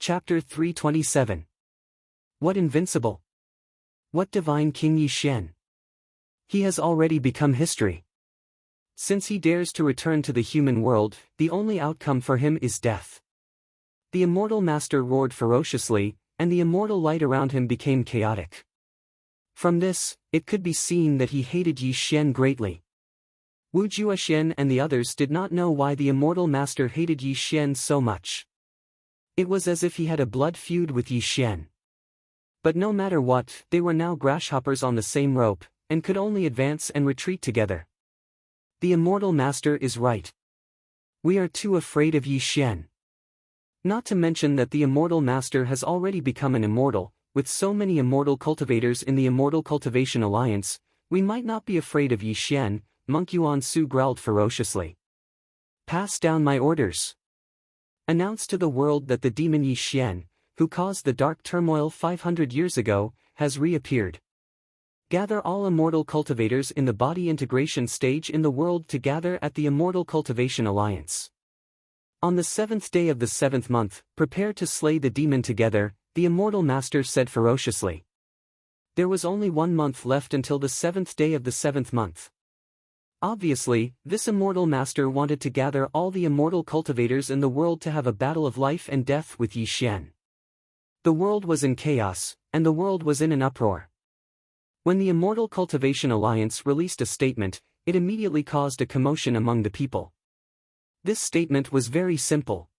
Chapter 327. What invincible? What divine King Yi Xian? He has already become history. Since he dares to return to the human world, the only outcome for him is death. The immortal master roared ferociously, and the immortal light around him became chaotic. From this, it could be seen that he hated Yi Xian greatly. Wu Juexian and the others did not know why the immortal master hated Yi Xian so much. It was as if he had a blood feud with Yi Xian. But no matter what, they were now grasshoppers on the same rope, and could only advance and retreat together. The immortal master is right. We are too afraid of Yi Xian. Not to mention that the immortal master has already become an immortal, with so many immortal cultivators in the Immortal Cultivation Alliance, we might not be afraid of Yi Xian, Monk Yuan Su growled ferociously. Pass down my orders. Announce to the world that the demon Yi Xian, who caused the dark turmoil 500 years ago, has reappeared. Gather all immortal cultivators in the body integration stage in the world to gather at the Immortal Cultivation Alliance. On the 7th day of the 7th month, prepare to slay the demon together, the immortal master said ferociously. There was only 1 month left until the 7th day of the 7th month. Obviously, this immortal master wanted to gather all the immortal cultivators in the world to have a battle of life and death with Yi Xian. The world was in chaos, and the world was in an uproar. When the Immortal Cultivation Alliance released a statement, it immediately caused a commotion among the people. This statement was very simple.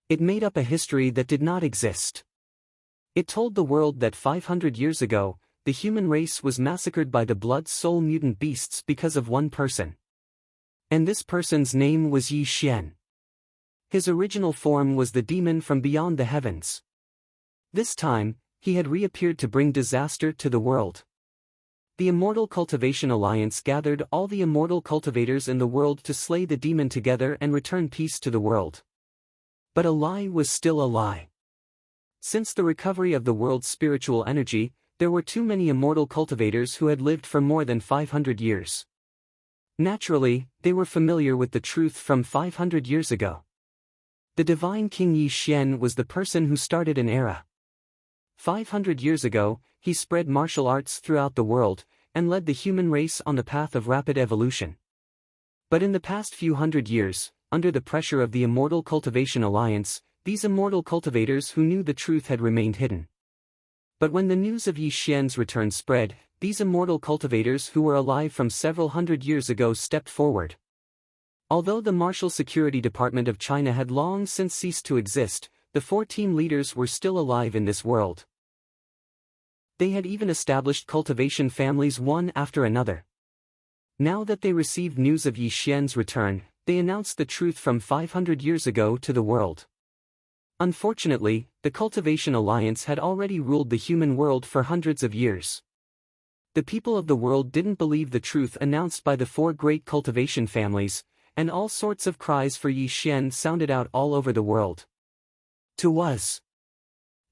It made up a history that did not exist. It told the world that 500 years ago, the human race was massacred by the blood-soul mutant beasts because of one person. And this person's name was Yi Xian. His original form was the demon from beyond the heavens. This time, he had reappeared to bring disaster to the world. The Immortal Cultivation Alliance gathered all the immortal cultivators in the world to slay the demon together and return peace to the world. But a lie was still a lie. Since the recovery of the world's spiritual energy, there were too many immortal cultivators who had lived for more than 500 years. Naturally, they were familiar with the truth from 500 years ago. The divine King Yi Xian was the person who started an era. 500 years ago, he spread martial arts throughout the world, and led the human race on the path of rapid evolution. But in the past few hundred years, under the pressure of the Immortal Cultivation Alliance, these immortal cultivators who knew the truth had remained hidden. But when the news of Yi Xian's return spread, these immortal cultivators who were alive from several hundred years ago stepped forward. Although the Martial Security Department of China had long since ceased to exist, the 4 team leaders were still alive in this world. They had even established cultivation families one after another. Now that they received news of Yi Xian's return, they announced the truth from 500 years ago to the world. Unfortunately, the Cultivation Alliance had already ruled the human world for hundreds of years. The people of the world didn't believe the truth announced by the 4 great cultivation families, and all sorts of cries for Yi Xian sounded out all over the world.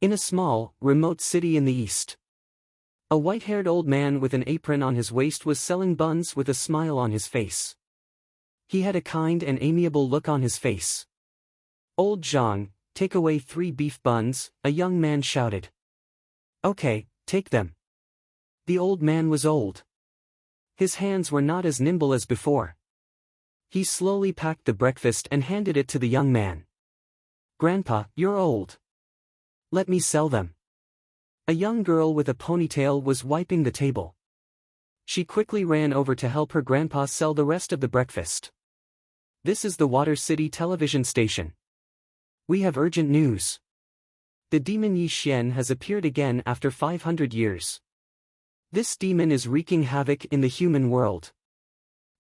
In a small, remote city in the east. A white-haired old man with an apron on his waist was selling buns with a smile on his face. He had a kind and amiable look on his face. "Old Zhang, take away 3 beef buns," a young man shouted. "Okay, take them." The old man was old. His hands were not as nimble as before. He slowly packed the breakfast and handed it to the young man. "Grandpa, you're old. Let me sell them." A young girl with a ponytail was wiping the table. She quickly ran over to help her grandpa sell the rest of the breakfast. This is the Water City television station. We have urgent news. The demon Yi Xian has appeared again after 500 years. This demon is wreaking havoc in the human world.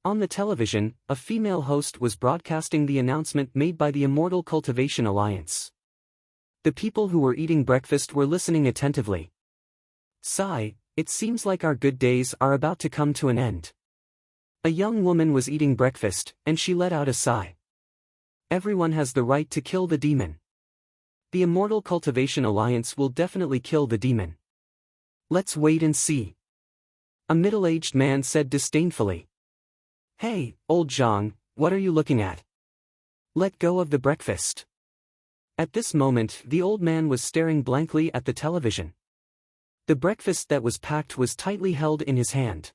On the television, a female host was broadcasting the announcement made by the Immortal Cultivation Alliance. The people who were eating breakfast were listening attentively. "Sigh, it seems like our good days are about to come to an end." A young woman was eating breakfast, and she let out a sigh. Everyone has the right to kill the demon. The Immortal Cultivation Alliance will definitely kill the demon. Let's wait and see. A middle-aged man said disdainfully. "Hey, old Zhang, what are you looking at? Let go of the breakfast." At this moment, the old man was staring blankly at the television. The breakfast that was packed was tightly held in his hand.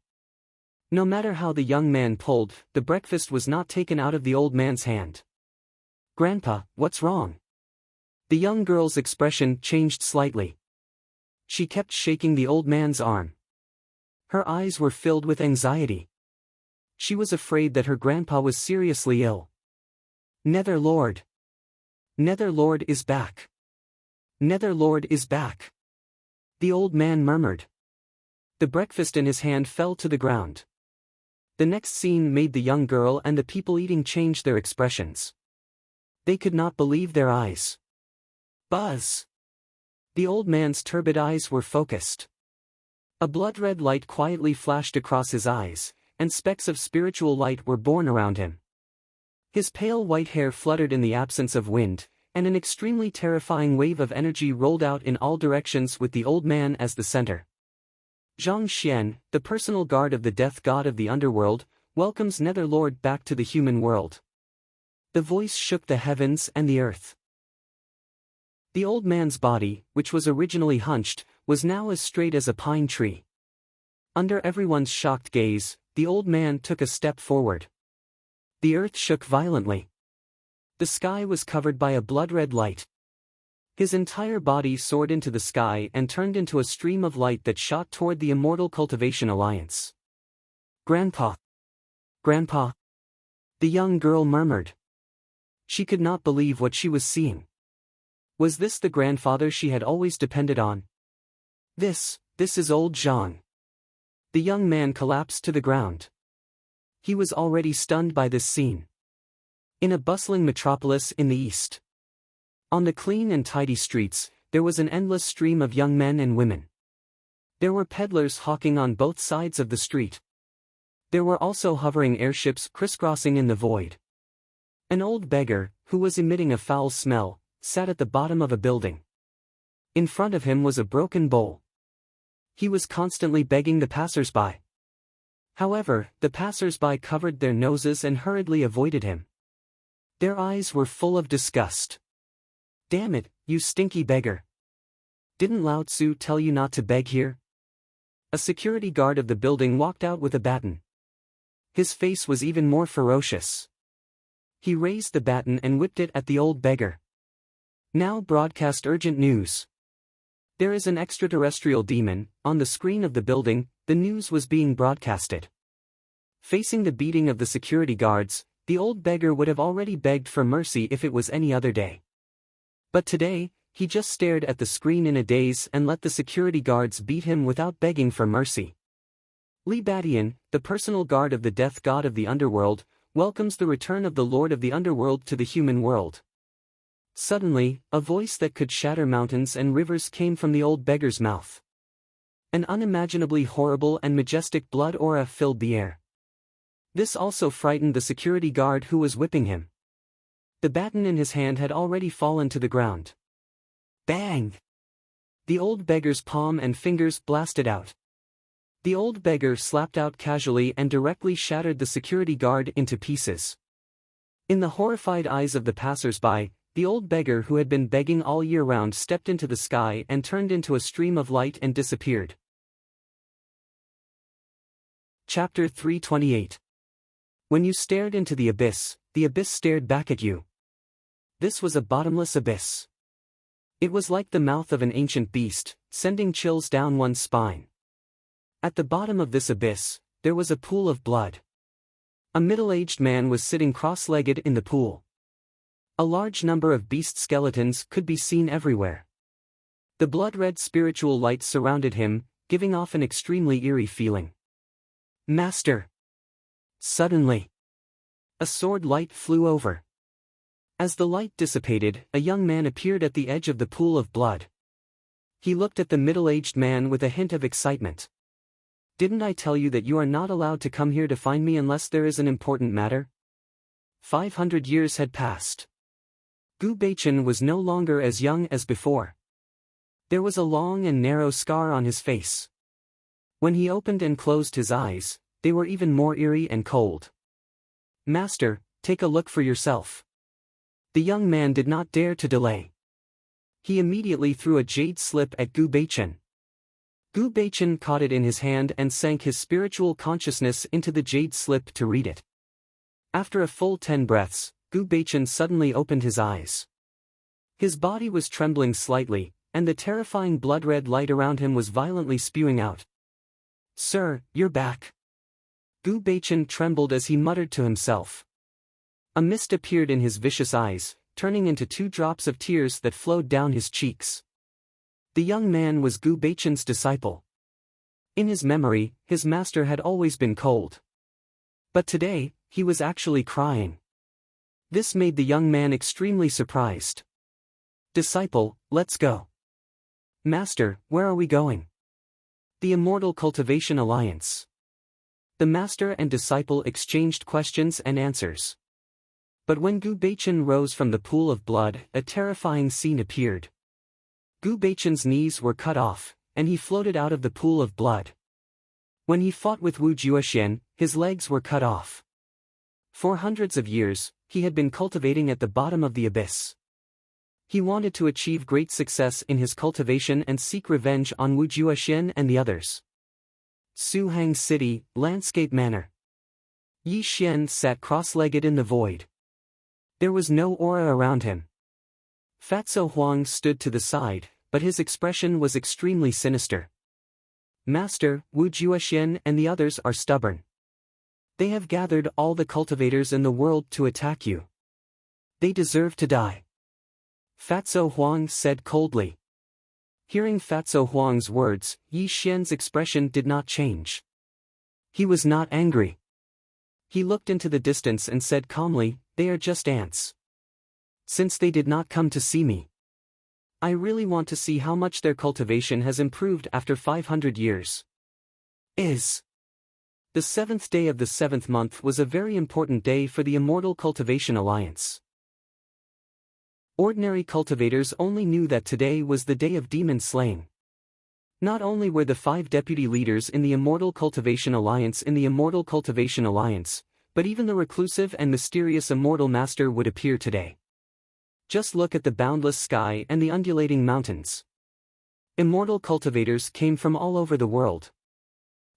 No matter how the young man pulled, the breakfast was not taken out of the old man's hand. "Grandpa, what's wrong?" The young girl's expression changed slightly. She kept shaking the old man's arm. Her eyes were filled with anxiety. She was afraid that her grandpa was seriously ill. "Netherlord. Netherlord is back. Netherlord is back," the old man murmured. The breakfast in his hand fell to the ground. The next scene made the young girl and the people eating change their expressions. They could not believe their eyes. Buzz! The old man's turbid eyes were focused. A blood-red light quietly flashed across his eyes, and specks of spiritual light were born around him. His pale white hair fluttered in the absence of wind, and an extremely terrifying wave of energy rolled out in all directions with the old man as the center. Zhang Xian, the personal guard of the death god of the underworld, welcomes Netherlord back to the human world. The voice shook the heavens and the earth. The old man's body, which was originally hunched, was now as straight as a pine tree. Under everyone's shocked gaze, the old man took a step forward. The earth shook violently. The sky was covered by a blood-red light. His entire body soared into the sky and turned into a stream of light that shot toward the Immortal Cultivation Alliance. "Grandpa! Grandpa!" the young girl murmured. She could not believe what she was seeing. Was this the grandfather she had always depended on? This is old Zhang. The young man collapsed to the ground. He was already stunned by this scene. In a bustling metropolis in the east. On the clean and tidy streets, there was an endless stream of young men and women. There were peddlers hawking on both sides of the street. There were also hovering airships crisscrossing in the void. An old beggar, who was emitting a foul smell, sat at the bottom of a building. In front of him was a broken bowl. He was constantly begging the passers-by. However, the passers-by covered their noses and hurriedly avoided him. Their eyes were full of disgust. "Damn it, you stinky beggar. Didn't Lao Tzu tell you not to beg here?" A security guard of the building walked out with a baton. His face was even more ferocious. He raised the baton and whipped it at the old beggar. "Now broadcast urgent news. There is an extraterrestrial demon." On the screen of the building, the news was being broadcasted. Facing the beating of the security guards, the old beggar would have already begged for mercy if it was any other day. But today, he just stared at the screen in a daze and let the security guards beat him without begging for mercy. Li Badian, the personal guard of the death god of the underworld, welcomes the return of the Lord of the Underworld to the human world. Suddenly, a voice that could shatter mountains and rivers came from the old beggar's mouth. An unimaginably horrible and majestic blood aura filled the air. This also frightened the security guard who was whipping him. The baton in his hand had already fallen to the ground. Bang! The old beggar's palm and fingers blasted out. The old beggar slapped out casually and directly shattered the security guard into pieces. In the horrified eyes of the passers-by, the old beggar who had been begging all year round stepped into the sky and turned into a stream of light and disappeared. Chapter 328. When you stared into the abyss stared back at you. This was a bottomless abyss. It was like the mouth of an ancient beast, sending chills down one's spine. At the bottom of this abyss, there was a pool of blood. A middle-aged man was sitting cross-legged in the pool. A large number of beast skeletons could be seen everywhere. The blood-red spiritual light surrounded him, giving off an extremely eerie feeling. "Master!" Suddenly, a sword light flew over. As the light dissipated, a young man appeared at the edge of the pool of blood. He looked at the middle-aged man with a hint of excitement. "Didn't I tell you that you are not allowed to come here to find me unless there is an important matter?" 500 years had passed. Gu Beichen was no longer as young as before. There was a long and narrow scar on his face. When he opened and closed his eyes, they were even more eerie and cold. "Master, take a look for yourself." The young man did not dare to delay. He immediately threw a jade slip at Gu Baichen. Gu Baichen caught it in his hand and sank his spiritual consciousness into the jade slip to read it. After a full 10 breaths, Gu Baichen suddenly opened his eyes. His body was trembling slightly, and the terrifying blood-red light around him was violently spewing out. "Sir, you're back." Gu Baichen trembled as he muttered to himself. A mist appeared in his vicious eyes, turning into 2 drops of tears that flowed down his cheeks. The young man was Gu Baichen's disciple. In his memory, his master had always been cold. But today, he was actually crying. This made the young man extremely surprised. "Disciple, let's go." "Master, where are we going?" "The Immortal Cultivation Alliance." The master and disciple exchanged questions and answers. But when Gu Baichen rose from the pool of blood, a terrifying scene appeared. Gu Baichen's knees were cut off, and he floated out of the pool of blood. When he fought with Wu Juexian, his legs were cut off. For hundreds of years, he had been cultivating at the bottom of the abyss. He wanted to achieve great success in his cultivation and seek revenge on Wu Juexian and the others. Suhang City, Landscape Manor. Yi Xian sat cross-legged in the void. There was no aura around him. Fatso Huang stood to the side, but his expression was extremely sinister. "Master, Wu Juexian and the others are stubborn. They have gathered all the cultivators in the world to attack you. They deserve to die." Fatso Huang said coldly. Hearing Fatso Huang's words, Yi Xian's expression did not change. He was not angry. He looked into the distance and said calmly, "They are just ants. Since they did not come to see me, I really want to see how much their cultivation has improved after 500 years. The 7th day of the 7th month was a very important day for the Immortal Cultivation Alliance. Ordinary cultivators only knew that today was the day of demon slaying. Not only were the 5 deputy leaders in the Immortal Cultivation Alliance in the Immortal Cultivation Alliance, but even the reclusive and mysterious Immortal Master would appear today. Just look at the boundless sky and the undulating mountains. Immortal cultivators came from all over the world.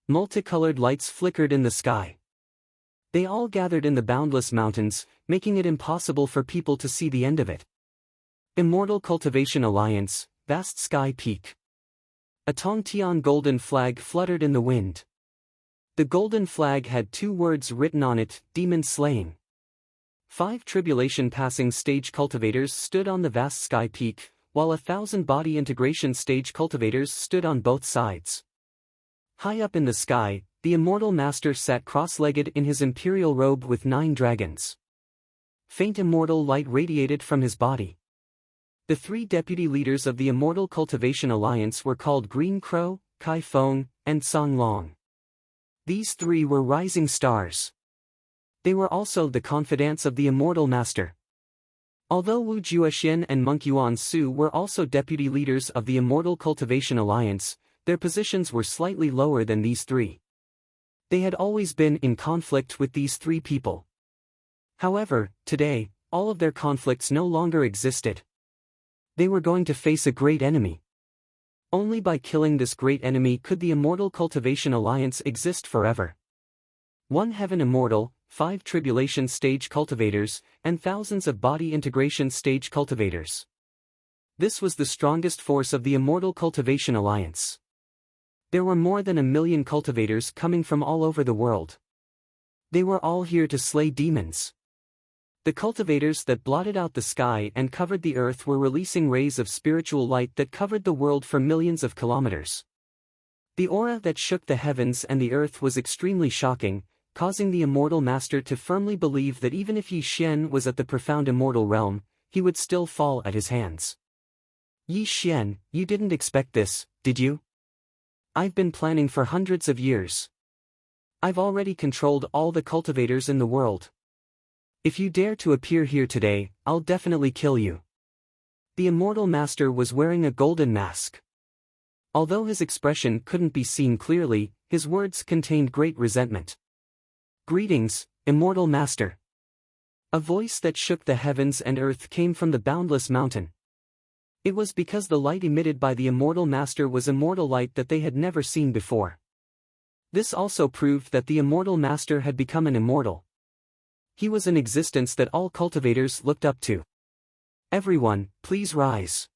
Multicolored lights flickered in the sky. They all gathered in the boundless mountains, making it impossible for people to see the end of it. Immortal Cultivation Alliance, Vast Sky Peak. A Tongtian golden flag fluttered in the wind. The golden flag had 2 words written on it, Demon Slaying. 5 tribulation passing stage cultivators stood on the vast sky peak, while 1,000 body integration stage cultivators stood on both sides. High up in the sky, the Immortal Master sat cross-legged in his imperial robe with 9 dragons. Faint immortal light radiated from his body. The 3 deputy leaders of the Immortal Cultivation Alliance were called Green Crow, Kai Feng, and Song Long. These 3 were rising stars. They were also the confidants of the Immortal Master. Although Wu Juexian and Monk Yuan Su were also deputy leaders of the Immortal Cultivation Alliance, their positions were slightly lower than these 3. They had always been in conflict with these 3 people. However, today, all of their conflicts no longer existed. They were going to face a great enemy. Only by killing this great enemy could the Immortal Cultivation Alliance exist forever. 1 Heaven Immortal, 5 Tribulation Stage Cultivators, and thousands of Body Integration Stage Cultivators. This was the strongest force of the Immortal Cultivation Alliance. There were more than 1 million cultivators coming from all over the world. They were all here to slay demons. The cultivators that blotted out the sky and covered the earth were releasing rays of spiritual light that covered the world for millions of kilometers. The aura that shook the heavens and the earth was extremely shocking, causing the Immortal Master to firmly believe that even if Yi Xian was at the profound immortal realm, he would still fall at his hands. Yi Xian, you didn't expect this, did you? I've been planning for hundreds of years. I've already controlled all the cultivators in the world. If you dare to appear here today, I'll definitely kill you. The Immortal Master was wearing a golden mask. Although his expression couldn't be seen clearly, his words contained great resentment. Greetings, Immortal Master. A voice that shook the heavens and earth came from the boundless mountain. It was because the light emitted by the Immortal Master was immortal light that they had never seen before. This also proved that the Immortal Master had become an immortal. He was an existence that all cultivators looked up to. Everyone, please rise.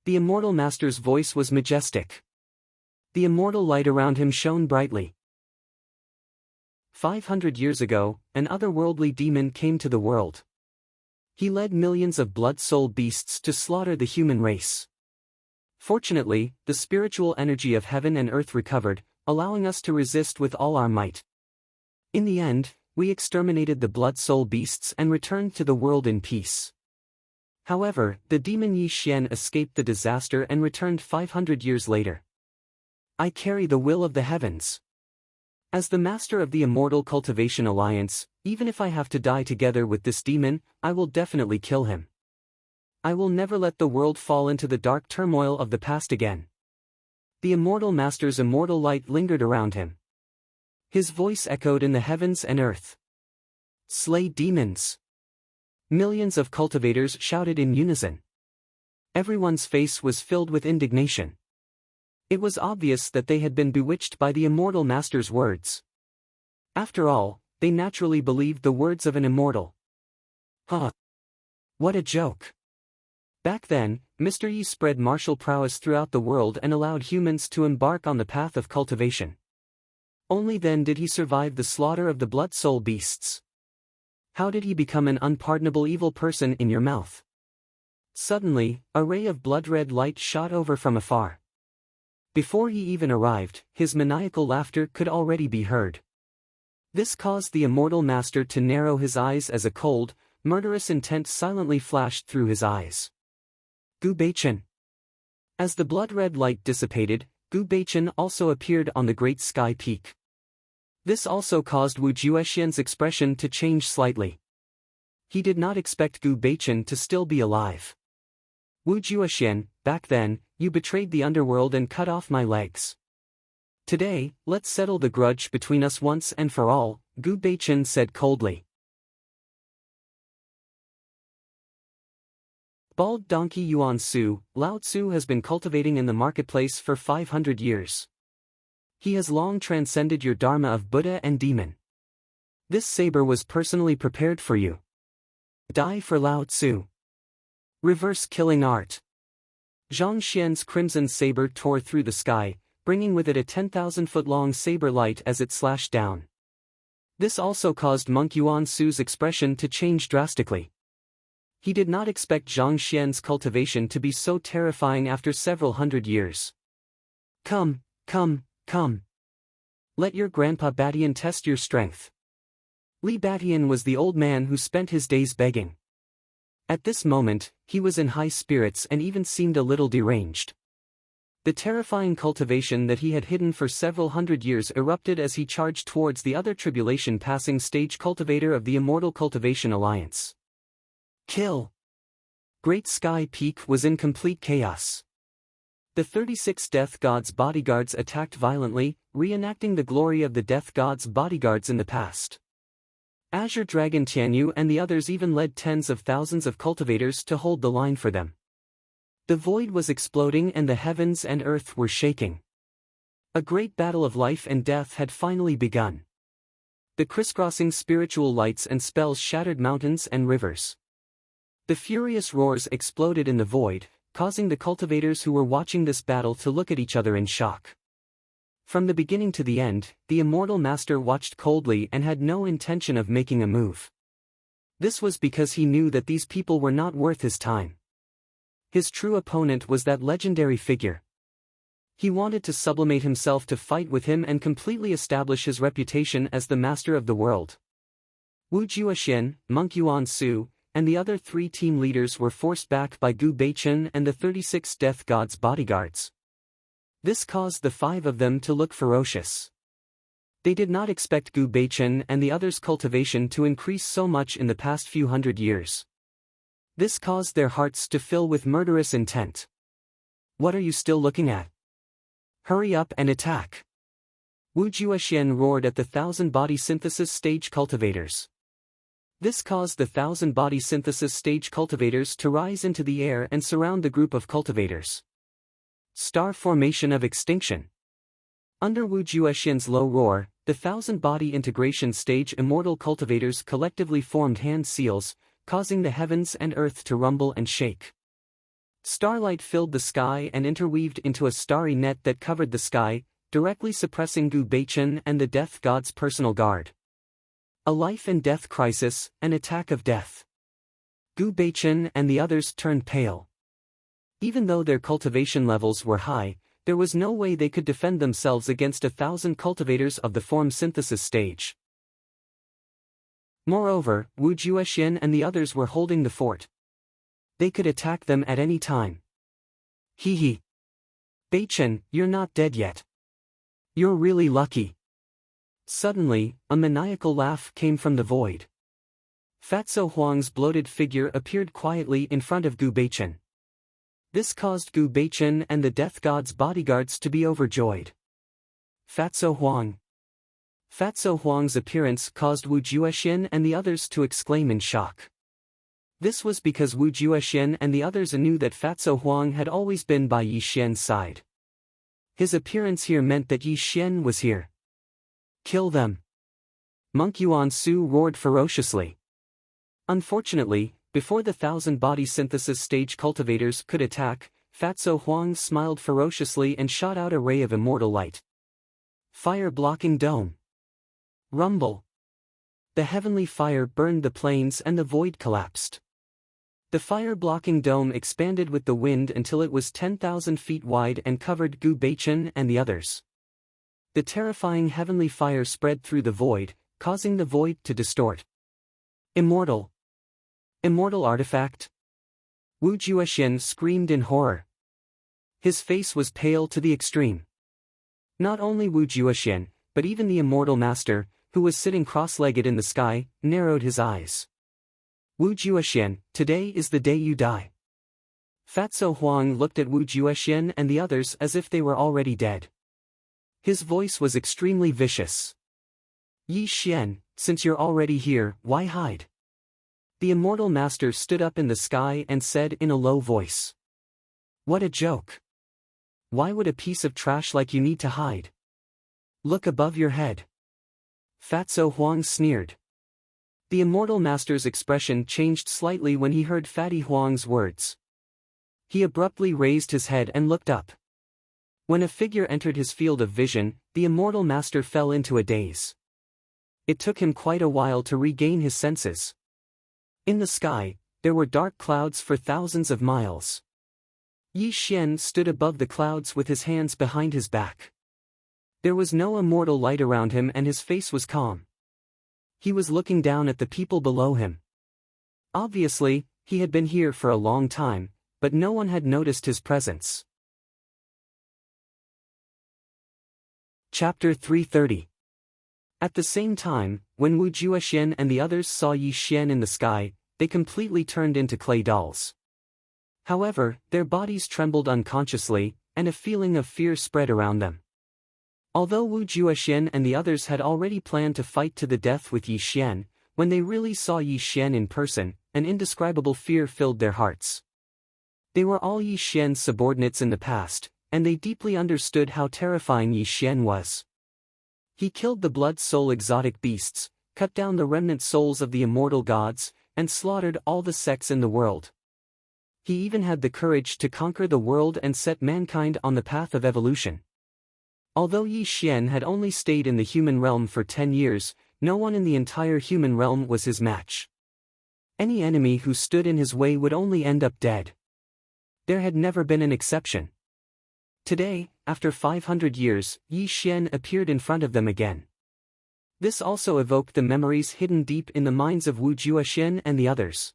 The Immortal Master's voice was majestic. The immortal light around him shone brightly. 500 years ago, an otherworldly demon came to the world. He led millions of blood-soul beasts to slaughter the human race. Fortunately, the spiritual energy of heaven and earth recovered, allowing us to resist with all our might. In the end, we exterminated the blood-soul beasts and returned to the world in peace. However, the demon Yi Xian escaped the disaster and returned 500 years later. I carry the will of the heavens. As the master of the Immortal Cultivation Alliance, even if I have to die together with this demon, I will definitely kill him. I will never let the world fall into the dark turmoil of the past again. The Immortal Master's immortal light lingered around him. His voice echoed in the heavens and earth. Slay demons! Millions of cultivators shouted in unison. Everyone's face was filled with indignation. It was obvious that they had been bewitched by the Immortal Master's words. After all, they naturally believed the words of an immortal. Huh! What a joke! Back then, Mr. Yi spread martial prowess throughout the world and allowed humans to embark on the path of cultivation. Only then did he survive the slaughter of the blood-soul beasts. How did he become an unpardonable evil person in your mouth? Suddenly, a ray of blood-red light shot over from afar. Before he even arrived, his maniacal laughter could already be heard. This caused the Immortal Master to narrow his eyes as a cold, murderous intent silently flashed through his eyes. Gu Beichen. As the blood-red light dissipated, Gu Beichen also appeared on the great sky peak. This also caused Wu Juexian's expression to change slightly. He did not expect Gu Beichen to still be alive. Wu Juexian, back then, you betrayed the underworld and cut off my legs. Today, let's settle the grudge between us once and for all, Gu Beichen said coldly. Bald donkey Yuan Su, Lao Tzu has been cultivating in the marketplace for 500 years. He has long transcended your dharma of Buddha and demon. This saber was personally prepared for you. Die for Lao Tzu. Reverse killing art. Zhang Xian's crimson saber tore through the sky, bringing with it a 10,000-foot-long saber light as it slashed down. This also caused Monk Yuan Su's expression to change drastically. He did not expect Zhang Xian's cultivation to be so terrifying after several hundred years. Come, come, come. Let your grandpa Batian test your strength. Li Batian was the old man who spent his days begging. At this moment, he was in high spirits and even seemed a little deranged. The terrifying cultivation that he had hidden for several hundred years erupted as he charged towards the other tribulation-passing stage cultivator of the Immortal Cultivation Alliance. Kill! Great Sky Peak was in complete chaos. The 36 Death God's bodyguards attacked violently, reenacting the glory of the Death God's bodyguards in the past. Azure Dragon Tianyu and the others even led tens of thousands of cultivators to hold the line for them. The void was exploding and the heavens and earth were shaking. A great battle of life and death had finally begun. The crisscrossing spiritual lights and spells shattered mountains and rivers. The furious roars exploded in the void, causing the cultivators who were watching this battle to look at each other in shock. From the beginning to the end, the Immortal Master watched coldly and had no intention of making a move. This was because he knew that these people were not worth his time. His true opponent was that legendary figure. He wanted to sublimate himself to fight with him and completely establish his reputation as the master of the world. Wu Juexian, Monk Yuan Su, and the other 3 team leaders were forced back by Gu Beichen and the 36 Death God's bodyguards. This caused the 5 of them to look ferocious. They did not expect Gu Beichen and the others' cultivation to increase so much in the past few hundred years. This caused their hearts to fill with murderous intent. What are you still looking at? Hurry up and attack! Wu Juexian roared at the 1,000 body synthesis stage cultivators. This caused the thousand-body synthesis stage cultivators to rise into the air and surround the group of cultivators. Star formation of extinction. Under Wu Juexian's low roar, the thousand-body integration stage immortal cultivators collectively formed hand seals, causing the heavens and earth to rumble and shake. Starlight filled the sky and interweaved into a starry net that covered the sky, directly suppressing Gu Beichen and the death god's personal guard. A life and death crisis, an attack of death. Gu Beichen and the others turned pale. Even though their cultivation levels were high, there was no way they could defend themselves against 1,000 cultivators of the form synthesis stage. Moreover, Wu Juexian and the others were holding the fort. They could attack them at any time. Hee. Beichen, you're not dead yet. You're really lucky. Suddenly, a maniacal laugh came from the void. Fatso Huang's bloated figure appeared quietly in front of Gu Beichen. This caused Gu Beichen and the death god's bodyguards to be overjoyed. Fatso Huang. Fatso Huang's appearance caused Wu Juexian and the others to exclaim in shock. This was because Wu Juexian and the others knew that Fatso Huang had always been by Yi Xian's side. His appearance here meant that Yi Xian was here. Kill them! Monk Yuan Su roared ferociously. Unfortunately, before the thousand-body synthesis stage cultivators could attack, Fatso Huang smiled ferociously and shot out a ray of immortal light. Fire-blocking dome. Rumble. The heavenly fire burned the plains and the void collapsed. The fire-blocking dome expanded with the wind until it was 10,000 feet wide and covered Gu Beichen and the others. The terrifying heavenly fire spread through the void, causing the void to distort. Immortal. Immortal artifact? Wu Juexian screamed in horror. His face was pale to the extreme. Not only Wu Juexian, but even the immortal master, who was sitting cross-legged in the sky, narrowed his eyes. Wu Juexian, today is the day you die. Fatso Huang looked at Wu Juexian and the others as if they were already dead. His voice was extremely vicious. Yi Xian, since you're already here, why hide? The immortal master stood up in the sky and said in a low voice. What a joke. Why would a piece of trash like you need to hide? Look above your head. Fatso Huang sneered. The immortal master's expression changed slightly when he heard Fatty Huang's words. He abruptly raised his head and looked up. When a figure entered his field of vision, the immortal master fell into a daze. It took him quite a while to regain his senses. In the sky, there were dark clouds for thousands of miles. Yi Xian stood above the clouds with his hands behind his back. There was no immortal light around him and his face was calm. He was looking down at the people below him. Obviously, he had been here for a long time, but no one had noticed his presence. Chapter 330. At the same time, when Wu Juexian and the others saw Yi Xian in the sky, they completely turned into clay dolls. However, their bodies trembled unconsciously, and a feeling of fear spread around them. Although Wu Juexian and the others had already planned to fight to the death with Yi Xian, when they really saw Yi Xian in person, an indescribable fear filled their hearts. They were all Yi Xian's subordinates in the past, and they deeply understood how terrifying Yi Xian was. He killed the blood-soul exotic beasts, cut down the remnant souls of the immortal gods, and slaughtered all the sects in the world. He even had the courage to conquer the world and set mankind on the path of evolution. Although Yi Xian had only stayed in the human realm for 10 years, no one in the entire human realm was his match. Any enemy who stood in his way would only end up dead. There had never been an exception. Today, after 500 years, Yi Xian appeared in front of them again. This also evoked the memories hidden deep in the minds of Wu Juexian and the others.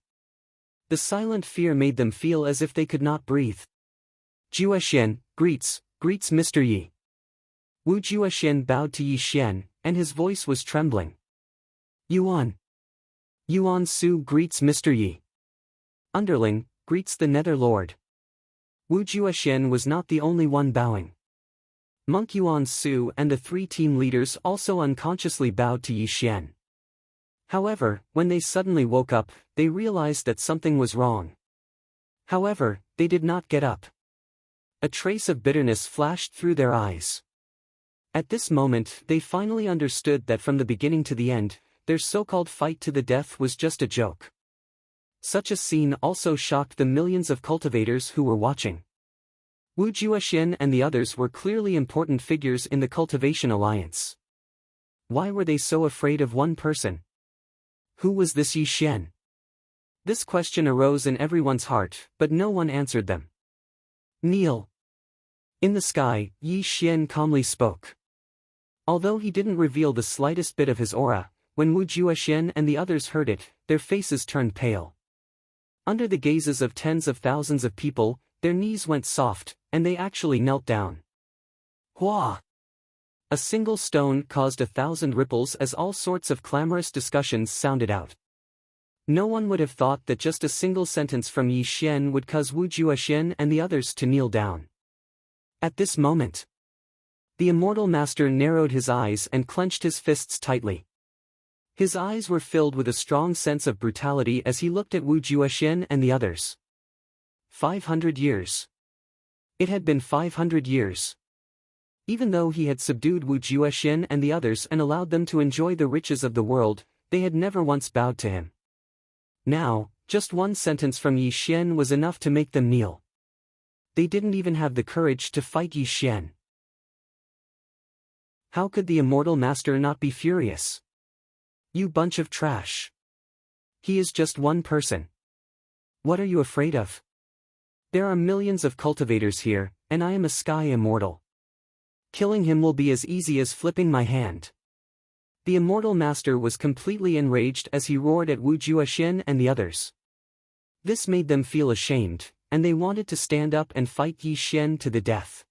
The silent fear made them feel as if they could not breathe. Juexian, greets Mr. Yi. Wu Juexian bowed to Yi Xian, and his voice was trembling. Yuan Su greets Mr. Yi. Underling, greets the Nether Lord. Wu Juexian was not the only one bowing. Monk Yuan Su and the 3 team leaders also unconsciously bowed to Yi Xian. However, when they suddenly woke up, they realized that something was wrong. However, they did not get up. A trace of bitterness flashed through their eyes. At this moment, they finally understood that from the beginning to the end, their so-called fight to the death was just a joke. Such a scene also shocked the millions of cultivators who were watching. Wu Juexian and the others were clearly important figures in the cultivation alliance. Why were they so afraid of one person? Who was this Yi Xian? This question arose in everyone's heart, but no one answered them. Kneel. In the sky, Yi Xian calmly spoke. Although he didn't reveal the slightest bit of his aura, when Wu Juexian and the others heard it, their faces turned pale. Under the gazes of tens of thousands of people, their knees went soft, and they actually knelt down. Hua! A single stone caused 1,000 ripples as all sorts of clamorous discussions sounded out. No one would have thought that just a single sentence from Yi Xian would cause Wu Juexian and the others to kneel down. At this moment, the Immortal Master narrowed his eyes and clenched his fists tightly. His eyes were filled with a strong sense of brutality as he looked at Wu Juexian and the others. 500 years. It had been 500 years. Even though he had subdued Wu Juexian and the others and allowed them to enjoy the riches of the world, they had never once bowed to him. Now, just one sentence from Yi Xian was enough to make them kneel. They didn't even have the courage to fight Yi Xian. How could the Immortal Master not be furious? You bunch of trash. He is just one person. What are you afraid of? There are millions of cultivators here, and I am a sky immortal. Killing him will be as easy as flipping my hand. The Immortal Master was completely enraged as he roared at Wu Juexian and the others. This made them feel ashamed, and they wanted to stand up and fight Yi Xian to the death.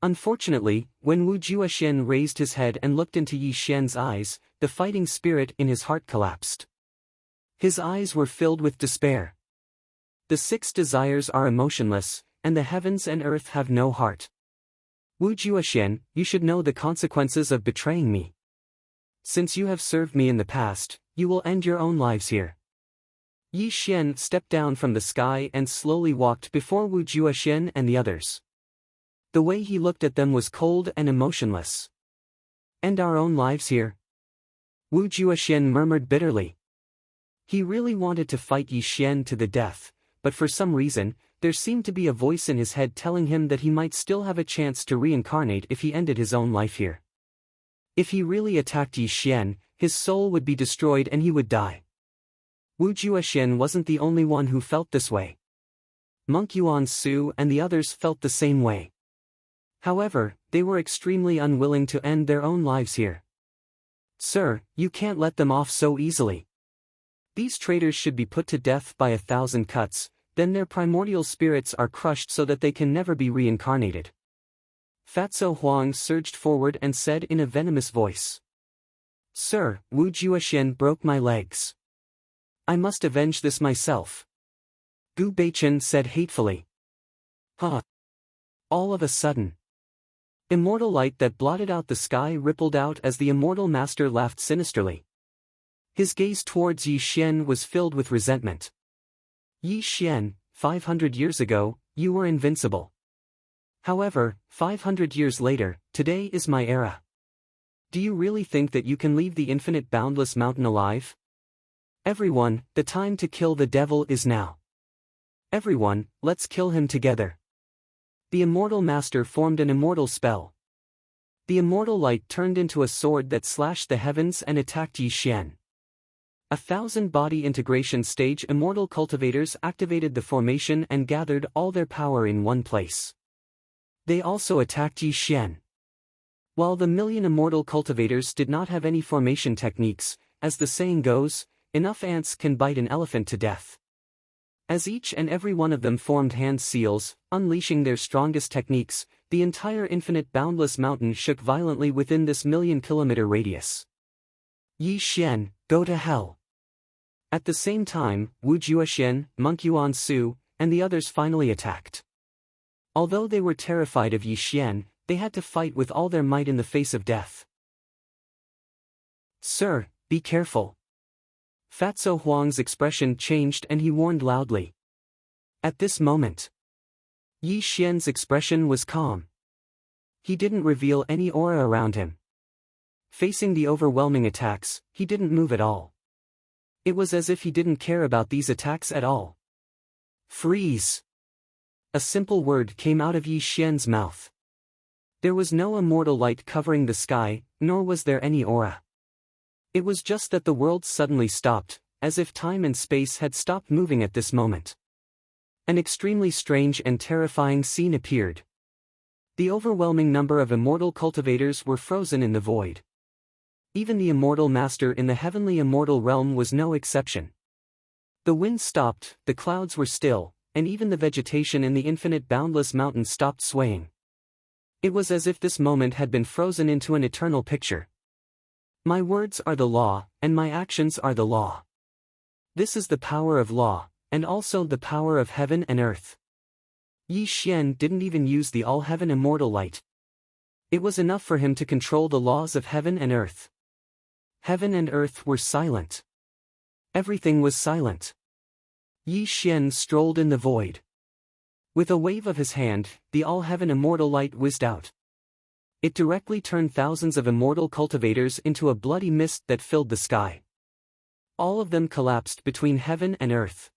Unfortunately, when Wu Juexian raised his head and looked into Yi Xian's eyes, the fighting spirit in his heart collapsed. His eyes were filled with despair. The 6 desires are emotionless, and the heavens and earth have no heart. Wu Juexian, you should know the consequences of betraying me. Since you have served me in the past, you will end your own lives here. Yi Xian stepped down from the sky and slowly walked before Wu Juexian and the others. The way he looked at them was cold and emotionless. End our own lives here? Wu Juexian murmured bitterly. He really wanted to fight Yi Xian to the death, but for some reason, there seemed to be a voice in his head telling him that he might still have a chance to reincarnate if he ended his own life here. If he really attacked Yi Xian, his soul would be destroyed and he would die. Wu Juexian wasn't the only one who felt this way. Monk Yuan Su and the others felt the same way. However, they were extremely unwilling to end their own lives here. Sir, you can't let them off so easily. These traitors should be put to death by 1,000 cuts, then their primordial spirits are crushed so that they can never be reincarnated. Fatso Huang surged forward and said in a venomous voice. Sir, Wu Juexian broke my legs. I must avenge this myself. Gu Beichen said hatefully. Huh. All of a sudden, immortal light that blotted out the sky rippled out as the Immortal Master laughed sinisterly. His gaze towards Yi Xian was filled with resentment. Yi Xian, 500 years ago, you were invincible. However, 500 years later, today is my era. Do you really think that you can leave the infinite boundless mountain alive? Everyone, the time to kill the devil is now. Everyone, let's kill him together. The Immortal Master formed an immortal spell. The immortal light turned into a sword that slashed the heavens and attacked Yi Xian. 1,000 body integration stage immortal cultivators activated the formation and gathered all their power in one place. They also attacked Yi Xian. While the million immortal cultivators did not have any formation techniques, as the saying goes, enough ants can bite an elephant to death. As each and every one of them formed hand seals, unleashing their strongest techniques, the entire infinite boundless mountain shook violently within this million-kilometer radius. Yi Xian, go to hell. At the same time, Wu Juexian, Monk Yuan Su, and the others finally attacked. Although they were terrified of Yi Xian, they had to fight with all their might in the face of death. Sir, be careful. Fatso Huang's expression changed and he warned loudly. At this moment, Yi Xian's expression was calm. He didn't reveal any aura around him. Facing the overwhelming attacks, he didn't move at all. It was as if he didn't care about these attacks at all. Freeze! A simple word came out of Yi Xian's mouth. There was no immortal light covering the sky, nor was there any aura. It was just that the world suddenly stopped, as if time and space had stopped moving at this moment. An extremely strange and terrifying scene appeared. The overwhelming number of immortal cultivators were frozen in the void. Even the immortal master in the heavenly immortal realm was no exception. The wind stopped, the clouds were still, and even the vegetation in the infinite boundless mountain stopped swaying. It was as if this moment had been frozen into an eternal picture. My words are the law, and my actions are the law. This is the power of law, and also the power of heaven and earth. Yi Xian didn't even use the all-heaven immortal light. It was enough for him to control the laws of heaven and earth. Heaven and earth were silent. Everything was silent. Yi Xian strolled in the void. With a wave of his hand, the all-heaven immortal light whizzed out. It directly turned thousands of immortal cultivators into a bloody mist that filled the sky. All of them collapsed between heaven and earth.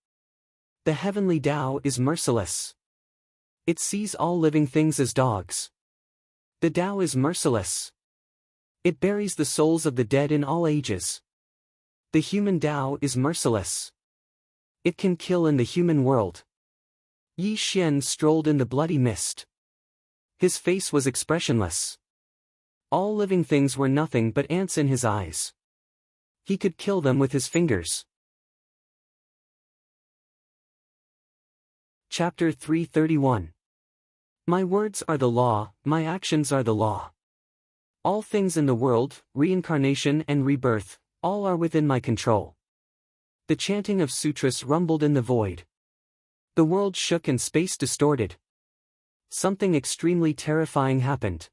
The heavenly Tao is merciless. It sees all living things as dogs. The Tao is merciless. It buries the souls of the dead in all ages. The human Tao is merciless. It can kill in the human world. Yi Xian strolled in the bloody mist. His face was expressionless. All living things were nothing but ants in his eyes. He could kill them with his fingers. Chapter 331. My words are the law, my actions are the law. All things in the world, reincarnation and rebirth, all are within my control. The chanting of sutras rumbled in the void. The world shook and space distorted. Something extremely terrifying happened.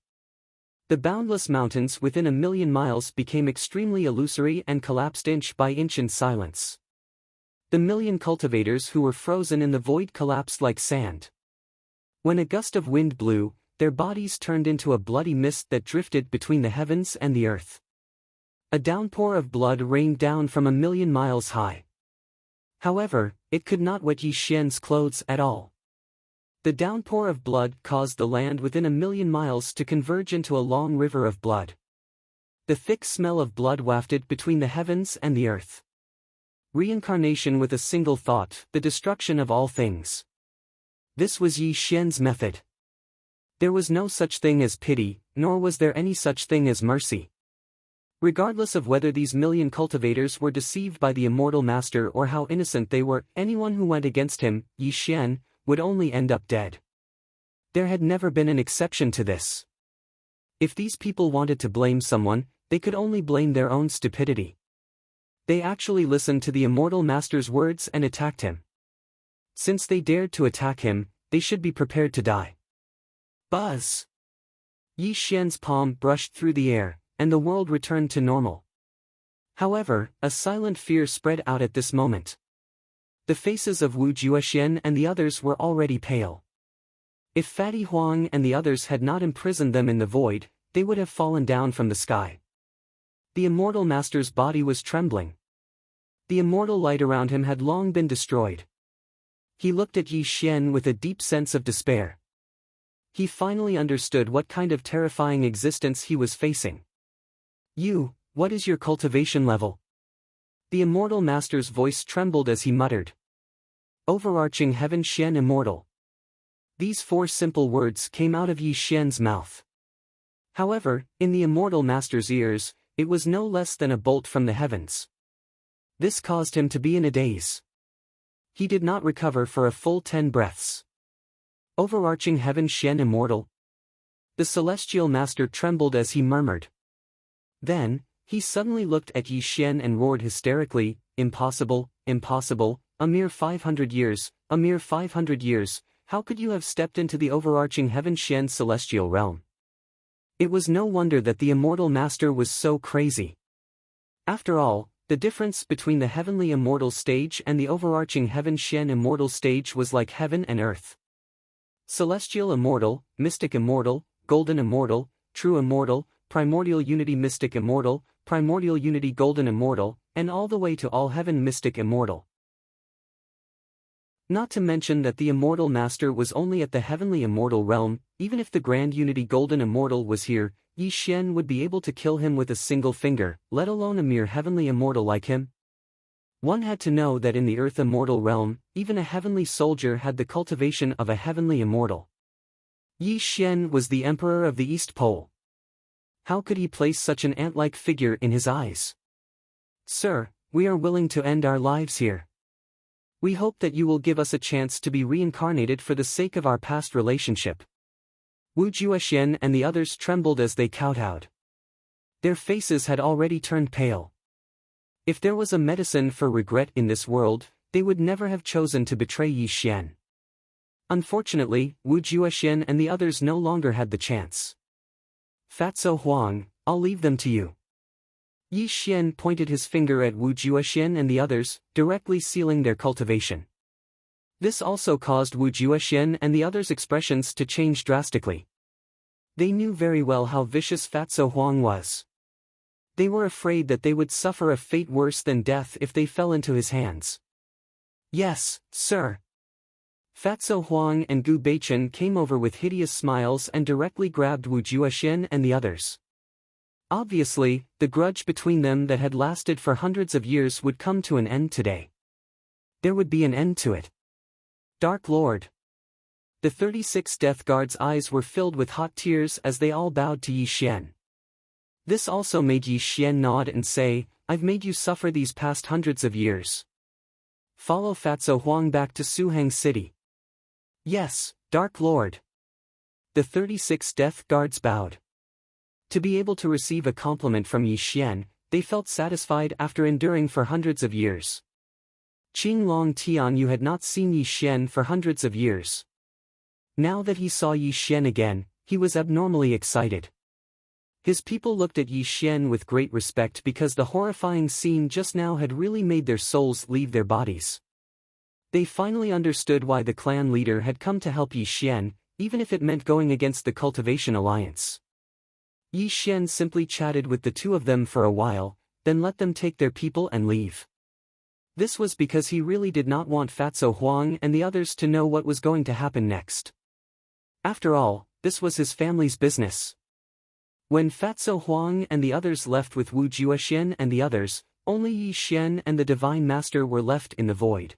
The boundless mountains within 1,000,000 miles became extremely illusory and collapsed inch by inch in silence. The million cultivators who were frozen in the void collapsed like sand. When a gust of wind blew, their bodies turned into a bloody mist that drifted between the heavens and the earth. A downpour of blood rained down from 1,000,000 miles high. However, it could not wet Yi Xian's clothes at all. The downpour of blood caused the land within 1,000,000 miles to converge into a long river of blood. The thick smell of blood wafted between the heavens and the earth. Reincarnation with a single thought, the destruction of all things. This was Yi Xian's method. There was no such thing as pity, nor was there any such thing as mercy. Regardless of whether these million cultivators were deceived by the immortal master or how innocent they were, anyone who went against him, Yi Xian, would only end up dead. There had never been an exception to this. If these people wanted to blame someone, they could only blame their own stupidity. They actually listened to the immortal master's words and attacked him. Since they dared to attack him, they should be prepared to die. Buzz! Yi Xian's palm brushed through the air, and the world returned to normal. However, a silent fear spread out at this moment. The faces of Wu Juexian and the others were already pale. If Fatty Huang and the others had not imprisoned them in the void, they would have fallen down from the sky. The immortal master's body was trembling. The immortal light around him had long been destroyed. He looked at Yi Xian with a deep sense of despair. He finally understood what kind of terrifying existence he was facing. What is your cultivation level? The immortal master's voice trembled as he muttered. Overarching heaven Xian immortal. These 4 simple words came out of Yi Xian's mouth. However, in the immortal master's ears, it was no less than a bolt from the heavens. This caused him to be in a daze. He did not recover for a full 10 breaths. Overarching heaven Xian immortal. The celestial master trembled as he murmured. Then, he suddenly looked at Yi Xian and roared hysterically, "Impossible, impossible, a mere 500 years, a mere 500 years, how could you have stepped into the overarching heaven Xian's celestial realm?" It was no wonder that the immortal master was so crazy. After all, The difference between the heavenly immortal stage and the overarching heaven Shen immortal stage was like heaven and earth. Celestial immortal, mystic immortal, golden immortal, true immortal, primordial unity mystic immortal, primordial unity golden immortal, and all the way to all heaven mystic immortal. Not to mention that the immortal master was only at the heavenly immortal realm. Even if the grand unity golden immortal was here, Yi Xian would be able to kill him with a single finger, let alone a mere heavenly immortal like him. One had to know that in the earth immortal realm, even a heavenly soldier had the cultivation of a heavenly immortal. Yi Xian was the emperor of the East Pole. How could he place such an ant-like figure in his eyes? Sir, we are willing to end our lives here. We hope that you will give us a chance to be reincarnated for the sake of our past relationship. Wu Juexian and the others trembled as they kowtowed. Their faces had already turned pale. If there was a medicine for regret in this world, they would never have chosen to betray Yi Xian. Unfortunately, Wu Juexian and the others no longer had the chance. Fatso Huang, I'll leave them to you. Yi Xian pointed his finger at Wu Juexian and the others, directly sealing their cultivation. This also caused Wu Juexian and the others' expressions to change drastically. They knew very well how vicious Fatso Huang was. They were afraid that they would suffer a fate worse than death if they fell into his hands. Yes, sir. Fatso Huang and Gu Beichen came over with hideous smiles and directly grabbed Wu Juexian and the others. Obviously, the grudge between them that had lasted for hundreds of years would come to an end today. There would be an end to it. Dark Lord. The 36 Death Guards' eyes were filled with hot tears as they all bowed to Yi Xian. This also made Yi Xian nod and say, I've made you suffer these past hundreds of years. Follow Fatso Huang back to Suhang City. Yes, Dark Lord. The 36 Death Guards bowed. To be able to receive a compliment from Yi Xian, they felt satisfied after enduring for hundreds of years. Qing Long Tian Yu had not seen Yi Xian for hundreds of years. Now that he saw Yi Xian again, he was abnormally excited. His people looked at Yi Xian with great respect because the horrifying scene just now had really made their souls leave their bodies. They finally understood why the clan leader had come to help Yi Xian, even if it meant going against the Cultivation Alliance. Yi Xian simply chatted with the two of them for a while, then let them take their people and leave. This was because he really did not want Fatso Huang and the others to know what was going to happen next. After all, this was his family's business. When Fatso Huang and the others left with Wu Juexian and the others, only Yi Xian and the Divine Master were left in the void.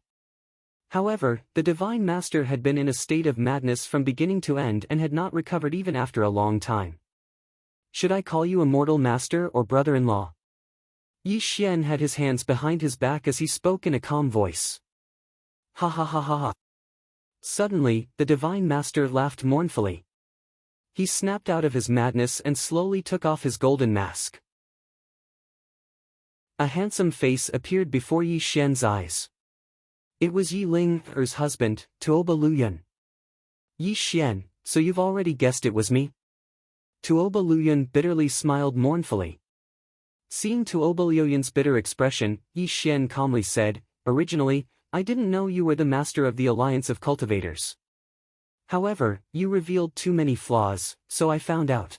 However, the Divine Master had been in a state of madness from beginning to end and had not recovered even after a long time. Should I call you Immortal Master or brother-in-law? Yi Xian had his hands behind his back as he spoke in a calm voice. Ha ha ha ha ha. Suddenly, the Divine Master laughed mournfully. He snapped out of his madness and slowly took off his golden mask. A handsome face appeared before Yi Xian's eyes. It was Yi Ling-er's husband, Tuoba Luyun. Yi Xian, so you've already guessed it was me? Tuoba Luyun bitterly smiled mournfully. Seeing Tuoba Luyun's bitter expression, Yi Xian calmly said, originally, I didn't know you were the master of the Alliance of Cultivators. However, you revealed too many flaws, so I found out.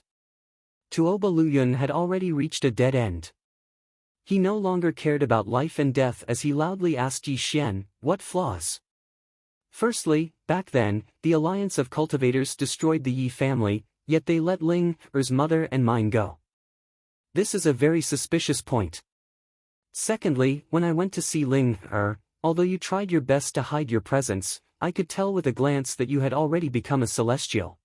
Tuoba Luyun had already reached a dead end. He no longer cared about life and death as he loudly asked Yi Xian, what flaws? Firstly, back then, the Alliance of Cultivators destroyed the Yi family, yet they let Ling-er's mother and mine go. This is a very suspicious point. Secondly, when I went to see Ling-er, although you tried your best to hide your presence, I could tell with a glance that you had already become a celestial.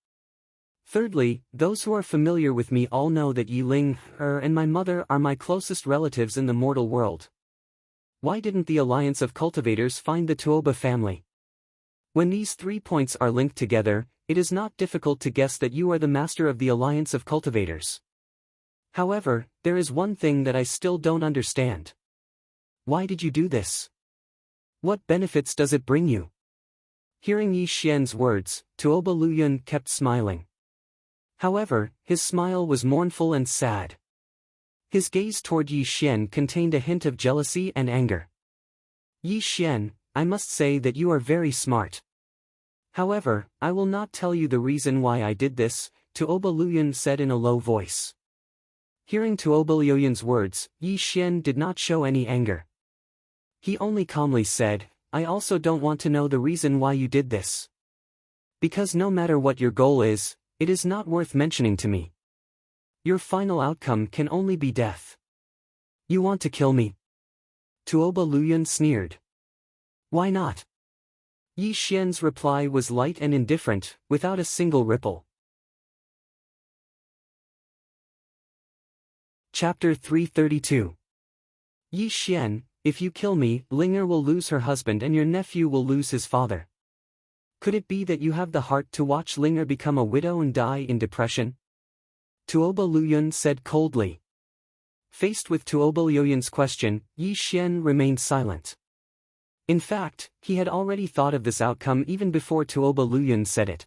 Thirdly, those who are familiar with me all know that Yi Ling-er and my mother are my closest relatives in the mortal world. Why didn't the Alliance of Cultivators find the Tuoba family? When these 3 points are linked together, it is not difficult to guess that you are the master of the Alliance of Cultivators. However, there is one thing that I still don't understand. Why did you do this? What benefits does it bring you? Hearing Yi Xian's words, Tuoba Luyun kept smiling. However, his smile was mournful and sad. His gaze toward Yi Xian contained a hint of jealousy and anger. Yi Xian, I must say that you are very smart. However, I will not tell you the reason why I did this, Tuoba Luyan said in a low voice. Hearing Tuoba Luyan's words, Yi Xian did not show any anger. He only calmly said, I also don't want to know the reason why you did this. Because no matter what your goal is, it is not worth mentioning to me. Your final outcome can only be death. You want to kill me? Tuoba Luyan sneered. Why not? Yi Xian's reply was light and indifferent, without a single ripple. Chapter 332. Yi Xian, if you kill me, Linger will lose her husband and your nephew will lose his father. Could it be that you have the heart to watch Linger become a widow and die in depression? Tuoba Luyan said coldly. Faced with Tuoba Luyan's question, Yi Xian remained silent. In fact, he had already thought of this outcome even before Tuoba Luyan said it.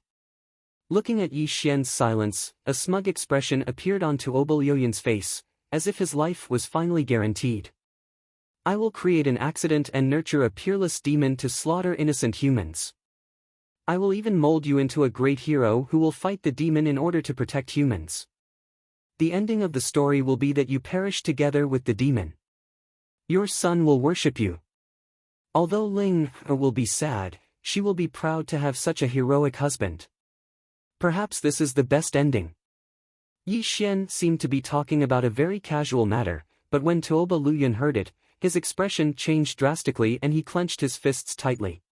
Looking at Yi Xian's silence, a smug expression appeared on Tuoba Luyan's face, as if his life was finally guaranteed. I will create an accident and nurture a peerless demon to slaughter innocent humans. I will even mold you into a great hero who will fight the demon in order to protect humans. The ending of the story will be that you perish together with the demon. Your son will worship you. Although Ling will be sad, she will be proud to have such a heroic husband. Perhaps this is the best ending. Yi Xian seemed to be talking about a very casual matter, but when Tuoba Luyan heard it, his expression changed drastically and he clenched his fists tightly.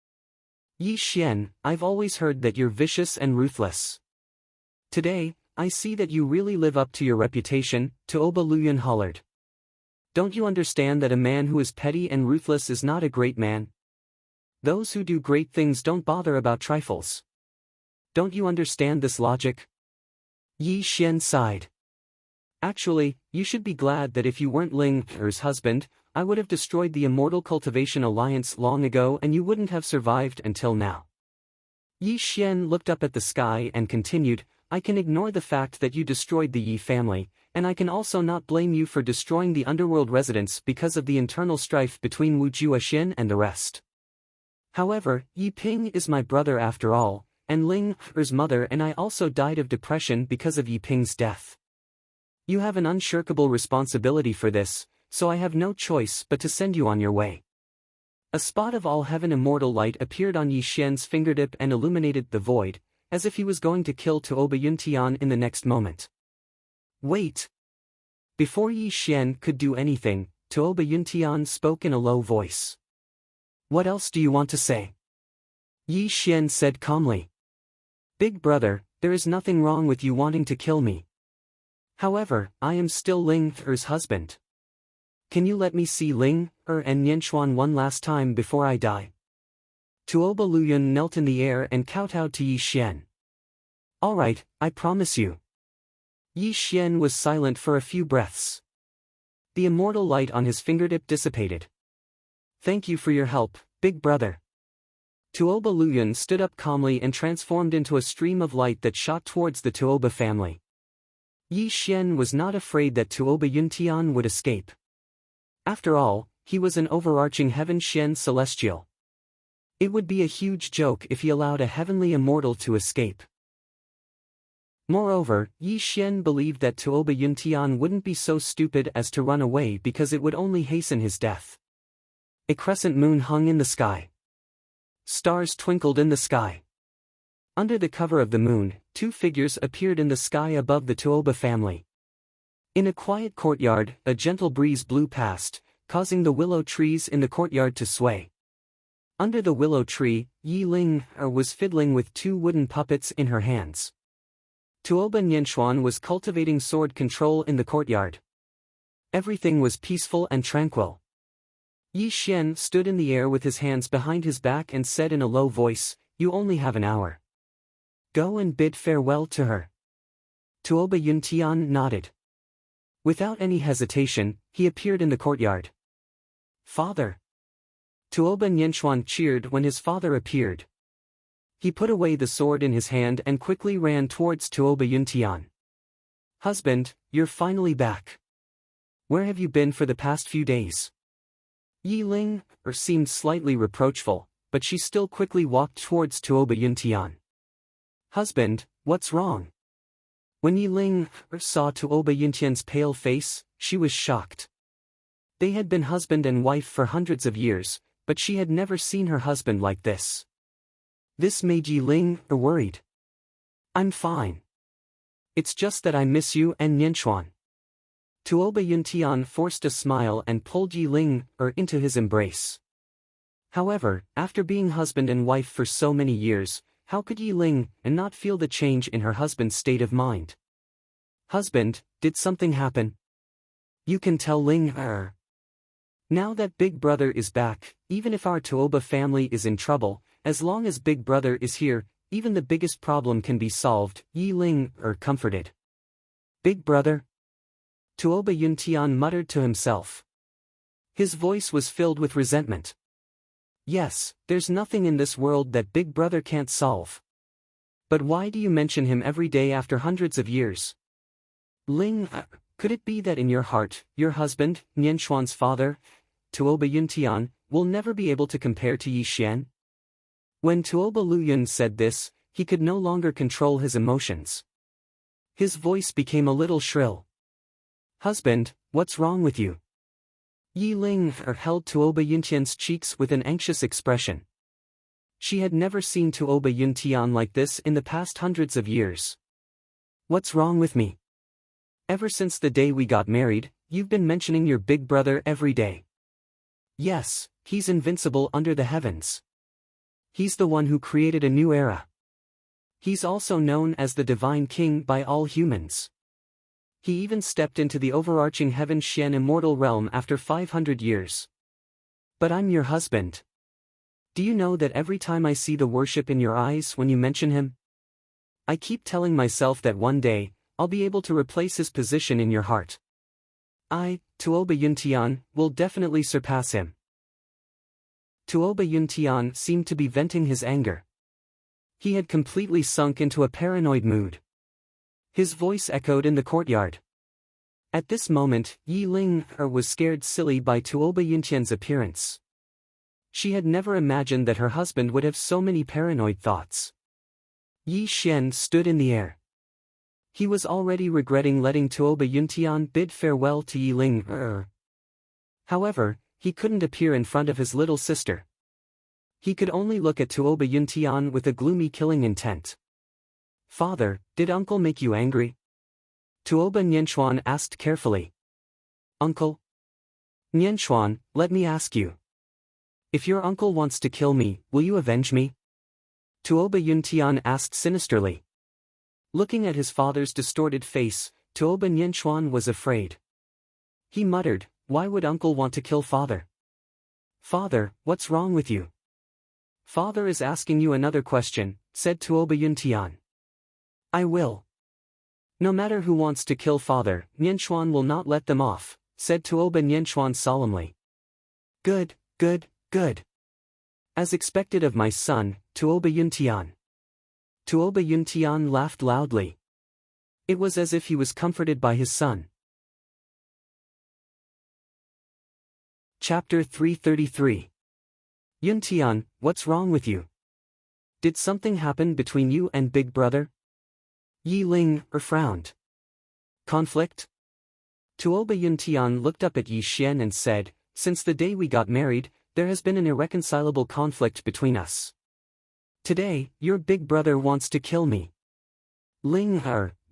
Yi Xian, I've always heard that you're vicious and ruthless. Today, I see that you really live up to your reputation, Tuoba Luyan hollered. Don't you understand that a man who is petty and ruthless is not a great man? Those who do great things don't bother about trifles. Don't you understand this logic? Yi Xian sighed. Actually, you should be glad that if you weren't Linger's husband, I would have destroyed the Immortal Cultivation Alliance long ago and you wouldn't have survived until now. Yi Xian looked up at the sky and continued, I can ignore the fact that you destroyed the Yi family, and I can also not blame you for destroying the underworld residents because of the internal strife between Wu Juaxin and the rest. However, Yi Ping is my brother after all, and Linger's mother and I also died of depression because of Yi Ping's death. You have an unshirkable responsibility for this, so I have no choice but to send you on your way. A spot of all-heaven immortal light appeared on Yi Xian's fingertip and illuminated the void, as if he was going to kill Tuoba Yuntian in the next moment. Wait! Before Yi Xian could do anything, Tuoba Yuntian spoke in a low voice. What else do you want to say? Yi Xian said calmly. Big brother, there is nothing wrong with you wanting to kill me. However, I am still Linger's husband. Can you let me see Linger and Nianshuan one last time before I die? Tuoba Luyan knelt in the air and kowtowed to Yi Xian. Alright, I promise you. Yi Xian was silent for a few breaths. The immortal light on his fingertip dissipated. Thank you for your help, big brother. Tuoba Luyan stood up calmly and transformed into a stream of light that shot towards the Tuoba family. Yi Xian was not afraid that Tuoba Yuntian would escape. After all, he was an overarching Heaven Shen Celestial. It would be a huge joke if he allowed a heavenly immortal to escape. Moreover, Yi Xian believed that Tuoba Yuntian wouldn't be so stupid as to run away because it would only hasten his death. A crescent moon hung in the sky. Stars twinkled in the sky. Under the cover of the moon, two figures appeared in the sky above the Tuoba family. In a quiet courtyard, a gentle breeze blew past, causing the willow trees in the courtyard to sway. Under the willow tree, Yi Ling was fiddling with two wooden puppets in her hands. Tuoba Nianshuan was cultivating sword control in the courtyard. Everything was peaceful and tranquil. Yi Xian stood in the air with his hands behind his back and said in a low voice, You only have an hour. Go and bid farewell to her. Tuoba Yuntian nodded. Without any hesitation, he appeared in the courtyard. Father! Tuoba Nianshuan cheered when his father appeared. He put away the sword in his hand and quickly ran towards Tuoba Yuntian. Husband, you're finally back. Where have you been for the past few days? Yi Ling seemed slightly reproachful, but she still quickly walked towards Tuoba Yuntian. Husband, what's wrong? When Yi Ling saw Tuoba Yuntian's pale face, she was shocked. They had been husband and wife for hundreds of years, but she had never seen her husband like this. This made Yi Ling worried. I'm fine. It's just that I miss you and Nianchuan. Tuoba Yuntian forced a smile and pulled Yi Ling into his embrace. However, after being husband and wife for so many years, how could Yi Ling not feel the change in her husband's state of mind? Husband, did something happen? You can tell Ling. Now that Big Brother is back, even if our Tuoba family is in trouble, as long as Big Brother is here, even the biggest problem can be solved, Yi Ling comforted. Big Brother? Tuoba Yuntian muttered to himself. His voice was filled with resentment. Yes, there's nothing in this world that Big Brother can't solve. But why do you mention him every day after hundreds of years? Ling, could it be that in your heart, your husband, Nianchuan's father, Tuoba Yuntian, will never be able to compare to Yi Xian? When Tuoba Luyun said this, he could no longer control his emotions. His voice became a little shrill. Husband, what's wrong with you? Yi Ling held Tuoba Yuntian's cheeks with an anxious expression. She had never seen Tuoba Yuntian like this in the past hundreds of years. What's wrong with me? Ever since the day we got married, you've been mentioning your big brother every day. Yes, he's invincible under the heavens. He's the one who created a new era. He's also known as the Divine King by all humans. He even stepped into the overarching Heaven Xian Immortal realm after 500 years. But I'm your husband. Do you know that every time I see the worship in your eyes when you mention him? I keep telling myself that one day, I'll be able to replace his position in your heart. I, Tuoba Yuntian, will definitely surpass him. Tuoba Yuntian seemed to be venting his anger. He had completely sunk into a paranoid mood. His voice echoed in the courtyard. At this moment, Yi Ling was scared silly by Tuoba Yuntian's appearance. She had never imagined that her husband would have so many paranoid thoughts. Yi Xian stood in the air. He was already regretting letting Tuoba Yuntian bid farewell to Yi Ling. However, he couldn't appear in front of his little sister. He could only look at Tuoba Yuntian with a gloomy killing intent. Father, did uncle make you angry? Tuoba Nianchuan asked carefully. Uncle? Nianchuan, let me ask you. If your uncle wants to kill me, will you avenge me? Tuoba Yuntian asked sinisterly. Looking at his father's distorted face, Tuoba Nianchuan was afraid. He muttered, why would uncle want to kill father? Father, what's wrong with you? Father is asking you another question, said Tuoba Yuntian. I will. No matter who wants to kill father, Nianchuan will not let them off, said Tuoba Nianchuan solemnly. Good, good, good. As expected of my son, Tuoba Yuntian. Tuoba Yuntian laughed loudly. It was as if he was comforted by his son. Chapter 333. Yuntian, what's wrong with you? Did something happen between you and Big Brother? Yi Ling frowned. Conflict? Tuoba Yuntian looked up at Yi Xian and said, since the day we got married, there has been an irreconcilable conflict between us. Today, your big brother wants to kill me. Ling,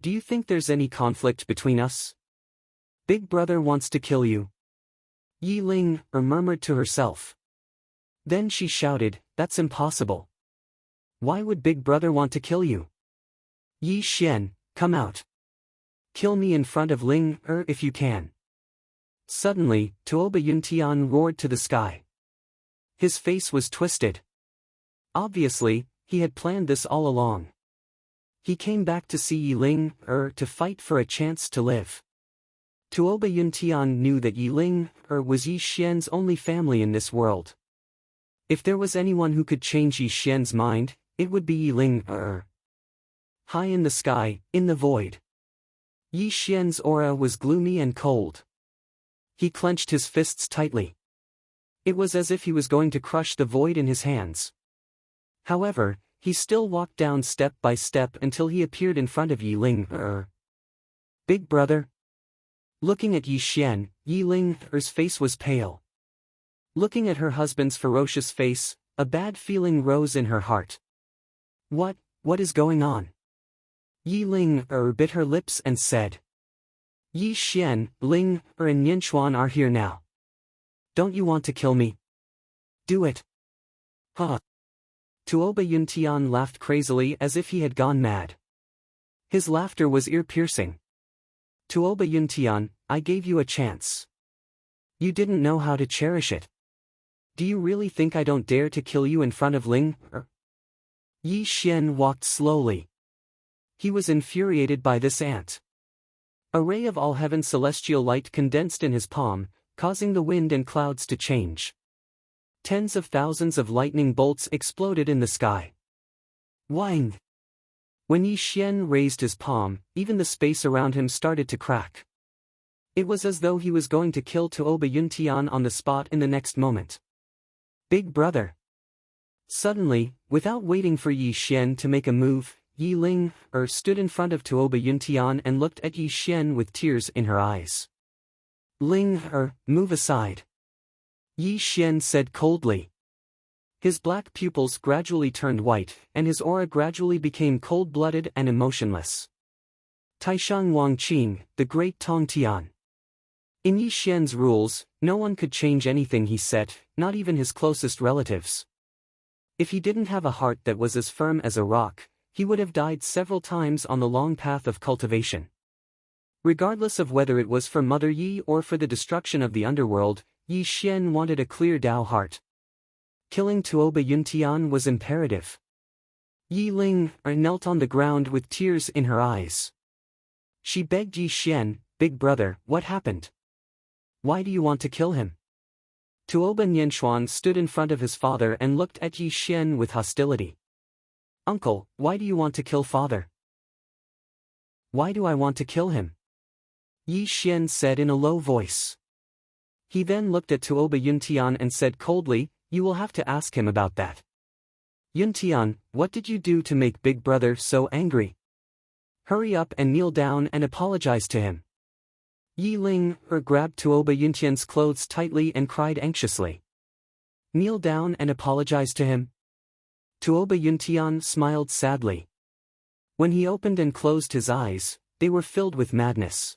do you think there's any conflict between us? Big brother wants to kill you. Yi Ling murmured to herself. Then she shouted, that's impossible. Why would Big Brother want to kill you? Yi Xian, come out. Kill me in front of Ling if you can. Suddenly, Tuoba Yuntian roared to the sky. His face was twisted. Obviously, he had planned this all along. He came back to see Yi Ling to fight for a chance to live. Tuoba Yuntian knew that Yi Ling was Yi Xian's only family in this world. If there was anyone who could change Yi Xian's mind, it would be Yi Ling. High in the sky, in the void. Yi Xian's aura was gloomy and cold. He clenched his fists tightly. It was as if he was going to crush the void in his hands. However, he still walked down step by step until he appeared in front of Yi Ling. Big brother? Looking at Yi Xian, Yi Ling's face was pale. Looking at her husband's ferocious face, a bad feeling rose in her heart. What is going on? Yi Ling bit her lips and said. Yi Xian, Ling and Yanquan are here now. Don't you want to kill me? Do it. Huh. Tuoba Yuntian laughed crazily as if he had gone mad. His laughter was ear-piercing. Tuoba Yuntian, I gave you a chance. You didn't know how to cherish it. Do you really think I don't dare to kill you in front of Ling? Yi Xian walked slowly. He was infuriated by this ant. A ray of all-heaven celestial light condensed in his palm, causing the wind and clouds to change. Tens of thousands of lightning bolts exploded in the sky. Wang! When Yi Xian raised his palm, even the space around him started to crack. It was as though he was going to kill Tuoba Yuntian on the spot in the next moment. Big brother! Suddenly, without waiting for Yi Xian to make a move, Yi Ling stood in front of Tuoba Yuntian and looked at Yi Xian with tears in her eyes. Ling move aside. Yi Xian said coldly. His black pupils gradually turned white, and his aura gradually became cold-blooded and emotionless. Taishang Wangqing, the great Tong Tian. In Yi Xian's rules, no one could change anything he set, not even his closest relatives. If he didn't have a heart that was as firm as a rock, he would have died several times on the long path of cultivation. Regardless of whether it was for Mother Yi or for the destruction of the underworld, Yi Xian wanted a clear Dao heart. Killing Tuoba Yuntian was imperative. Yi Ling knelt on the ground with tears in her eyes. She begged Yi Xian, Big brother, what happened? Why do you want to kill him? Tuoba Nianxuan stood in front of his father and looked at Yi Xian with hostility. Uncle, why do you want to kill father? Why do I want to kill him? Yi Xian said in a low voice. He then looked at Tuoba Yuntian and said coldly, you will have to ask him about that. Yuntian, what did you do to make big brother so angry? Hurry up and kneel down and apologize to him. Yi Ling grabbed Tuoba Yuntian's clothes tightly and cried anxiously. Kneel down and apologize to him? Tuoba Yuntian smiled sadly. When he opened and closed his eyes, they were filled with madness.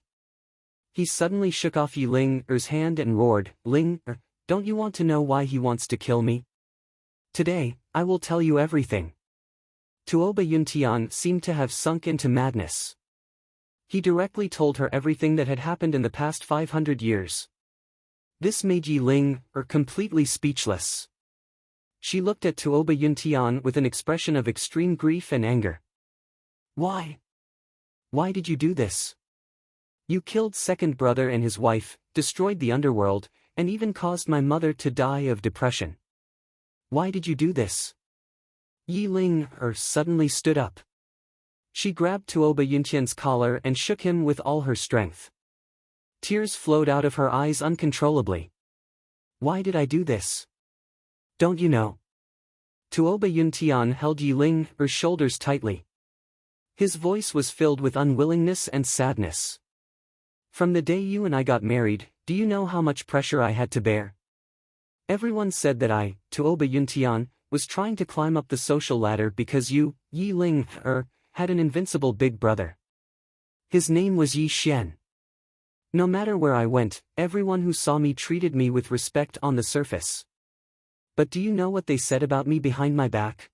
He suddenly shook off Yi Ling's hand and roared, Ling, don't you want to know why he wants to kill me? Today, I will tell you everything. Tuoba Yuntian seemed to have sunk into madness. He directly told her everything that had happened in the past 500 years. This made Yi Ling completely speechless. She looked at Tuoba Yuntian with an expression of extreme grief and anger. Why? Why did you do this? You killed second brother and his wife, destroyed the underworld, and even caused my mother to die of depression. Why did you do this? Yi Ling suddenly stood up. She grabbed Tuoba Yuntian's collar and shook him with all her strength. Tears flowed out of her eyes uncontrollably. Why did I do this? Don't you know? Tuoba Yuntian held Yi Ling's shoulders tightly. His voice was filled with unwillingness and sadness. From the day you and I got married, do you know how much pressure I had to bear? Everyone said that I, Tuoba Yuntian, was trying to climb up the social ladder because you, Yi Ling, had an invincible big brother. His name was Yi Xian. No matter where I went, everyone who saw me treated me with respect on the surface. But do you know what they said about me behind my back?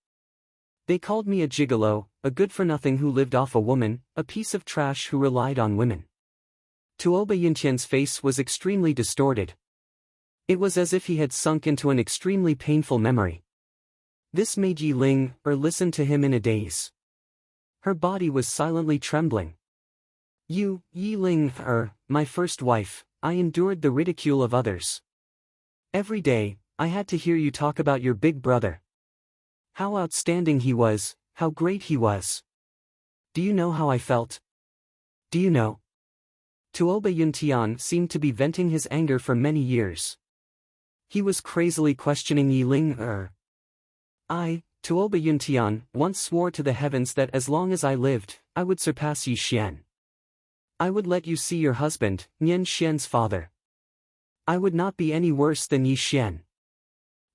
They called me a gigolo, a good-for-nothing who lived off a woman, a piece of trash who relied on women. Tuoba Yuntian's face was extremely distorted. It was as if he had sunk into an extremely painful memory. This made Yi Ling listen to him in a daze. Her body was silently trembling. You, Yi Ling, my first wife, I endured the ridicule of others. Every day, I had to hear you talk about your big brother. How outstanding he was, how great he was. Do you know how I felt? Do you know? Tuoba Yuntian seemed to be venting his anger for many years. He was crazily questioning Yi Ling. I, Tuoba Yuntian, once swore to the heavens that as long as I lived, I would surpass Yi Xian. I would let you see your husband, Nian Xian's father. I would not be any worse than Yi Xian.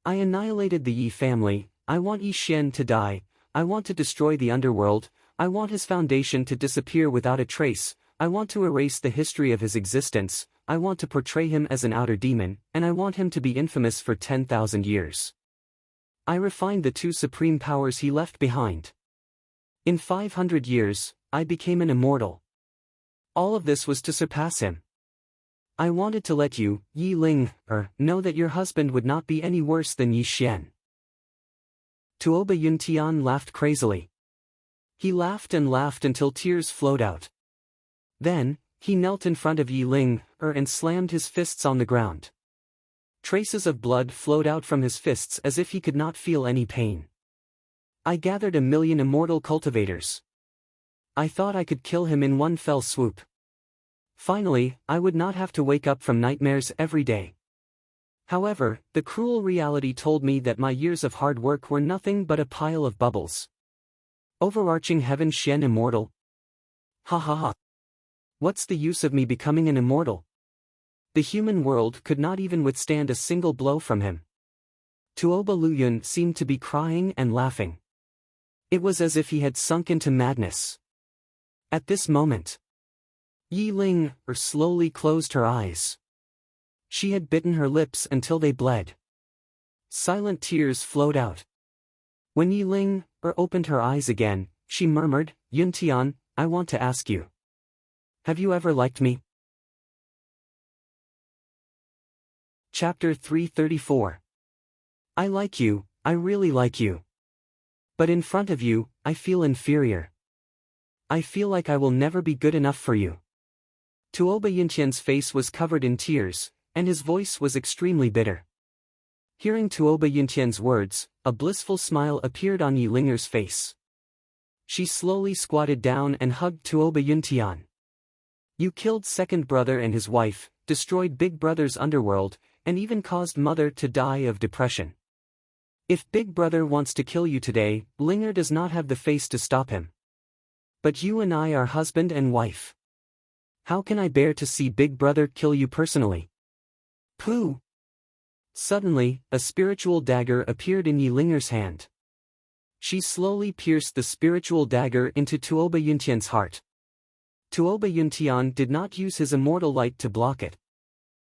I annihilated the Yi family. I want Yi Xian to die. I want to destroy the underworld. I want his foundation to disappear without a trace. I want to erase the history of his existence. I want to portray him as an outer demon, and I want him to be infamous for 10,000 years. I refined the two supreme powers he left behind. In 500 years, I became an immortal. All of this was to surpass him. I wanted to let you, Yi Ling, know that your husband would not be any worse than Yi Xian. Tuoba Yuntian laughed crazily. He laughed and laughed until tears flowed out. Then, he knelt in front of Yi Ling, and slammed his fists on the ground. Traces of blood flowed out from his fists as if he could not feel any pain. I gathered 1,000,000 immortal cultivators. I thought I could kill him in one fell swoop. Finally, I would not have to wake up from nightmares every day. However, the cruel reality told me that my years of hard work were nothing but a pile of bubbles. Overarching heaven Xian immortal. Ha ha ha. What's the use of me becoming an immortal? The human world could not even withstand a single blow from him. Tuoba Luyun seemed to be crying and laughing. It was as if he had sunk into madness. At this moment, Yi Ling slowly closed her eyes. She had bitten her lips until they bled. Silent tears flowed out. When Yi Ling opened her eyes again, she murmured, Yuntian, I want to ask you. Have you ever liked me? Chapter 334. I like you, I really like you. But in front of you, I feel inferior. I feel like I will never be good enough for you. Tuoba Yuntian's face was covered in tears, and his voice was extremely bitter. Hearing Tuoba Yuntian's words, a blissful smile appeared on Yi Linger's face. She slowly squatted down and hugged Tuoba Yuntian. You killed second brother and his wife, destroyed big brother's underworld, and even caused mother to die of depression. If big brother wants to kill you today, Linger does not have the face to stop him. But you and I are husband and wife. How can I bear to see big brother kill you personally? Pooh! Suddenly, a spiritual dagger appeared in Yi Linger's hand. She slowly pierced the spiritual dagger into Tuoba Yuntian's heart. Tuoba Yuntian did not use his immortal light to block it.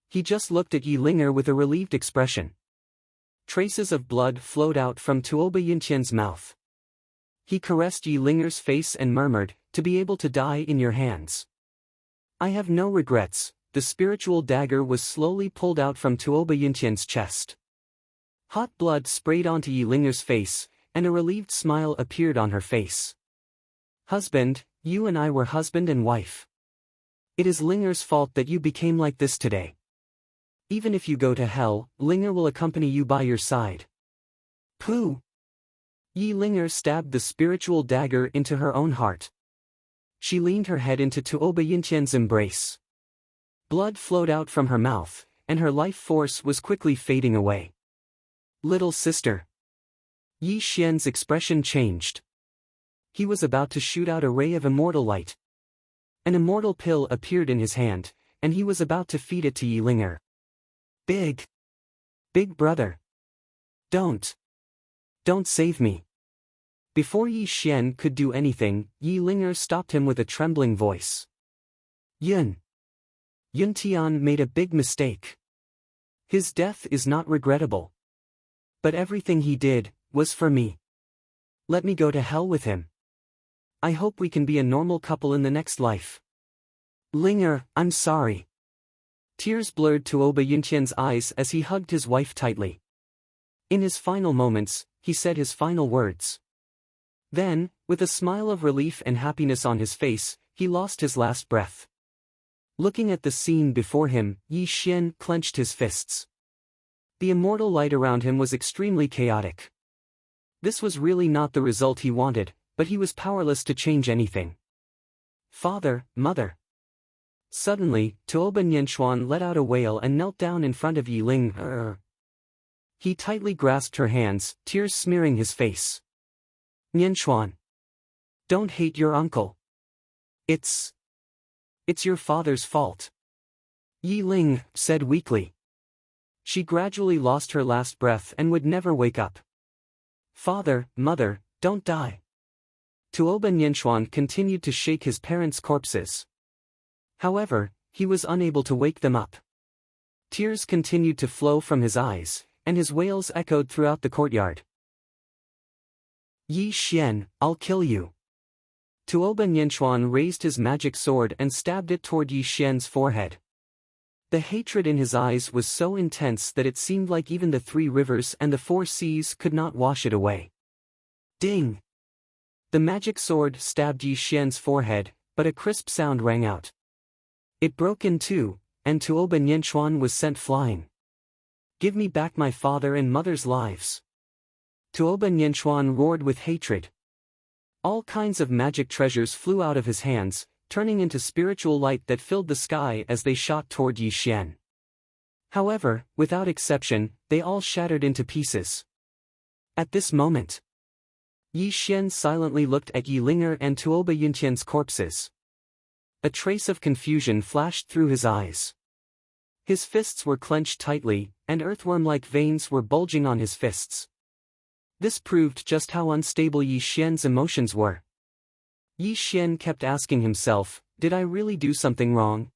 He just looked at Yi Linger with a relieved expression. Traces of blood flowed out from Tuoba Yuntian's mouth. He caressed Yi Linger's face and murmured, to be able to die in your hands. I have no regrets. The spiritual dagger was slowly pulled out from Tuoba Yuntian's chest. Hot blood sprayed onto Yi Linger's face, and a relieved smile appeared on her face. Husband, you and I were husband and wife. It is Linger's fault that you became like this today. Even if you go to hell, Linger will accompany you by your side. Pooh! Yi Linger stabbed the spiritual dagger into her own heart. She leaned her head into Tuoba Yuntian's embrace. Blood flowed out from her mouth, and her life force was quickly fading away. Little sister. Yi Xian's expression changed. He was about to shoot out a ray of immortal light. An immortal pill appeared in his hand, and he was about to feed it to Yi Linger. Big brother. Don't save me. Before Yi Xian could do anything, Yi Linger stopped him with a trembling voice. Yuntian made a big mistake. His death is not regrettable. But everything he did was for me. Let me go to hell with him. I hope we can be a normal couple in the next life. Linger, I'm sorry. Tears blurred Tuoba Yuntian's eyes as he hugged his wife tightly. In his final moments, he said his final words. Then, with a smile of relief and happiness on his face, he lost his last breath. Looking at the scene before him, Yi Xian clenched his fists. The immortal light around him was extremely chaotic. This was really not the result he wanted, but he was powerless to change anything. Father, mother. Suddenly, Tuoba Nianxuan let out a wail and knelt down in front of Yi Ling. He tightly grasped her hands, tears smearing his face. Nianxuan. Don't hate your uncle. It's your father's fault. Yi Ling said weakly. She gradually lost her last breath and would never wake up. Father, mother, don't die. Tuoba Nianxuan continued to shake his parents' corpses. However, he was unable to wake them up. Tears continued to flow from his eyes, and his wails echoed throughout the courtyard. Yi Xian, I'll kill you. Tuoba Nianxuan raised his magic sword and stabbed it toward Yi Xian's forehead. The hatred in his eyes was so intense that it seemed like even the 3 rivers and the 4 seas could not wash it away. Ding! The magic sword stabbed Yi Xian's forehead, but a crisp sound rang out. It broke in two, and Tuoba Nianxuan was sent flying. Give me back my father and mother's lives. Tuoba Nianxuan roared with hatred. All kinds of magic treasures flew out of his hands, turning into spiritual light that filled the sky as they shot toward Yi Xian. However, without exception, they all shattered into pieces. At this moment, Yi Xian silently looked at Yi Linger and Tuoba Yuntian's corpses. A trace of confusion flashed through his eyes. His fists were clenched tightly, and earthworm-like veins were bulging on his fists. This proved just how unstable Yi Xian's emotions were. Yi Xian kept asking himself, did I really do something wrong?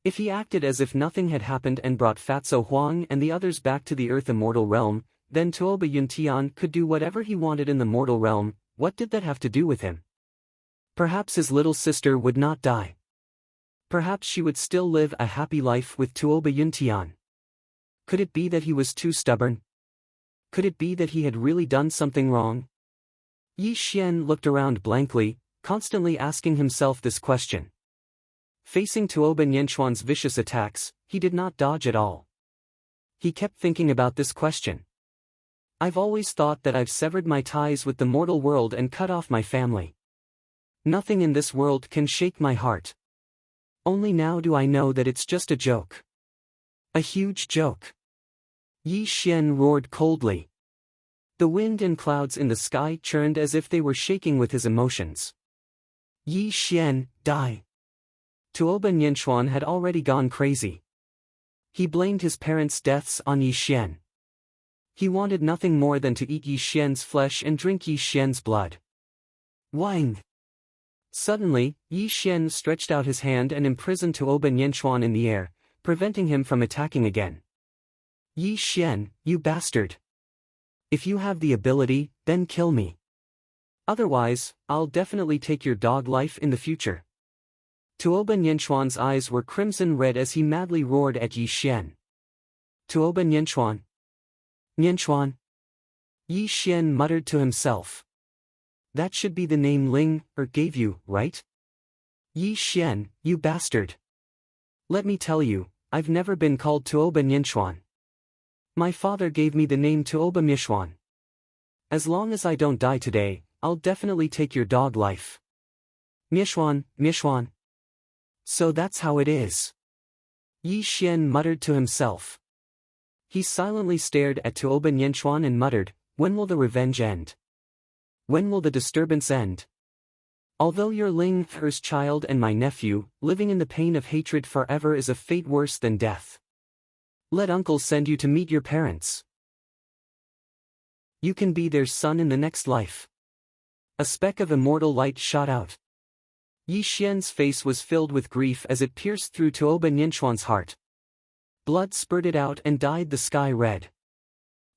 If he acted as if nothing had happened and brought Fatso Huang and the others back to the Earth Immortal Realm, then Tuoba Yuntian could do whatever he wanted in the mortal realm. What did that have to do with him? Perhaps his little sister would not die. Perhaps she would still live a happy life with Tuoba Yuntian. Could it be that he was too stubborn? Could it be that he had really done something wrong? Yi Xian looked around blankly, constantly asking himself this question. Facing Tuoba Nianxuan's vicious attacks, he did not dodge at all. He kept thinking about this question. I've always thought that I've severed my ties with the mortal world and cut off my family. Nothing in this world can shake my heart. Only now do I know that it's just a joke. A huge joke. Yi Xian roared coldly. The wind and clouds in the sky churned as if they were shaking with his emotions. Yi Xian, die. Tuoba Nianxuan had already gone crazy. He blamed his parents' deaths on Yi Xian. He wanted nothing more than to eat Yi Xian's flesh and drink Yi Xian's blood. Wang! Suddenly, Yi Xian stretched out his hand and imprisoned Tuoba Nianxuan in the air, preventing him from attacking again. Yi Xian, you bastard! If you have the ability, then kill me. Otherwise, I'll definitely take your dog life in the future. Tuoba Nianxuan's eyes were crimson red as he madly roared at Yi Xian. Tuoba Nianxuan! Nianxuan! Yi Xian muttered to himself. That should be the name Ling gave you, right? Yi Xian, you bastard! Let me tell you, I've never been called Tuoba Nianxuan. My father gave me the name Tuoba Mianxuan. As long as I don't die today, I'll definitely take your dog life. Mianxuan, Mianxuan. So that's how it is. Yi Xian muttered to himself. He silently stared at Tuoba Nianxuan and muttered, when will the revenge end? When will the disturbance end? Although you're Ling Her's child and my nephew, living in the pain of hatred forever is a fate worse than death. Let uncle send you to meet your parents. You can be their son in the next life. A speck of immortal light shot out. Yi Xian's face was filled with grief as it pierced through Tuoba Nianxuan's heart. Blood spurted out and dyed the sky red.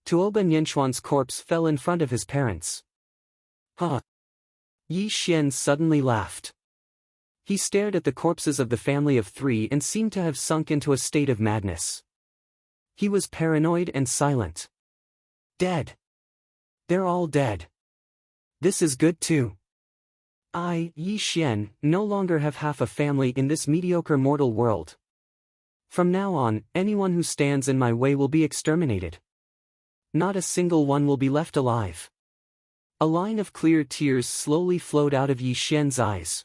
Tuoba Nianxuan's corpse fell in front of his parents. Huh! Yi Xian suddenly laughed. He stared at the corpses of the family of 3 and seemed to have sunk into a state of madness. He was paranoid and silent. Dead. They're all dead. This is good too. I, Yi Xian, no longer have half a family in this mediocre mortal world. From now on, anyone who stands in my way will be exterminated. Not a single one will be left alive. A line of clear tears slowly flowed out of Yi Xian's eyes.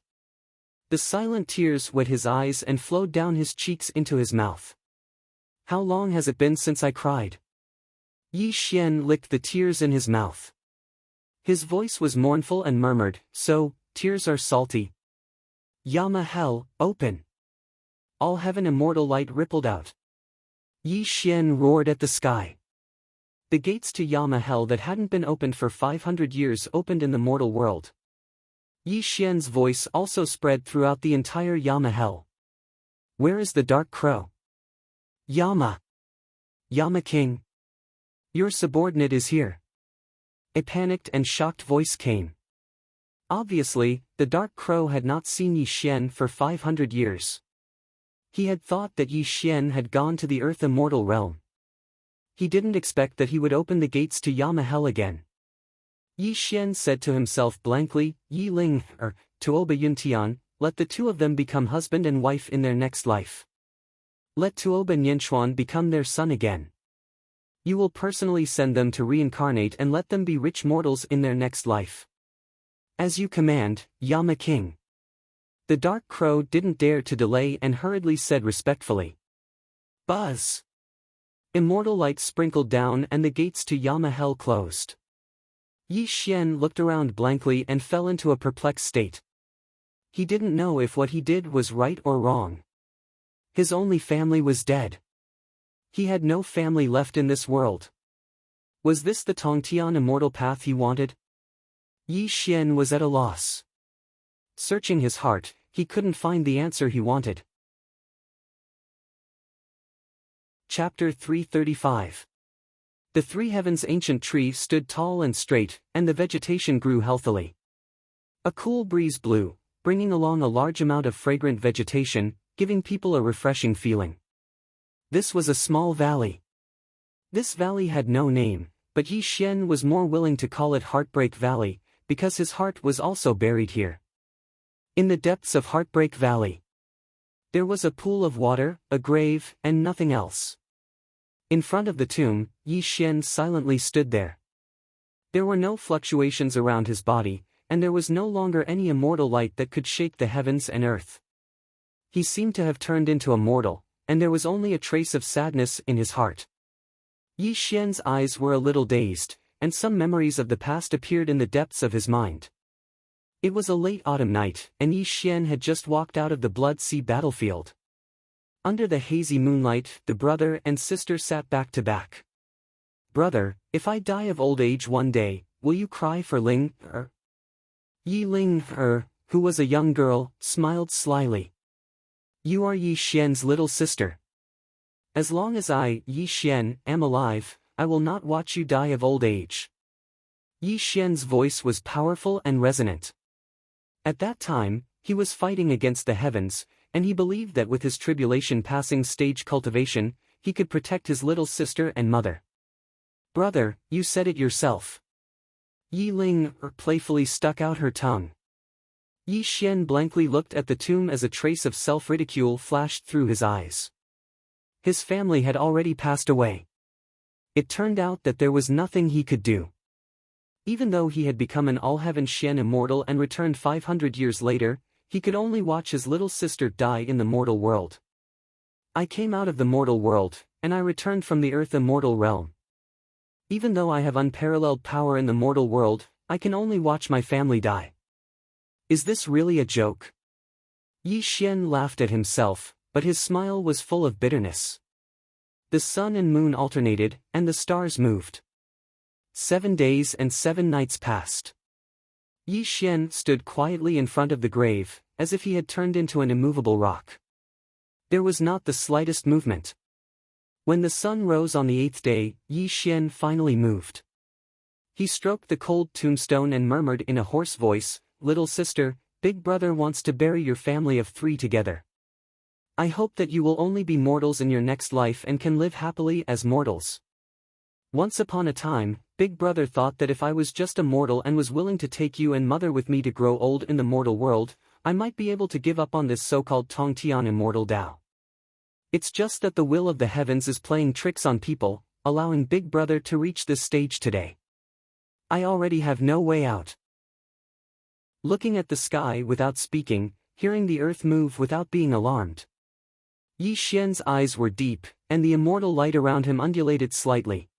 The silent tears wet his eyes and flowed down his cheeks into his mouth. How long has it been since I cried? Yi Xian licked the tears in his mouth. His voice was mournful and murmured, "So, tears are salty. Yama hell, open." All heaven immortal light rippled out. Yi Xian roared at the sky. The gates to Yama hell that hadn't been opened for 500 years opened in the mortal world. Yi Xian's voice also spread throughout the entire Yama hell. "Where is the dark crow? Yama! Yama King! Your subordinate is here." A panicked and shocked voice came. Obviously, the dark crow had not seen Yi Xian for 500 years. He had thought that Yi Xian had gone to the earth immortal realm. He didn't expect that he would open the gates to Yama hell again. Yi Xian said to himself blankly, "Yi Ling, Tuoba Yuntian, let the two of them become husband and wife in their next life. Let Tuoba Nianchuan become their son again. You will personally send them to reincarnate and let them be rich mortals in their next life. As you command, Yama King." The dark crow didn't dare to delay and hurriedly said respectfully. Buzz! Immortal light sprinkled down and the gates to Yama hell closed. Yi Xian looked around blankly and fell into a perplexed state. He didn't know if what he did was right or wrong. His only family was dead. He had no family left in this world. Was this the Tongtian immortal path he wanted? Yi Xian was at a loss. Searching his heart, he couldn't find the answer he wanted. Chapter 335. The three heavens ancient tree stood tall and straight, and the vegetation grew healthily. A cool breeze blew, bringing along a large amount of fragrant vegetation, giving people a refreshing feeling. This was a small valley. This valley had no name, but Yi Xian was more willing to call it Heartbreak Valley, because his heart was also buried here. In the depths of Heartbreak Valley, there was a pool of water, a grave, and nothing else. In front of the tomb, Yi Xian silently stood there. There were no fluctuations around his body, and there was no longer any immortal light that could shake the heavens and earth. He seemed to have turned into a mortal, and there was only a trace of sadness in his heart. Yi Xian's eyes were a little dazed, and some memories of the past appeared in the depths of his mind. It was a late autumn night, and Yi Xian had just walked out of the Blood Sea battlefield. Under the hazy moonlight, the brother and sister sat back to back. "Brother, if I die of old age one day, will you cry for Ling, Yi Ling, who was a young girl, smiled slyly. "You are Yi Xian's little sister. As long as I, Yi Xian, am alive, I will not watch you die of old age." Yi Xian's voice was powerful and resonant. At that time, he was fighting against the heavens, and he believed that with his tribulation passing stage cultivation, he could protect his little sister and mother. "Brother, you said it yourself." Yi Ling playfully stuck out her tongue. Yi Xian blankly looked at the tomb as a trace of self-ridicule flashed through his eyes. His family had already passed away. It turned out that there was nothing he could do. Even though he had become an all-heaven Xian immortal and returned 500 years later, he could only watch his little sister die in the mortal world. "I came out of the mortal world, and I returned from the earth immortal realm. Even though I have unparalleled power in the mortal world, I can only watch my family die. Is this really a joke?" Yi Xian laughed at himself, but his smile was full of bitterness. The sun and moon alternated, and the stars moved. 7 days and 7 nights passed. Yi Xian stood quietly in front of the grave, as if he had turned into an immovable rock. There was not the slightest movement. When the sun rose on the 8th day, Yi Xian finally moved. He stroked the cold tombstone and murmured in a hoarse voice, "Little sister, big brother wants to bury your family of 3 together. I hope that you will only be mortals in your next life and can live happily as mortals. Once upon a time, big brother thought that if I was just a mortal and was willing to take you and mother with me to grow old in the mortal world, I might be able to give up on this so-called Tongtian immortal Tao. It's just that the will of the heavens is playing tricks on people, allowing big brother to reach this stage today. I already have no way out." Looking at the sky without speaking, hearing the earth move without being alarmed. Yi Xian's eyes were deep, and the immortal light around him undulated slightly.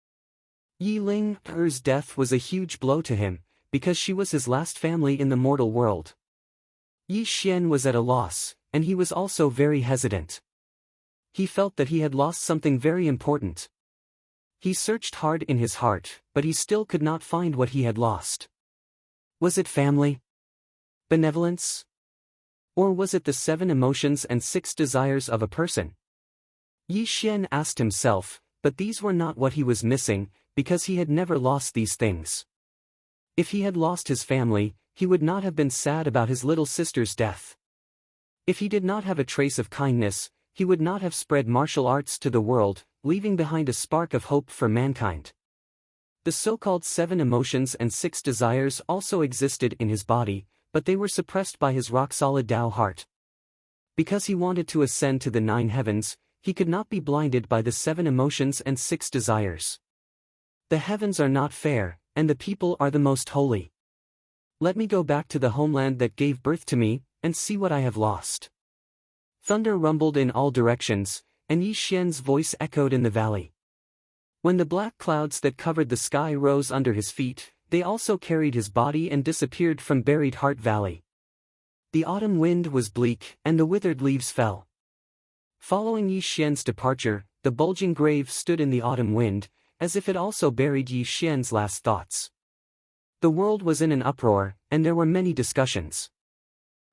Yi Ling-er's death was a huge blow to him, because she was his last family in the mortal world. Yi Xian was at a loss, and he was also very hesitant. He felt that he had lost something very important. He searched hard in his heart, but he still could not find what he had lost. Was it family? Benevolence? Or was it the 7 emotions and 6 desires of a person? Yi Xian asked himself, but these were not what he was missing, because he had never lost these things. If he had lost his family, he would not have been sad about his little sister's death. If he did not have a trace of kindness, he would not have spread martial arts to the world, leaving behind a spark of hope for mankind. The so-called 7 emotions and 6 desires also existed in his body, but they were suppressed by his rock-solid Tao heart. Because he wanted to ascend to the 9 heavens, he could not be blinded by the 7 emotions and 6 desires. The heavens are not fair, and the people are the most holy. Let me go back to the homeland that gave birth to me, and see what I have lost. Thunder rumbled in all directions, and Yi Xian's voice echoed in the valley. When the black clouds that covered the sky rose under his feet, they also carried his body and disappeared from buried Heart Valley. The autumn wind was bleak, and the withered leaves fell. Following Yi Xian's departure, the bulging grave stood in the autumn wind, as if it also buried Yi Xian's last thoughts. The world was in an uproar, and there were many discussions.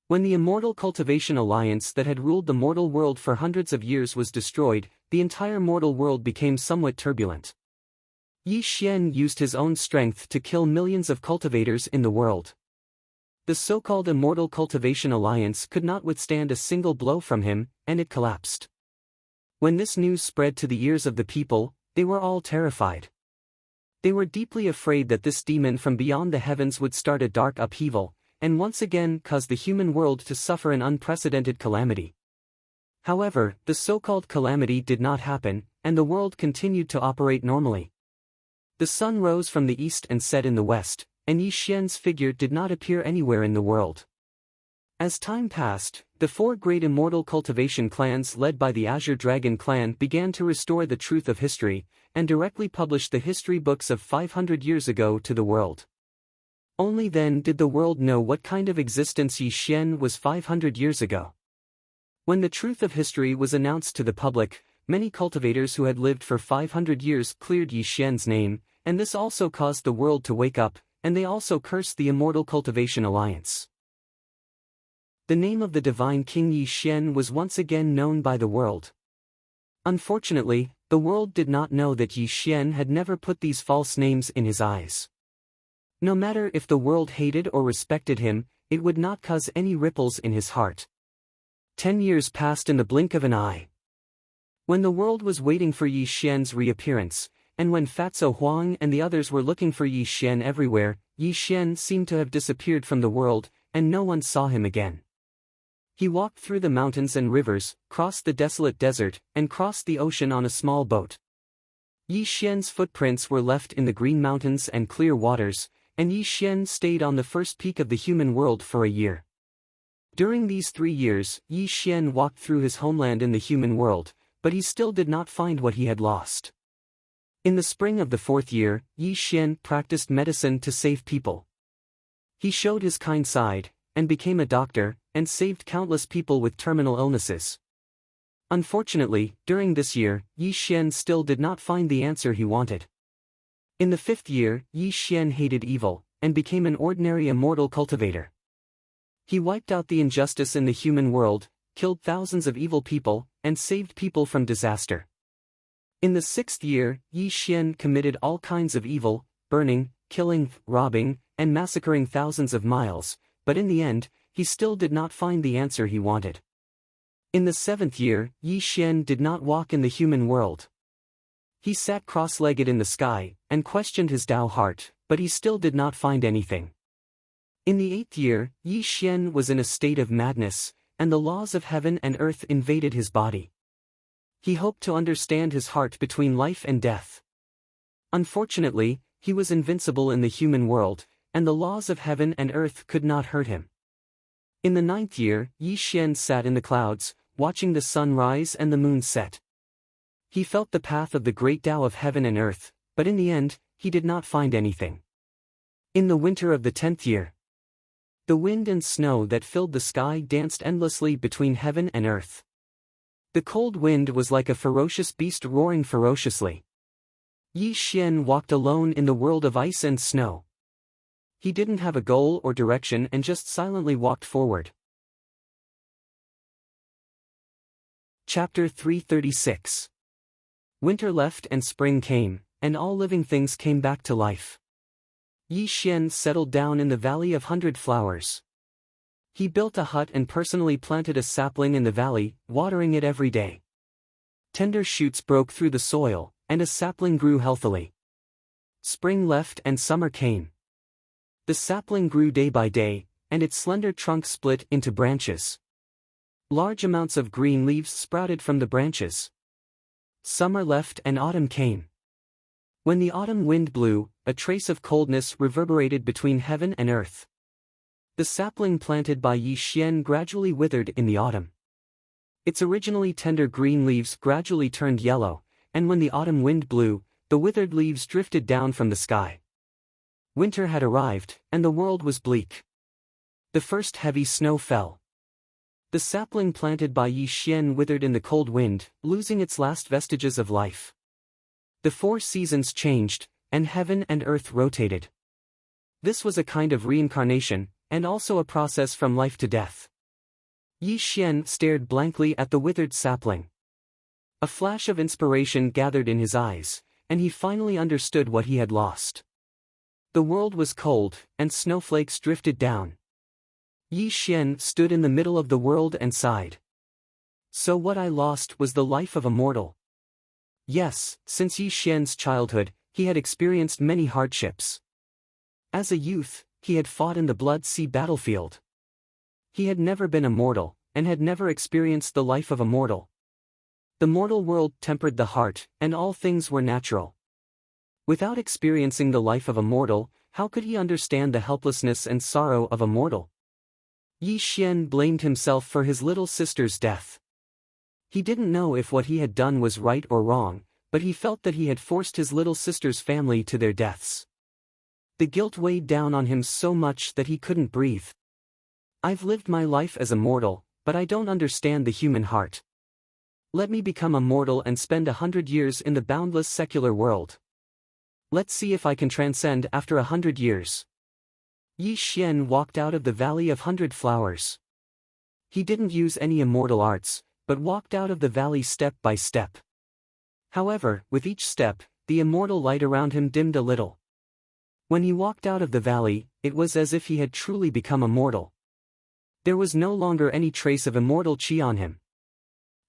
When the Immortal Cultivation Alliance that had ruled the mortal world for hundreds of years was destroyed, the entire mortal world became somewhat turbulent. Yi Xian used his own strength to kill millions of cultivators in the world. The so-called Immortal Cultivation Alliance could not withstand a single blow from him, and it collapsed. When this news spread to the ears of the people, they were all terrified. They were deeply afraid that this demon from beyond the heavens would start a dark upheaval, and once again cause the human world to suffer an unprecedented calamity. However, the so-called calamity did not happen, and the world continued to operate normally. The sun rose from the east and set in the west, and Yi Xian's figure did not appear anywhere in the world. As time passed, the 4 great immortal cultivation clans led by the Azure Dragon clan began to restore the truth of history, and directly published the history books of 500 years ago to the world. Only then did the world know what kind of existence Yi Xian was 500 years ago. When the truth of history was announced to the public, many cultivators who had lived for 500 years cleared Yi Xian's name, and this also caused the world to wake up, and they also cursed the Immortal Cultivation Alliance. The name of the divine King Yi Xian was once again known by the world. Unfortunately, the world did not know that Yi Xian had never put these false names in his eyes. No matter if the world hated or respected him, it would not cause any ripples in his heart. 10 years passed in the blink of an eye. When the world was waiting for Yi Xian's reappearance, and when Fatso Huang and the others were looking for Yi Xian everywhere, Yi Xian seemed to have disappeared from the world, and no one saw him again. He walked through the mountains and rivers, crossed the desolate desert, and crossed the ocean on a small boat. Yi Xian's footprints were left in the green mountains and clear waters, and Yi Xian stayed on the first peak of the human world for a year. During these 3 years, Yi Xian walked through his homeland in the human world, but he still did not find what he had lost. In the spring of the 4th year, Yi Xian practiced medicine to save people. He showed his kind side, and became a doctor, and saved countless people with terminal illnesses. Unfortunately, during this year, Yi Xian still did not find the answer he wanted. In the 5th year, Yi Xian hated evil, and became an ordinary immortal cultivator. He wiped out the injustice in the human world, killed thousands of evil people, and saved people from disaster. In the 6th year, Yi Xian committed all kinds of evil, burning, killing, robbing, and massacring thousands of miles, but in the end, he still did not find the answer he wanted. In the 7th year, Yi Xian did not walk in the human world. He sat cross-legged in the sky, and questioned his Tao heart, but he still did not find anything. In the 8th year, Yi Xian was in a state of madness, and the laws of heaven and earth invaded his body. He hoped to understand his heart between life and death. Unfortunately, he was invincible in the human world, and the laws of heaven and earth could not hurt him. In the 9th year, Yi Xian sat in the clouds, watching the sun rise and the moon set. He felt the path of the great Tao of heaven and earth, but in the end, he did not find anything. In the winter of the 10th year, the wind and snow that filled the sky danced endlessly between heaven and earth. The cold wind was like a ferocious beast roaring ferociously. Yi Xian walked alone in the world of ice and snow. He didn't have a goal or direction and just silently walked forward. Chapter 336. Winter left and spring came, and all living things came back to life. Yi Xian settled down in the Valley of 100 Flowers. He built a hut and personally planted a sapling in the valley, watering it every day. Tender shoots broke through the soil, and a sapling grew healthily. Spring left and summer came. The sapling grew day by day, and its slender trunk split into branches. Large amounts of green leaves sprouted from the branches. Summer left and autumn came. When the autumn wind blew, a trace of coldness reverberated between heaven and earth. The sapling planted by Yi Xian gradually withered in the autumn. Its originally tender green leaves gradually turned yellow, and when the autumn wind blew, the withered leaves drifted down from the sky. Winter had arrived, and the world was bleak. The first heavy snow fell. The sapling planted by Yi Xian withered in the cold wind, losing its last vestiges of life. The 4 seasons changed, and heaven and earth rotated. This was a kind of reincarnation, and also a process from life to death. Yi Xian stared blankly at the withered sapling. A flash of inspiration gathered in his eyes, and he finally understood what he had lost. The world was cold, and snowflakes drifted down. Yi Xian stood in the middle of the world and sighed. So what I lost was the life of a mortal. Yes, since Yi Xian's childhood, he had experienced many hardships. As a youth, he had fought in the Blood Sea battlefield. He had never been a mortal, and had never experienced the life of a mortal. The mortal world tempered the heart, and all things were natural. Without experiencing the life of a mortal, how could he understand the helplessness and sorrow of a mortal? Yi Xian blamed himself for his little sister's death. He didn't know if what he had done was right or wrong, but he felt that he had forced his little sister's family to their deaths. The guilt weighed down on him so much that he couldn't breathe. I've lived my life as a mortal, but I don't understand the human heart. Let me become a mortal and spend 100 years in the boundless secular world. Let's see if I can transcend after 100 years. Yi Xian walked out of the Valley of 100 Flowers. He didn't use any immortal arts, but walked out of the valley step by step. However, with each step, the immortal light around him dimmed a little. When he walked out of the valley, it was as if he had truly become immortal. There was no longer any trace of immortal qi on him.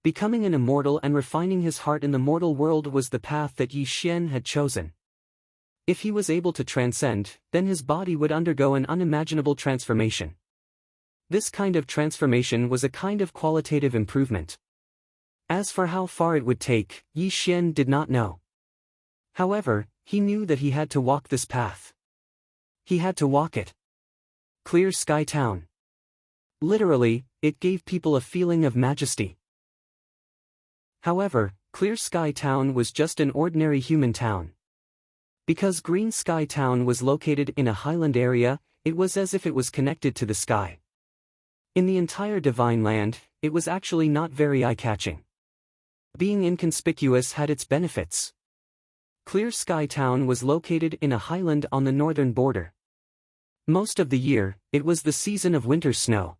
Becoming an immortal and refining his heart in the mortal world was the path that Yi Xian had chosen. If he was able to transcend, then his body would undergo an unimaginable transformation. This kind of transformation was a kind of qualitative improvement. As for how far it would take, Yi Xian did not know. However, he knew that he had to walk this path. He had to walk it. Clear Sky Town. Literally, it gave people a feeling of majesty. However, Clear Sky Town was just an ordinary human town. Because Green Sky Town was located in a highland area, it was as if it was connected to the sky. In the entire Divine Land, it was actually not very eye-catching. Being inconspicuous had its benefits. Clear Sky Town was located in a highland on the northern border. Most of the year, it was the season of winter snow.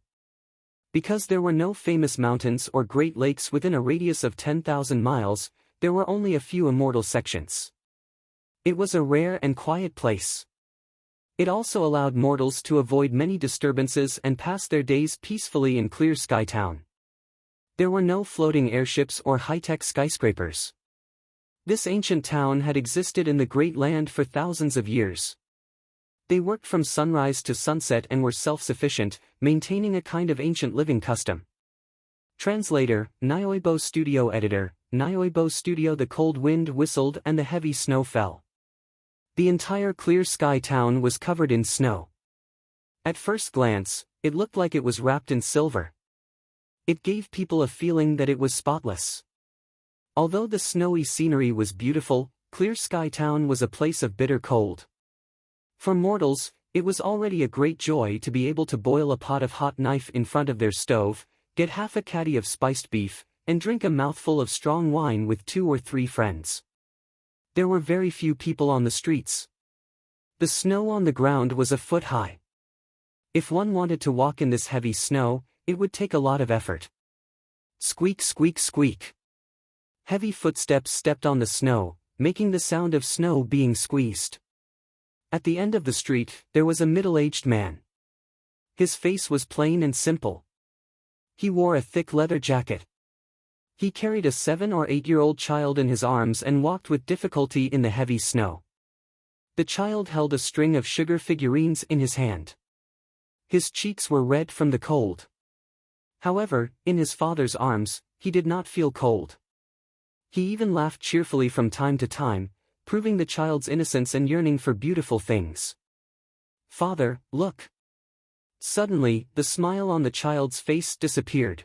Because there were no famous mountains or great lakes within a radius of 10,000 miles, there were only a few immortal sections. It was a rare and quiet place. It also allowed mortals to avoid many disturbances and pass their days peacefully in Clear Sky Town. There were no floating airships or high-tech skyscrapers. This ancient town had existed in the Great Land for thousands of years. They worked from sunrise to sunset and were self-sufficient, maintaining a kind of ancient living custom. Translator, Nyoibo Studio Editor, Nyoibo Studio. The cold wind whistled and the heavy snow fell. The entire Clear Sky Town was covered in snow. At first glance, it looked like it was wrapped in silver. It gave people a feeling that it was spotless. Although the snowy scenery was beautiful, Clear Sky Town was a place of bitter cold. For mortals, it was already a great joy to be able to boil a pot of hot knife in front of their stove, get half a caddy of spiced beef, and drink a mouthful of strong wine with 2 or 3 friends. There were very few people on the streets. The snow on the ground was a foot high. If one wanted to walk in this heavy snow, it would take a lot of effort. Squeak, squeak, squeak. Heavy footsteps stepped on the snow, making the sound of snow being squeezed. At the end of the street, there was a middle-aged man. His face was plain and simple. He wore a thick leather jacket. He carried a 7 or 8-year-old child in his arms and walked with difficulty in the heavy snow. The child held a string of sugar figurines in his hand. His cheeks were red from the cold. However, in his father's arms, he did not feel cold. He even laughed cheerfully from time to time, proving the child's innocence and yearning for beautiful things. "Father, look." Suddenly, the smile on the child's face disappeared.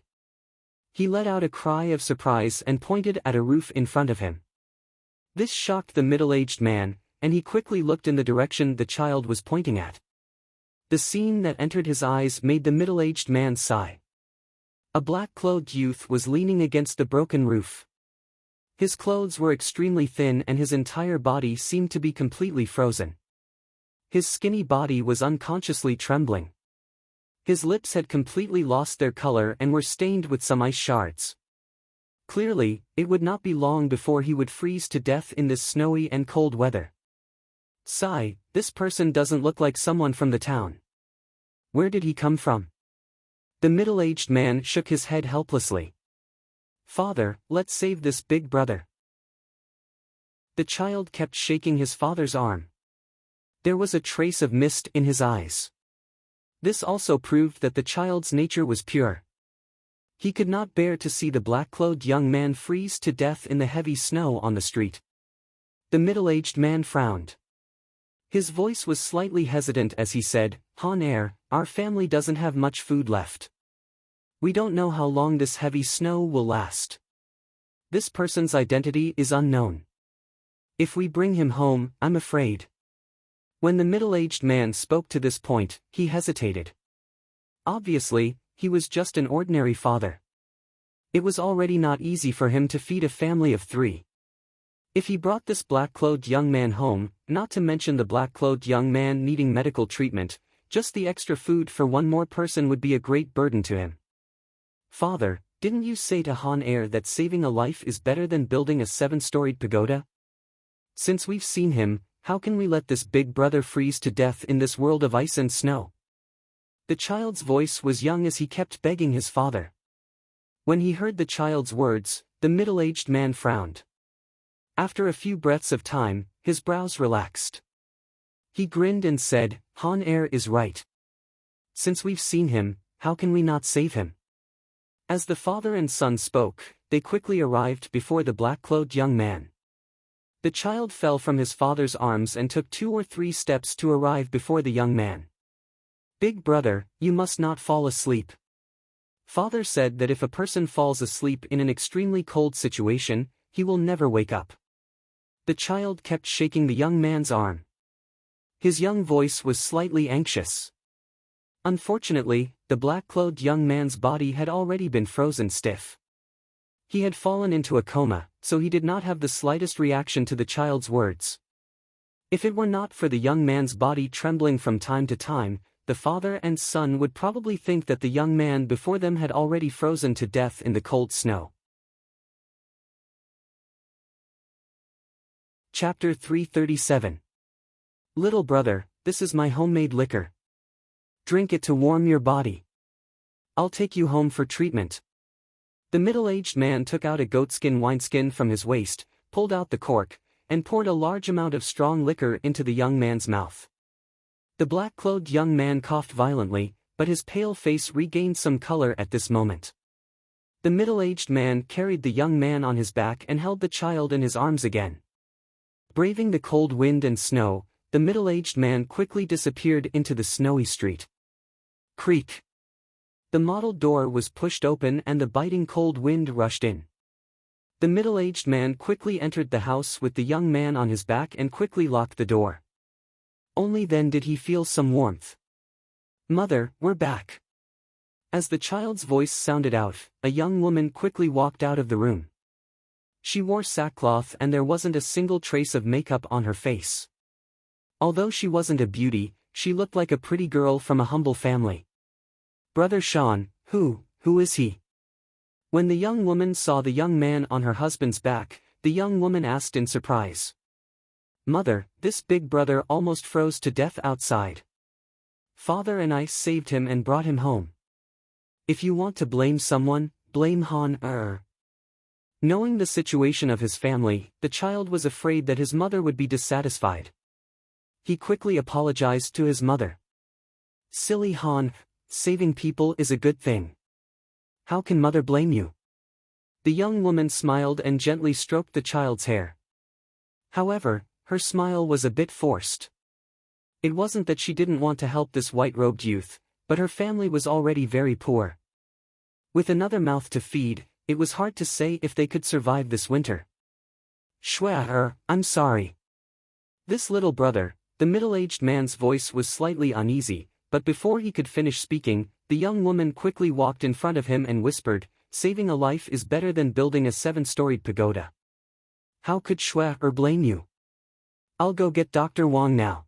He let out a cry of surprise and pointed at a roof in front of him. This shocked the middle-aged man, and he quickly looked in the direction the child was pointing at. The scene that entered his eyes made the middle-aged man sigh. A black-clothed youth was leaning against the broken roof. His clothes were extremely thin and his entire body seemed to be completely frozen. His skinny body was unconsciously trembling. His lips had completely lost their color and were stained with some ice shards. Clearly, it would not be long before he would freeze to death in this snowy and cold weather. Sigh, this person doesn't look like someone from the town. Where did he come from? The middle-aged man shook his head helplessly. Father, let's save this big brother. The child kept shaking his father's arm. There was a trace of mist in his eyes. This also proved that the child's nature was pure. He could not bear to see the black-clothed young man freeze to death in the heavy snow on the street. The middle-aged man frowned. His voice was slightly hesitant as he said, "Han Er, our family doesn't have much food left. We don't know how long this heavy snow will last. This person's identity is unknown. If we bring him home, I'm afraid." When the middle-aged man spoke to this point, he hesitated. Obviously, he was just an ordinary father. It was already not easy for him to feed a family of 3. If he brought this black-clothed young man home, not to mention the black-clothed young man needing medical treatment, just the extra food for one more person would be a great burden to him. "Father, didn't you say to Han Er that saving a life is better than building a 7-storied pagoda? Since we've seen him, how can we let this big brother freeze to death in this world of ice and snow?" The child's voice was young as he kept begging his father. When he heard the child's words, the middle-aged man frowned. After a few breaths of time, his brows relaxed. He grinned and said, "Han Er is right. Since we've seen him, how can we not save him?" As the father and son spoke, they quickly arrived before the black-clothed young man. The child fell from his father's arms and took 2 or 3 steps to arrive before the young man. "Big brother, you must not fall asleep. Father said that if a person falls asleep in an extremely cold situation, he will never wake up." The child kept shaking the young man's arm. His young voice was slightly anxious. Unfortunately, the black-clothed young man's body had already been frozen stiff. He had fallen into a coma, so he did not have the slightest reaction to the child's words. If it were not for the young man's body trembling from time to time, the father and son would probably think that the young man before them had already frozen to death in the cold snow. Chapter 337. Little brother, this is my homemade liquor. Drink it to warm your body. I'll take you home for treatment. The middle-aged man took out a goatskin wineskin from his waist, pulled out the cork, and poured a large amount of strong liquor into the young man's mouth. The black-clothed young man coughed violently, but his pale face regained some color at this moment. The middle-aged man carried the young man on his back and held the child in his arms again. Braving the cold wind and snow, the middle-aged man quickly disappeared into the snowy street. Creak. The mottled door was pushed open and the biting cold wind rushed in. The middle-aged man quickly entered the house with the young man on his back and quickly locked the door. Only then did he feel some warmth. "Mother, we're back." As the child's voice sounded out, a young woman quickly walked out of the room. She wore sackcloth and there wasn't a single trace of makeup on her face. Although she wasn't a beauty, she looked like a pretty girl from a humble family. "Brother Sean, who is he?" When the young woman saw the young man on her husband's back, the young woman asked in surprise. "Mother, this big brother almost froze to death outside. Father and I saved him and brought him home. If you want to blame someone, blame Han." Knowing the situation of his family, the child was afraid that his mother would be dissatisfied. He quickly apologized to his mother. "Silly Han, saving people is a good thing. How can mother blame you?" The young woman smiled and gently stroked the child's hair. However, her smile was a bit forced. It wasn't that she didn't want to help this white-robed youth, but her family was already very poor. With another mouth to feed, it was hard to say if they could survive this winter. I'm sorry." This little brother, the middle-aged man's voice was slightly uneasy, but before he could finish speaking, the young woman quickly walked in front of him and whispered, "Saving a life is better than building a 7-storied pagoda. How could blame you? I'll go get Dr. Wang now."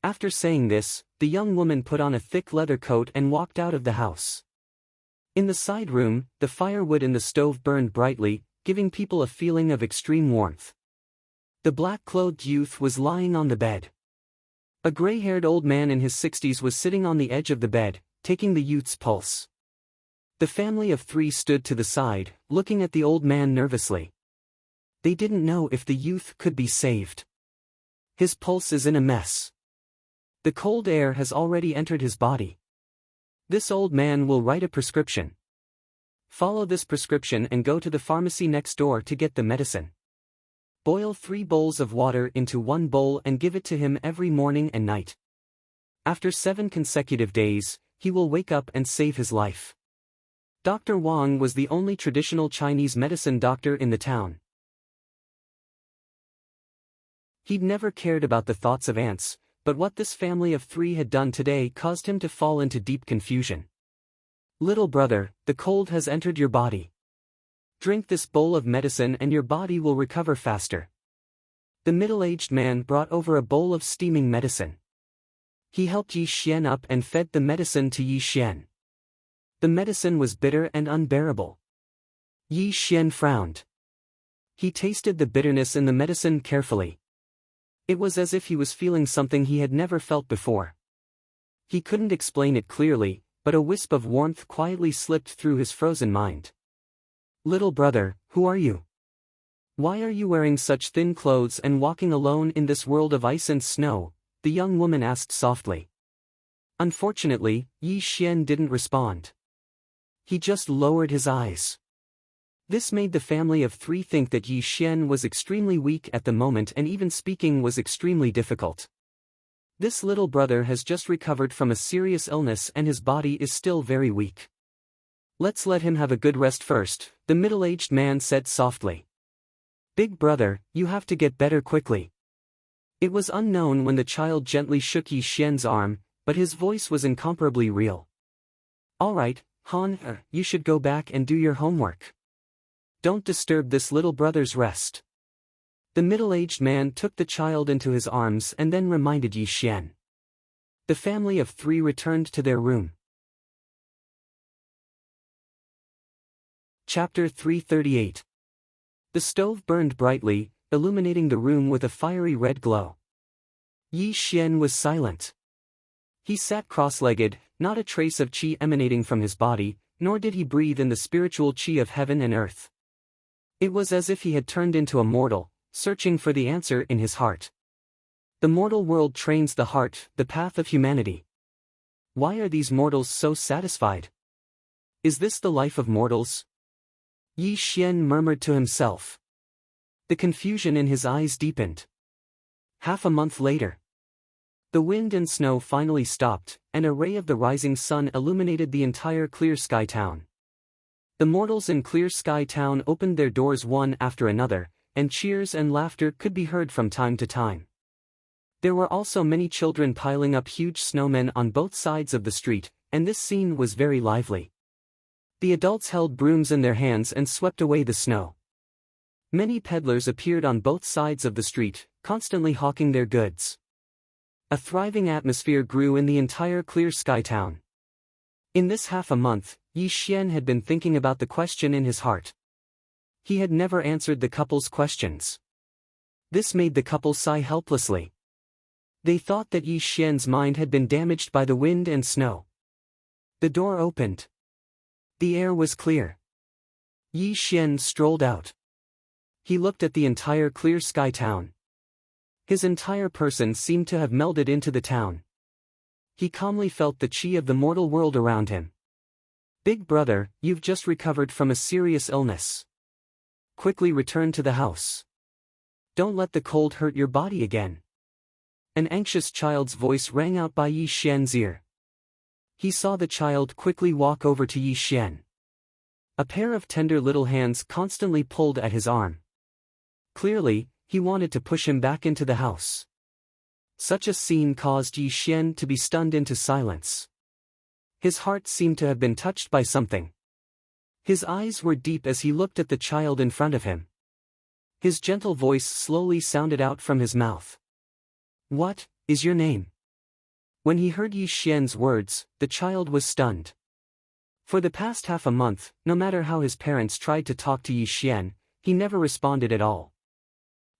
After saying this, the young woman put on a thick leather coat and walked out of the house. In the side room, the firewood in the stove burned brightly, giving people a feeling of extreme warmth. The black-clothed youth was lying on the bed. A gray-haired old man in his 60s was sitting on the edge of the bed, taking the youth's pulse. The family of 3 stood to the side, looking at the old man nervously. They didn't know if the youth could be saved. His pulse is in a mess. The cold air has already entered his body. This old man will write a prescription. Follow this prescription and go to the pharmacy next door to get the medicine. Boil 3 bowls of water into 1 bowl and give it to him every morning and night. After 7 consecutive days, he will wake up and save his life. Dr. Wang was the only traditional Chinese medicine doctor in the town. He'd never cared about the thoughts of ants, but what this family of 3 had done today caused him to fall into deep confusion. "Little brother, the cold has entered your body. Drink this bowl of medicine and your body will recover faster." The middle-aged man brought over a bowl of steaming medicine. He helped Yi Xian up and fed the medicine to Yi Xian. The medicine was bitter and unbearable. Yi Xian frowned. He tasted the bitterness in the medicine carefully. It was as if he was feeling something he had never felt before. He couldn't explain it clearly, but a wisp of warmth quietly slipped through his frozen mind. "Little brother, who are you? Why are you wearing such thin clothes and walking alone in this world of ice and snow?" the young woman asked softly. Unfortunately, Yi Xian didn't respond. He just lowered his eyes. This made the family of 3 think that Yi Xian was extremely weak at the moment and even speaking was extremely difficult. This little brother has just recovered from a serious illness and his body is still very weak. "Let's let him have a good rest first," the middle-aged man said softly. "Big brother, you have to get better quickly." It was unknown when the child gently shook Yi Xian's arm, but his voice was incomparably real. "All right, Han, you should go back and do your homework. Don't disturb this little brother's rest." The middle-aged man took the child into his arms and then reminded Yi Xian. The family of 3 returned to their room. Chapter 338. The stove burned brightly, illuminating the room with a fiery red glow. Yi Xian was silent. He sat cross-legged, not a trace of qi emanating from his body, nor did he breathe in the spiritual qi of heaven and earth. It was as if he had turned into a mortal, searching for the answer in his heart. The mortal world trains the heart, the path of humanity. Why are these mortals so satisfied? Is this the life of mortals? Yi Xian murmured to himself. The confusion in his eyes deepened. Half a month later. The wind and snow finally stopped, and a ray of the rising sun illuminated the entire Clear Sky Town. The mortals in Clear Sky Town opened their doors one after another, and cheers and laughter could be heard from time to time. There were also many children piling up huge snowmen on both sides of the street, and this scene was very lively. The adults held brooms in their hands and swept away the snow. Many peddlers appeared on both sides of the street, constantly hawking their goods. A thriving atmosphere grew in the entire Clear Sky Town. In this half a month, Yi Xian had been thinking about the question in his heart. He had never answered the couple's questions. This made the couple sigh helplessly. They thought that Yi Xian's mind had been damaged by the wind and snow. The door opened. The air was clear. Yi Xian strolled out. He looked at the entire Clear Sky Town. His entire person seemed to have melded into the town. He calmly felt the chi of the mortal world around him. Big brother, you've just recovered from a serious illness. Quickly return to the house. Don't let the cold hurt your body again. An anxious child's voice rang out by Yi Xian's ear. He saw the child quickly walk over to Yi Xian. A pair of tender little hands constantly pulled at his arm. Clearly, he wanted to push him back into the house. Such a scene caused Yi Xian to be stunned into silence. His heart seemed to have been touched by something. His eyes were deep as he looked at the child in front of him. His gentle voice slowly sounded out from his mouth. What is your name? When he heard Yi Xian's words, the child was stunned. For the past half a month, no matter how his parents tried to talk to Yi Xian, he never responded at all.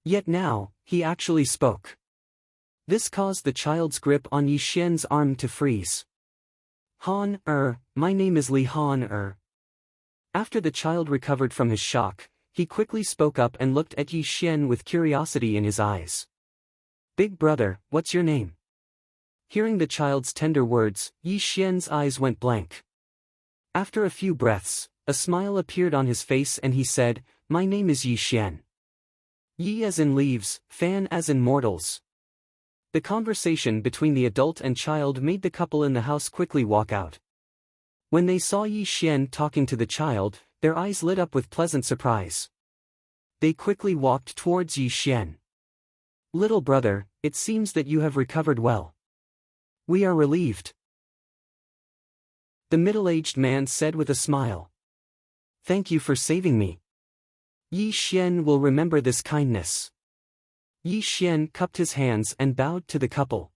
Yet now, he actually spoke. This caused the child's grip on Yi Xian's arm to freeze. My name is Li Han. After the child recovered from his shock, he quickly spoke up and looked at Yi Xian with curiosity in his eyes. Big brother, what's your name? Hearing the child's tender words, Yi Xian's eyes went blank. After a few breaths, a smile appeared on his face and he said, My name is Yi Xian. Yi as in leaves, Fan as in mortals. The conversation between the adult and child made the couple in the house quickly walk out. When they saw Yi Xian talking to the child, their eyes lit up with pleasant surprise. They quickly walked towards Yi Xian. Little brother, it seems that you have recovered well. We are relieved. The middle-aged man said with a smile. Thank you for saving me. Yi Xian will remember this kindness. Yi Xian cupped his hands and bowed to the couple.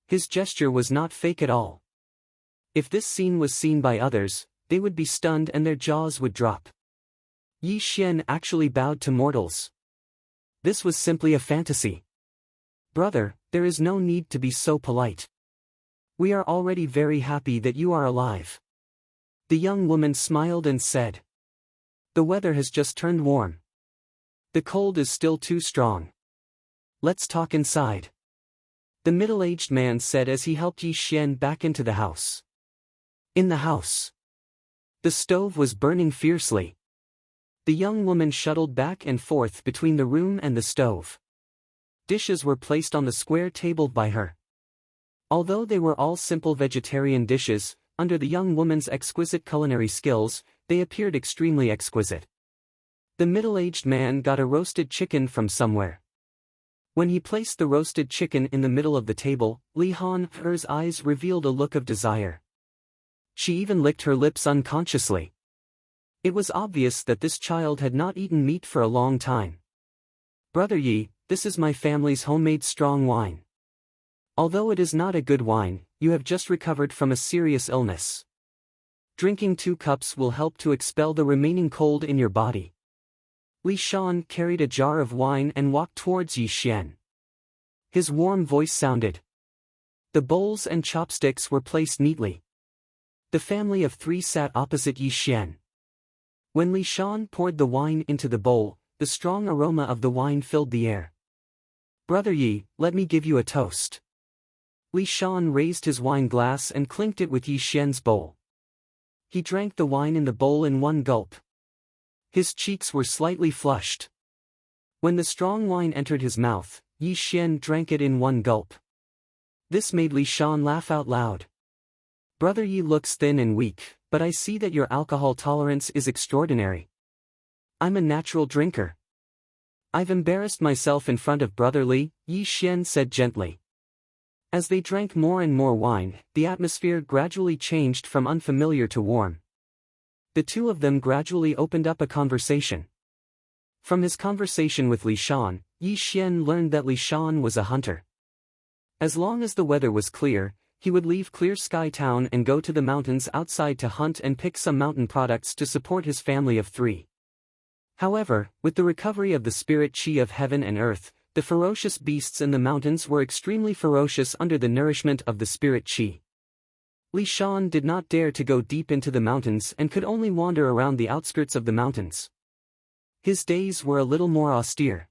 His gesture was not fake at all. If this scene was seen by others, they would be stunned and their jaws would drop. Yi Xian actually bowed to mortals. This was simply a fantasy. Brother, there is no need to be so polite. We are already very happy that you are alive. The young woman smiled and said. The weather has just turned warm. The cold is still too strong. Let's talk inside. The middle-aged man said as he helped Yi Xian back into the house. In the house, the stove was burning fiercely. The young woman shuttled back and forth between the room and the stove. Dishes were placed on the square table by her. Although they were all simple vegetarian dishes, under the young woman's exquisite culinary skills, they appeared extremely exquisite. The middle-aged man got a roasted chicken from somewhere. When he placed the roasted chicken in the middle of the table, Li Han's eyes revealed a look of desire. She even licked her lips unconsciously. It was obvious that this child had not eaten meat for a long time. Brother Yi, this is my family's homemade strong wine. Although it is not a good wine, you have just recovered from a serious illness. Drinking 2 cups will help to expel the remaining cold in your body. Li Shan carried a jar of wine and walked towards Yi Xian. His warm voice sounded. The bowls and chopsticks were placed neatly. The family of 3 sat opposite Yi Xian. When Li Shan poured the wine into the bowl, the strong aroma of the wine filled the air. Brother Yi, let me give you a toast. Li Shan raised his wine glass and clinked it with Yi Xian's bowl. He drank the wine in the bowl in one gulp. His cheeks were slightly flushed. When the strong wine entered his mouth, Yi Xian drank it in one gulp. This made Li Shan laugh out loud. Brother Yi looks thin and weak, but I see that your alcohol tolerance is extraordinary. I'm a natural drinker. I've embarrassed myself in front of Brother Li, Yi Xian said gently. As they drank more and more wine, the atmosphere gradually changed from unfamiliar to warm. The two of them gradually opened up a conversation. From his conversation with Li Shan, Yi Xian learned that Li Shan was a hunter. As long as the weather was clear, he would leave Clear Sky Town and go to the mountains outside to hunt and pick some mountain products to support his family of 3. However, with the recovery of the spirit qi of heaven and earth, the ferocious beasts in the mountains were extremely ferocious under the nourishment of the spirit qi. Li Shan did not dare to go deep into the mountains and could only wander around the outskirts of the mountains. His days were a little more austere.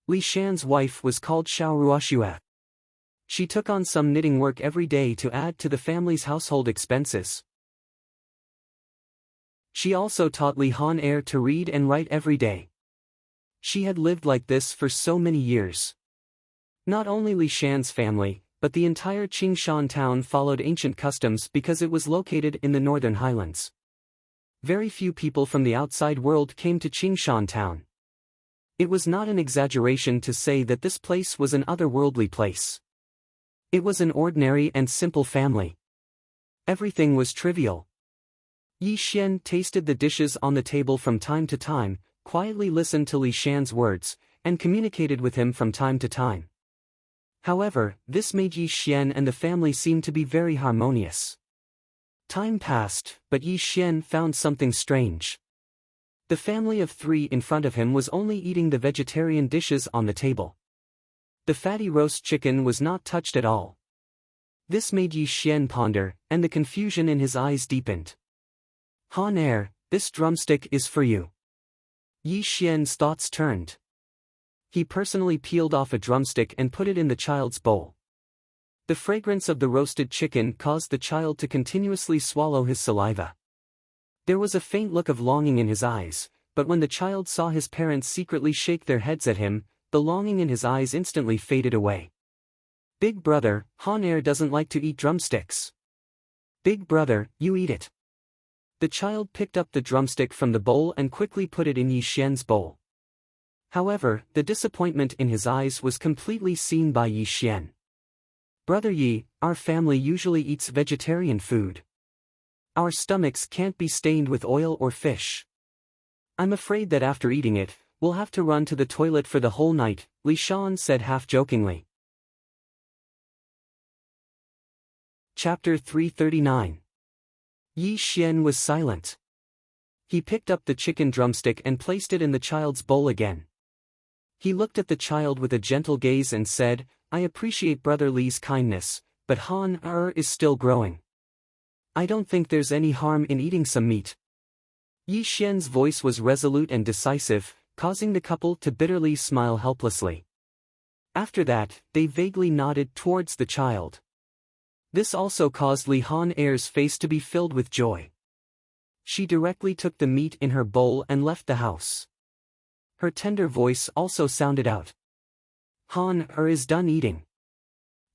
Li Shan's wife was called Xiao Ruoxue. She took on some knitting work every day to add to the family's household expenses. She also taught Li Han to read and write every day. She had lived like this for so many years. Not only Li Shan's family, but the entire Qingshan town followed ancient customs because it was located in the northern highlands. Very few people from the outside world came to Qingshan town. It was not an exaggeration to say that this place was an otherworldly place. It was an ordinary and simple family. Everything was trivial. Yi Xian tasted the dishes on the table from time to time, quietly listened to Li Shan's words, and communicated with him from time to time. However, this made Yi Xian and the family seem to be very harmonious. Time passed, but Yi Xian found something strange. The family of 3 in front of him was only eating the vegetarian dishes on the table. The fatty roast chicken was not touched at all. This made Yi Xian ponder, and the confusion in his eyes deepened. Han this drumstick is for you. Yi Xian's thoughts turned. He personally peeled off a drumstick and put it in the child's bowl. The fragrance of the roasted chicken caused the child to continuously swallow his saliva. There was a faint look of longing in his eyes, but when the child saw his parents secretly shake their heads at him, the longing in his eyes instantly faded away. Big brother, Han doesn't like to eat drumsticks. Big brother, you eat it. The child picked up the drumstick from the bowl and quickly put it in Yi Xian's bowl. However, the disappointment in his eyes was completely seen by Yi Xian. Brother Yi, our family usually eats vegetarian food. Our stomachs can't be stained with oil or fish. I'm afraid that after eating it, we'll have to run to the toilet for the whole night, Li Shan said half-jokingly. Chapter 339. Yi Xian was silent. He picked up the chicken drumstick and placed it in the child's bowl again. He looked at the child with a gentle gaze and said, I appreciate Brother Li's kindness, but Han is still growing. I don't think there's any harm in eating some meat. Yi Xian's voice was resolute and decisive, causing the couple to bitterly smile helplessly. After that, they vaguely nodded towards the child. This also caused Li Han face to be filled with joy. She directly took the meat in her bowl and left the house. Her tender voice also sounded out. Han is done eating.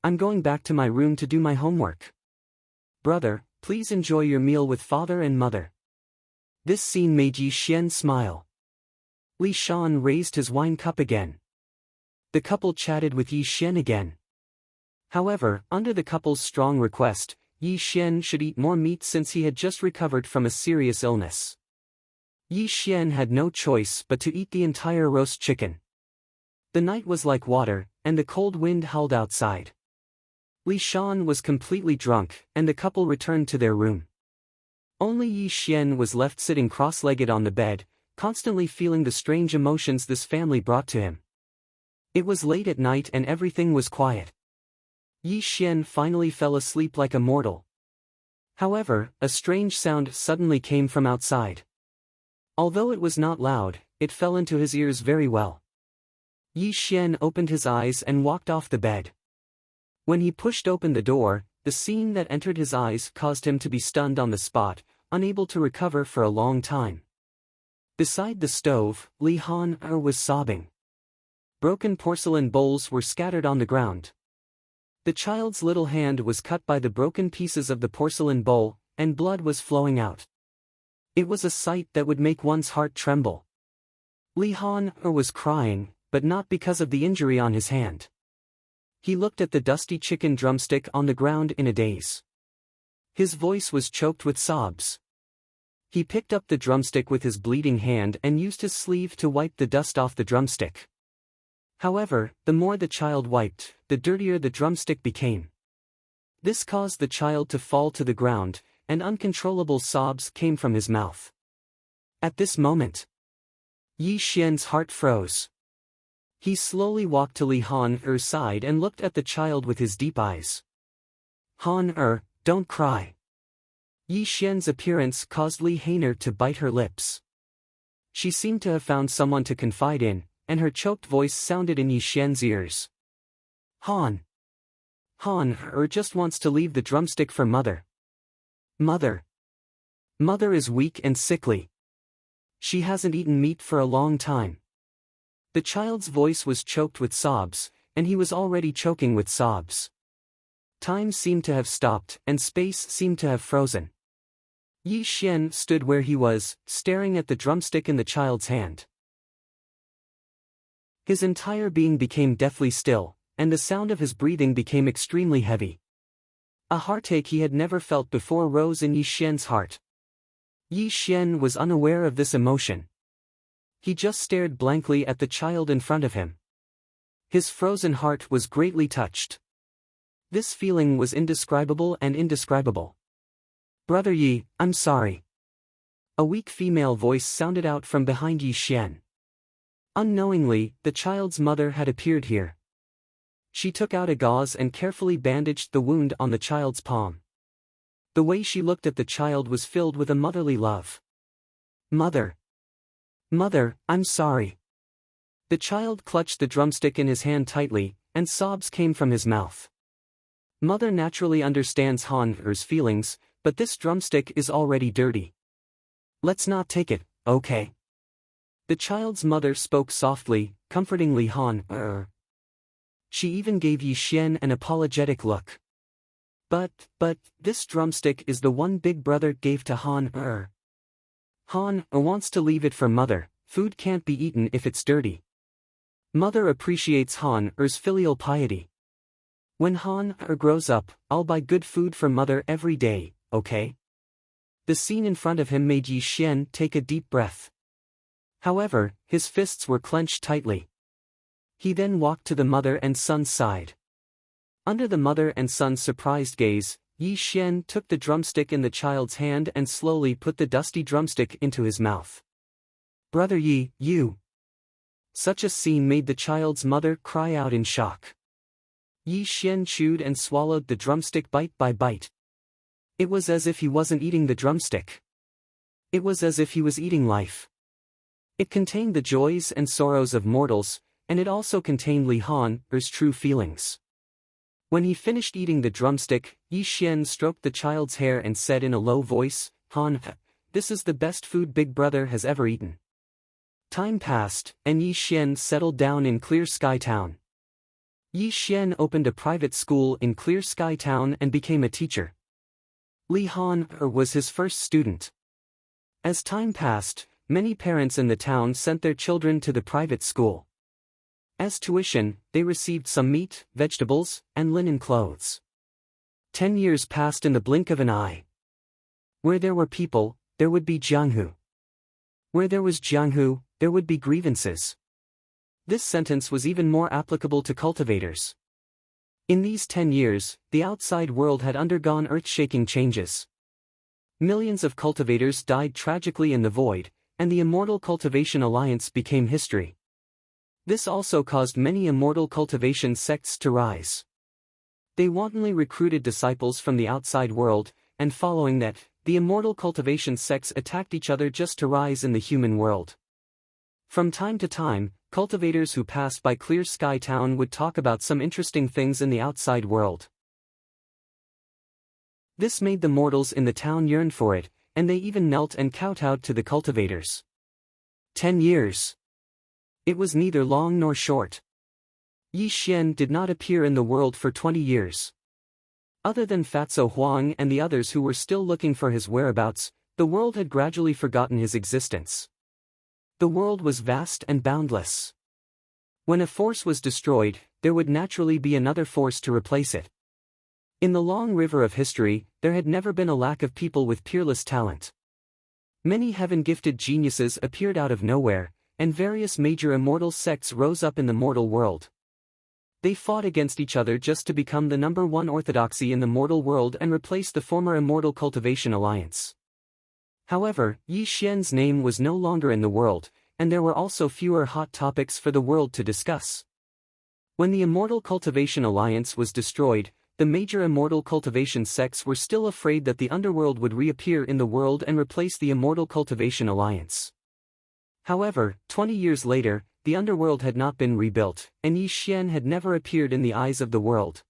I'm going back to my room to do my homework. Brother, please enjoy your meal with father and mother. This scene made Yi Xian smile. Li Shan raised his wine cup again. The couple chatted with Yi Xian again. However, under the couple's strong request, Yi Xian should eat more meat since he had just recovered from a serious illness. Yi Xian had no choice but to eat the entire roast chicken. The night was like water, and the cold wind howled outside. Li Shan was completely drunk, and the couple returned to their room. Only Yi Xian was left sitting cross-legged on the bed, constantly feeling the strange emotions this family brought to him. It was late at night and everything was quiet. Yi Xian finally fell asleep like a mortal. However, a strange sound suddenly came from outside. Although it was not loud, it fell into his ears very well. Yi Xian opened his eyes and walked off the bed. When he pushed open the door, the scene that entered his eyes caused him to be stunned on the spot, unable to recover for a long time. Beside the stove, Li Han was sobbing. Broken porcelain bowls were scattered on the ground. The child's little hand was cut by the broken pieces of the porcelain bowl, and blood was flowing out. It was a sight that would make one's heart tremble. Li Han was crying, but not because of the injury on his hand. He looked at the dusty chicken drumstick on the ground in a daze. His voice was choked with sobs. He picked up the drumstick with his bleeding hand and used his sleeve to wipe the dust off the drumstick. However, the more the child wiped, the dirtier the drumstick became. This caused the child to fall to the ground, and uncontrollable sobs came from his mouth. At this moment, Yi Xian's heart froze. He slowly walked to Li Han-er's side and looked at the child with his deep eyes. Han-er, don't cry. Yi Xian's appearance caused Li Han-er to bite her lips. She seemed to have found someone to confide in, and her choked voice sounded in Yi Xian's ears. Han-er just wants to leave the drumstick for Mother. Mother is weak and sickly. She hasn't eaten meat for a long time. The child's voice was choked with sobs, and he was already choking with sobs. Time seemed to have stopped, and space seemed to have frozen. Yi Xian stood where he was, staring at the drumstick in the child's hand. His entire being became deathly still, and the sound of his breathing became extremely heavy. A heartache he had never felt before rose in Yi Xian's heart. Yi Xian was unaware of this emotion. He just stared blankly at the child in front of him. His frozen heart was greatly touched. This feeling was indescribable and indescribable. Brother Yi, I'm sorry. A weak female voice sounded out from behind Yi Xian. Unknowingly, the child's mother had appeared here. She took out a gauze and carefully bandaged the wound on the child's palm. The way she looked at the child was filled with a motherly love. Mother, I'm sorry. The child clutched the drumstick in his hand tightly, and sobs came from his mouth. Mother naturally understands Han-er's feelings, but this drumstick is already dirty. Let's not take it, okay? The child's mother spoke softly, comfortingly. Han-er. She even gave Yi Xian an apologetic look. But, this drumstick is the one Big Brother gave to Han-er. Han-er wants to leave it for Mother. Food can't be eaten if it's dirty. Mother appreciates Han-er's filial piety. When Han-er grows up, I'll buy good food for Mother every day, okay? The scene in front of him made Yi Xian take a deep breath. However, his fists were clenched tightly. He then walked to the mother and son's side. Under the mother and son's surprised gaze, Yi Xian took the drumstick in the child's hand and slowly put the dusty drumstick into his mouth. Brother Yi, you! Such a scene made the child's mother cry out in shock. Yi Xian chewed and swallowed the drumstick bite by bite. It was as if he wasn't eating the drumstick. It was as if he was eating life. It contained the joys and sorrows of mortals, and it also contained Li Han-er's true feelings. When he finished eating the drumstick, Yi Xian stroked the child's hair and said in a low voice, Han-er, this is the best food Big Brother has ever eaten. Time passed, and Yi Xian settled down in Clear Sky Town. Yi Xian opened a private school in Clear Sky Town and became a teacher. Li Han-er was his first student. As time passed, many parents in the town sent their children to the private school. As tuition, they received some meat, vegetables, and linen clothes. 10 years passed in the blink of an eye. Where there were people, there would be jianghu. Where there was jianghu, there would be grievances. This sentence was even more applicable to cultivators. In these 10 years, the outside world had undergone earth-shaking changes. Millions of cultivators died tragically in the void, and the Immortal Cultivation Alliance became history. This also caused many immortal cultivation sects to rise. They wantonly recruited disciples from the outside world, and following that, the immortal cultivation sects attacked each other just to rise in the human world. From time to time, cultivators who passed by Clear Sky Town would talk about some interesting things in the outside world. This made the mortals in the town yearn for it, and they even knelt and kowtowed to the cultivators. 10 years. It was neither long nor short. Yi Xian did not appear in the world for 20 years. Other than Fatso Huang and the others who were still looking for his whereabouts, the world had gradually forgotten his existence. The world was vast and boundless. When a force was destroyed, there would naturally be another force to replace it. In the long river of history, there had never been a lack of people with peerless talent. Many heaven-gifted geniuses appeared out of nowhere, and various major immortal sects rose up in the mortal world. They fought against each other just to become the number one orthodoxy in the mortal world and replace the former Immortal Cultivation Alliance. However, Yi Xian's name was no longer in the world, and there were also fewer hot topics for the world to discuss. When the Immortal Cultivation Alliance was destroyed, the major immortal cultivation sects were still afraid that the underworld would reappear in the world and replace the Immortal Cultivation Alliance. However, 20 years later, the underworld had not been rebuilt, and Yi Xian had never appeared in the eyes of the world.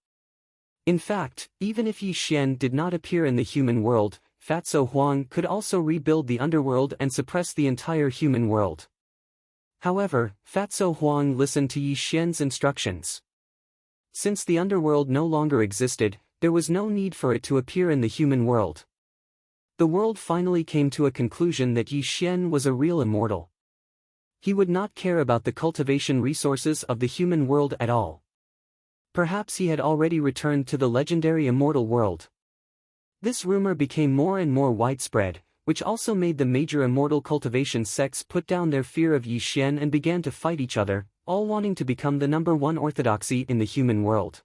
In fact, even if Yi Xian did not appear in the human world, Fatso Huang could also rebuild the underworld and suppress the entire human world. However, Fatso Huang listened to Yi Xian's instructions. Since the underworld no longer existed, there was no need for it to appear in the human world. The world finally came to a conclusion that Yi Xian was a real immortal. He would not care about the cultivation resources of the human world at all. Perhaps he had already returned to the legendary immortal world. This rumor became more and more widespread, which also made the major immortal cultivation sects put down their fear of Yi Xian and began to fight each other, all wanting to become the number one orthodoxy in the human world.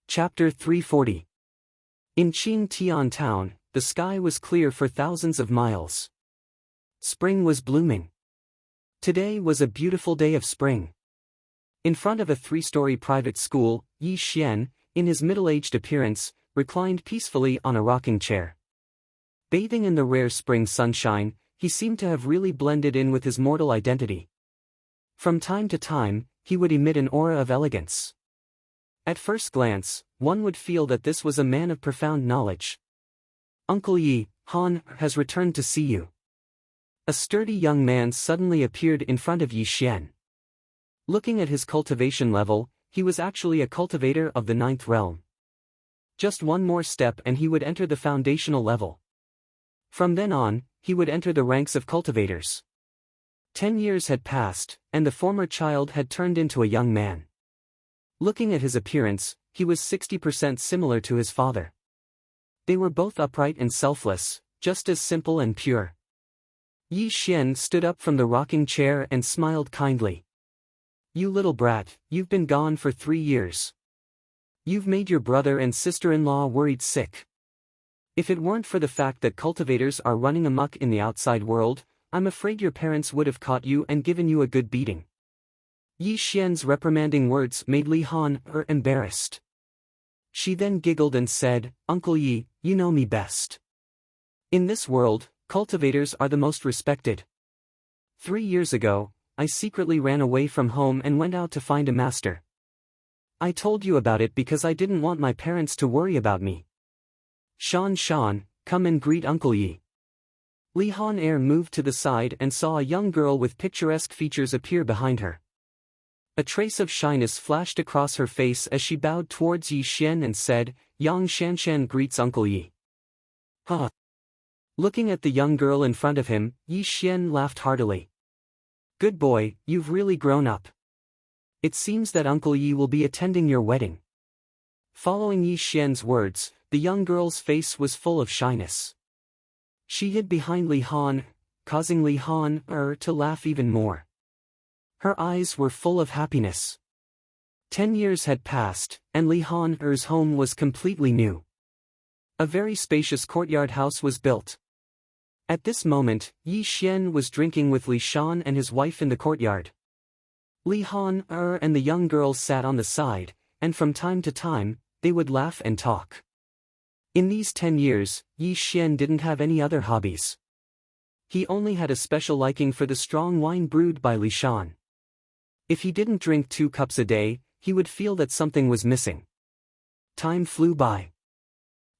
Chapter 340. In Qing Tian Town, the sky was clear for thousands of miles. Spring was blooming. Today was a beautiful day of spring. In front of a 3-story private school, Yi Xian, in his middle-aged appearance, reclined peacefully on a rocking chair. Bathing in the rare spring sunshine, he seemed to have really blended in with his mortal identity. From time to time, he would emit an aura of elegance. At first glance, one would feel that this was a man of profound knowledge. "Uncle Yi, Han has returned to see you." A sturdy young man suddenly appeared in front of Yi Xian. Looking at his cultivation level, he was actually a cultivator of the 9th realm. Just one more step and he would enter the foundational level. From then on, he would enter the ranks of cultivators. 10 years had passed, and the former child had turned into a young man. Looking at his appearance, he was 60% similar to his father. They were both upright and selfless, just as simple and pure. Yi Xian stood up from the rocking chair and smiled kindly. "You little brat, you've been gone for 3 years. You've made your brother and sister-in-law worried sick. If it weren't for the fact that cultivators are running amok in the outside world, I'm afraid your parents would have caught you and given you a good beating." Yi Xian's reprimanding words made Li Han embarrassed. She then giggled and said, "Uncle Yi, you know me best. In this world, cultivators are the most respected. 3 years ago, I secretly ran away from home and went out to find a master. I told you about it because I didn't want my parents to worry about me. Shan, come and greet Uncle Yi." Li Han moved to the side and saw a young girl with picturesque features appear behind her. A trace of shyness flashed across her face as she bowed towards Yi Xian and said, "Yang Shanshan greets Uncle Yi." Huh. Looking at the young girl in front of him, Yi Xian laughed heartily. "Good boy, you've really grown up. It seems that Uncle Yi will be attending your wedding." Following Yi Xian's words, the young girl's face was full of shyness. She hid behind Li Han, causing Li Han to laugh even more. Her eyes were full of happiness. 10 years had passed, and Li Han-er's home was completely new. A very spacious courtyard house was built. At this moment, Yi Xian was drinking with Li Shan and his wife in the courtyard. Li Han and the young girl sat on the side, and from time to time, they would laugh and talk. In these 10 years, Yi Xian didn't have any other hobbies. He only had a special liking for the strong wine brewed by Li Shan. If he didn't drink 2 cups a day, he would feel that something was missing. Time flew by.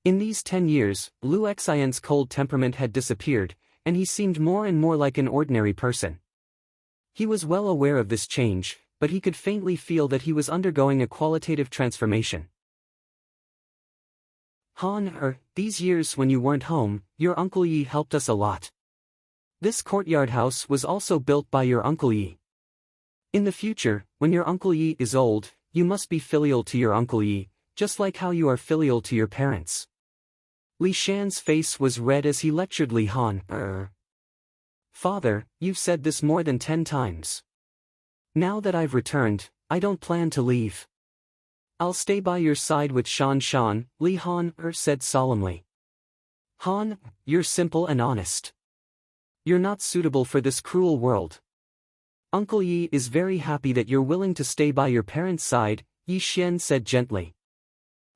In these 10 years, Lu Xian's cold temperament had disappeared, and he seemed more and more like an ordinary person. He was well aware of this change, but he could faintly feel that he was undergoing a qualitative transformation. Han, these years when you weren't home, your Uncle Yi helped us a lot. This courtyard house was also built by your Uncle Yi. In the future, when your Uncle Yi is old, you must be filial to your Uncle Yi, just like how you are filial to your parents. Li Shan's face was red as he lectured Li Han. Father, you've said this more than 10 times. Now that I've returned, I don't plan to leave. I'll stay by your side with Shan, Li Han said solemnly. Han, you're simple and honest. You're not suitable for this cruel world. Uncle Yi is very happy that you're willing to stay by your parents' side, Yi Xian said gently.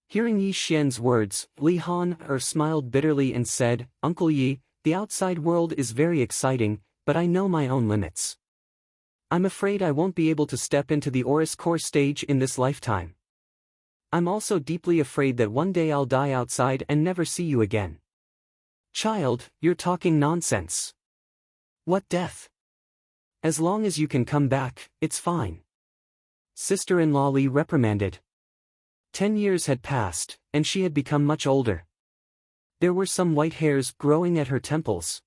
Hearing Yi Xian's words, Li Han smiled bitterly and said, Uncle Yi, the outside world is very exciting, but I know my own limits. I'm afraid I won't be able to step into the Oris core stage in this lifetime. I'm also deeply afraid that one day I'll die outside and never see you again. Child, you're talking nonsense. What death? As long as you can come back, it's fine. Sister-in-law Li reprimanded. 10 years had passed, and she had become much older. There were some white hairs growing at her temples.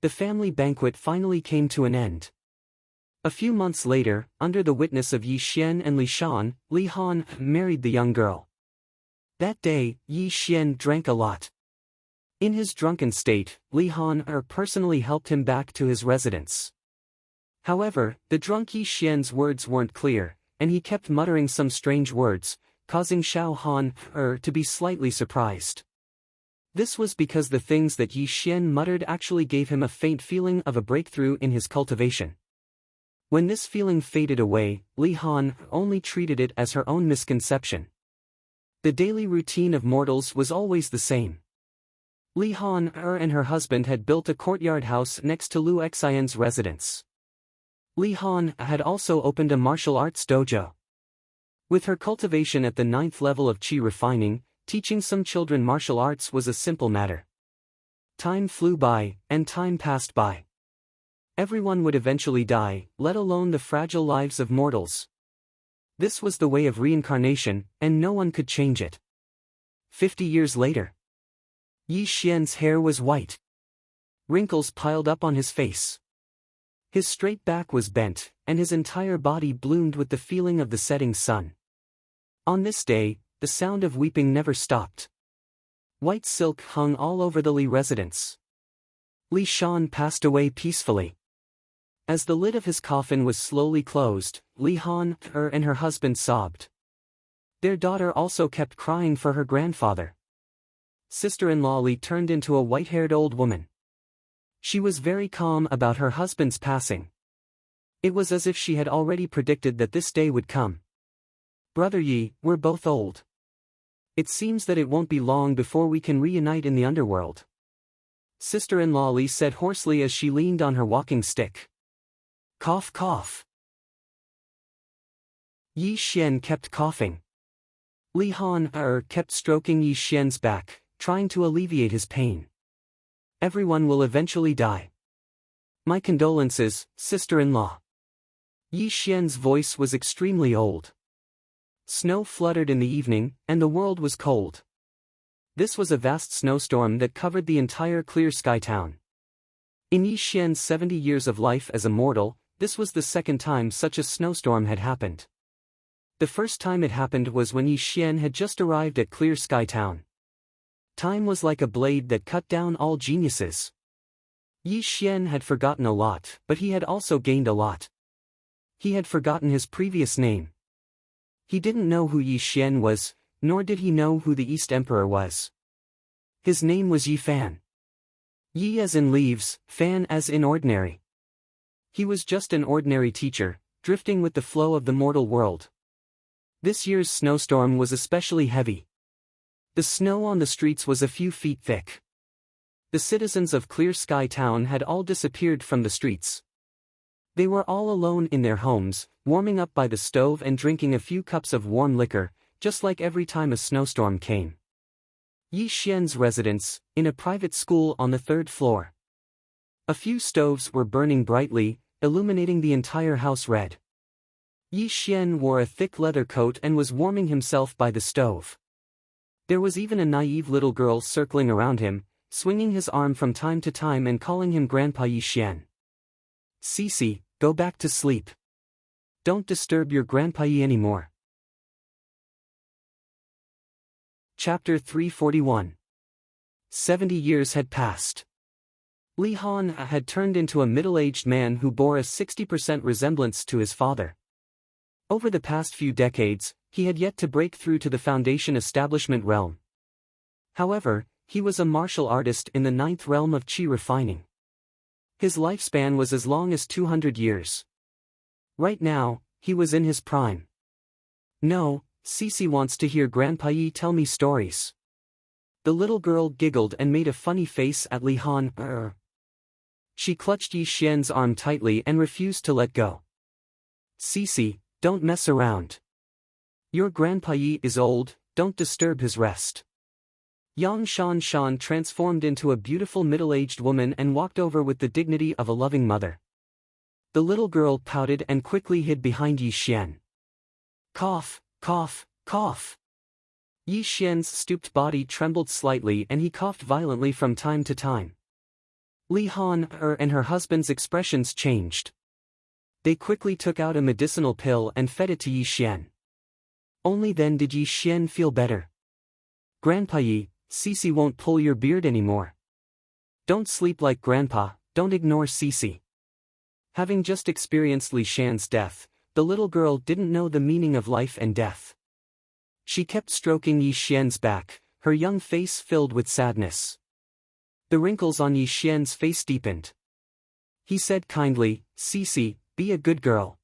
The family banquet finally came to an end. A few months later, under the witness of Yi Xian and Li Shan, Li Han married the young girl. That day, Yi Xian drank a lot. In his drunken state, Li Han personally helped him back to his residence. However, the drunk Yi Xian's words weren't clear, and he kept muttering some strange words, causing Xiao Han to be slightly surprised. This was because the things that Yi Xian muttered actually gave him a faint feeling of a breakthrough in his cultivation. When this feeling faded away, Li Han only treated it as her own misconception. The daily routine of mortals was always the same. Li Han and her husband had built a courtyard house next to Lu Xian's residence. Li Han had also opened a martial arts dojo. With her cultivation at the 9th level of qi refining, teaching some children martial arts was a simple matter. Time flew by, and time passed by. Everyone would eventually die, let alone the fragile lives of mortals. This was the way of reincarnation, and no one could change it. 50 years later. Yi Xian's hair was white. Wrinkles piled up on his face. His straight back was bent, and his entire body bloomed with the feeling of the setting sun. On this day, the sound of weeping never stopped. White silk hung all over the Li residence. Li Shan passed away peacefully. As the lid of his coffin was slowly closed, Li Han and her husband sobbed. Their daughter also kept crying for her grandfather. Sister-in-law Li turned into a white-haired old woman. She was very calm about her husband's passing. It was as if she had already predicted that this day would come. Brother Yi, we're both old. It seems that it won't be long before we can reunite in the underworld. Sister-in-law Li said hoarsely as she leaned on her walking stick. Cough cough. Yi Xian kept coughing. Li Han kept stroking Yi Xian's back, trying to alleviate his pain. Everyone will eventually die. My condolences, sister-in-law. Yi Xian's voice was extremely old. Snow fluttered in the evening, and the world was cold. This was a vast snowstorm that covered the entire Clear Sky town. In Yi Xian's 70 years of life as a mortal, this was the second time such a snowstorm had happened. The first time it happened was when Yi Xian had just arrived at Clear Sky Town. Time was like a blade that cut down all geniuses. Yi Xian had forgotten a lot, but he had also gained a lot. He had forgotten his previous name. He didn't know who Yi Xian was, nor did he know who the East Emperor was. His name was Yi Fan. Yi as in leaves, Fan as in ordinary. He was just an ordinary teacher, drifting with the flow of the mortal world. This year's snowstorm was especially heavy. The snow on the streets was a few feet thick. The citizens of Clear Sky Town had all disappeared from the streets. They were all alone in their homes, warming up by the stove and drinking a few cups of warm liquor, just like every time a snowstorm came. Yi Xian's residence, in a private school on the 3rd floor. A few stoves were burning brightly, illuminating the entire house red. Yi Xian wore a thick leather coat and was warming himself by the stove. There was even a naive little girl circling around him, swinging his arm from time to time and calling him Grandpa Yi Xian. Cici, go back to sleep. Don't disturb your Grandpa Yi anymore. Chapter 341. 70 years had passed. Li Han had turned into a middle-aged man who bore a 60% resemblance to his father. Over the past few decades, he had yet to break through to the foundation establishment realm. However, he was a martial artist in the 9th realm of qi refining. His lifespan was as long as 200 years. Right now, he was in his prime. No, Cici wants to hear Grandpa Yi tell me stories. The little girl giggled and made a funny face at Li Han. She clutched Yi Xian's arm tightly and refused to let go. Cici, don't mess around. Your Grandpa Yi is old, don't disturb his rest. Yang Shan transformed into a beautiful middle-aged woman and walked over with the dignity of a loving mother. The little girl pouted and quickly hid behind Yi Xian. Cough, cough, cough. Yi Xian's stooped body trembled slightly and he coughed violently from time to time. Li Han and her husband's expressions changed. They quickly took out a medicinal pill and fed it to Yi Xian. Only then did Yi Xian feel better. Grandpa Yi, Cici won't pull your beard anymore. Don't sleep like Grandpa, don't ignore Cici. Having just experienced Li Xian's death, the little girl didn't know the meaning of life and death. She kept stroking Yi Xian's back, her young face filled with sadness. The wrinkles on Yi Xian's face deepened. He said kindly, Cici, be a good girl.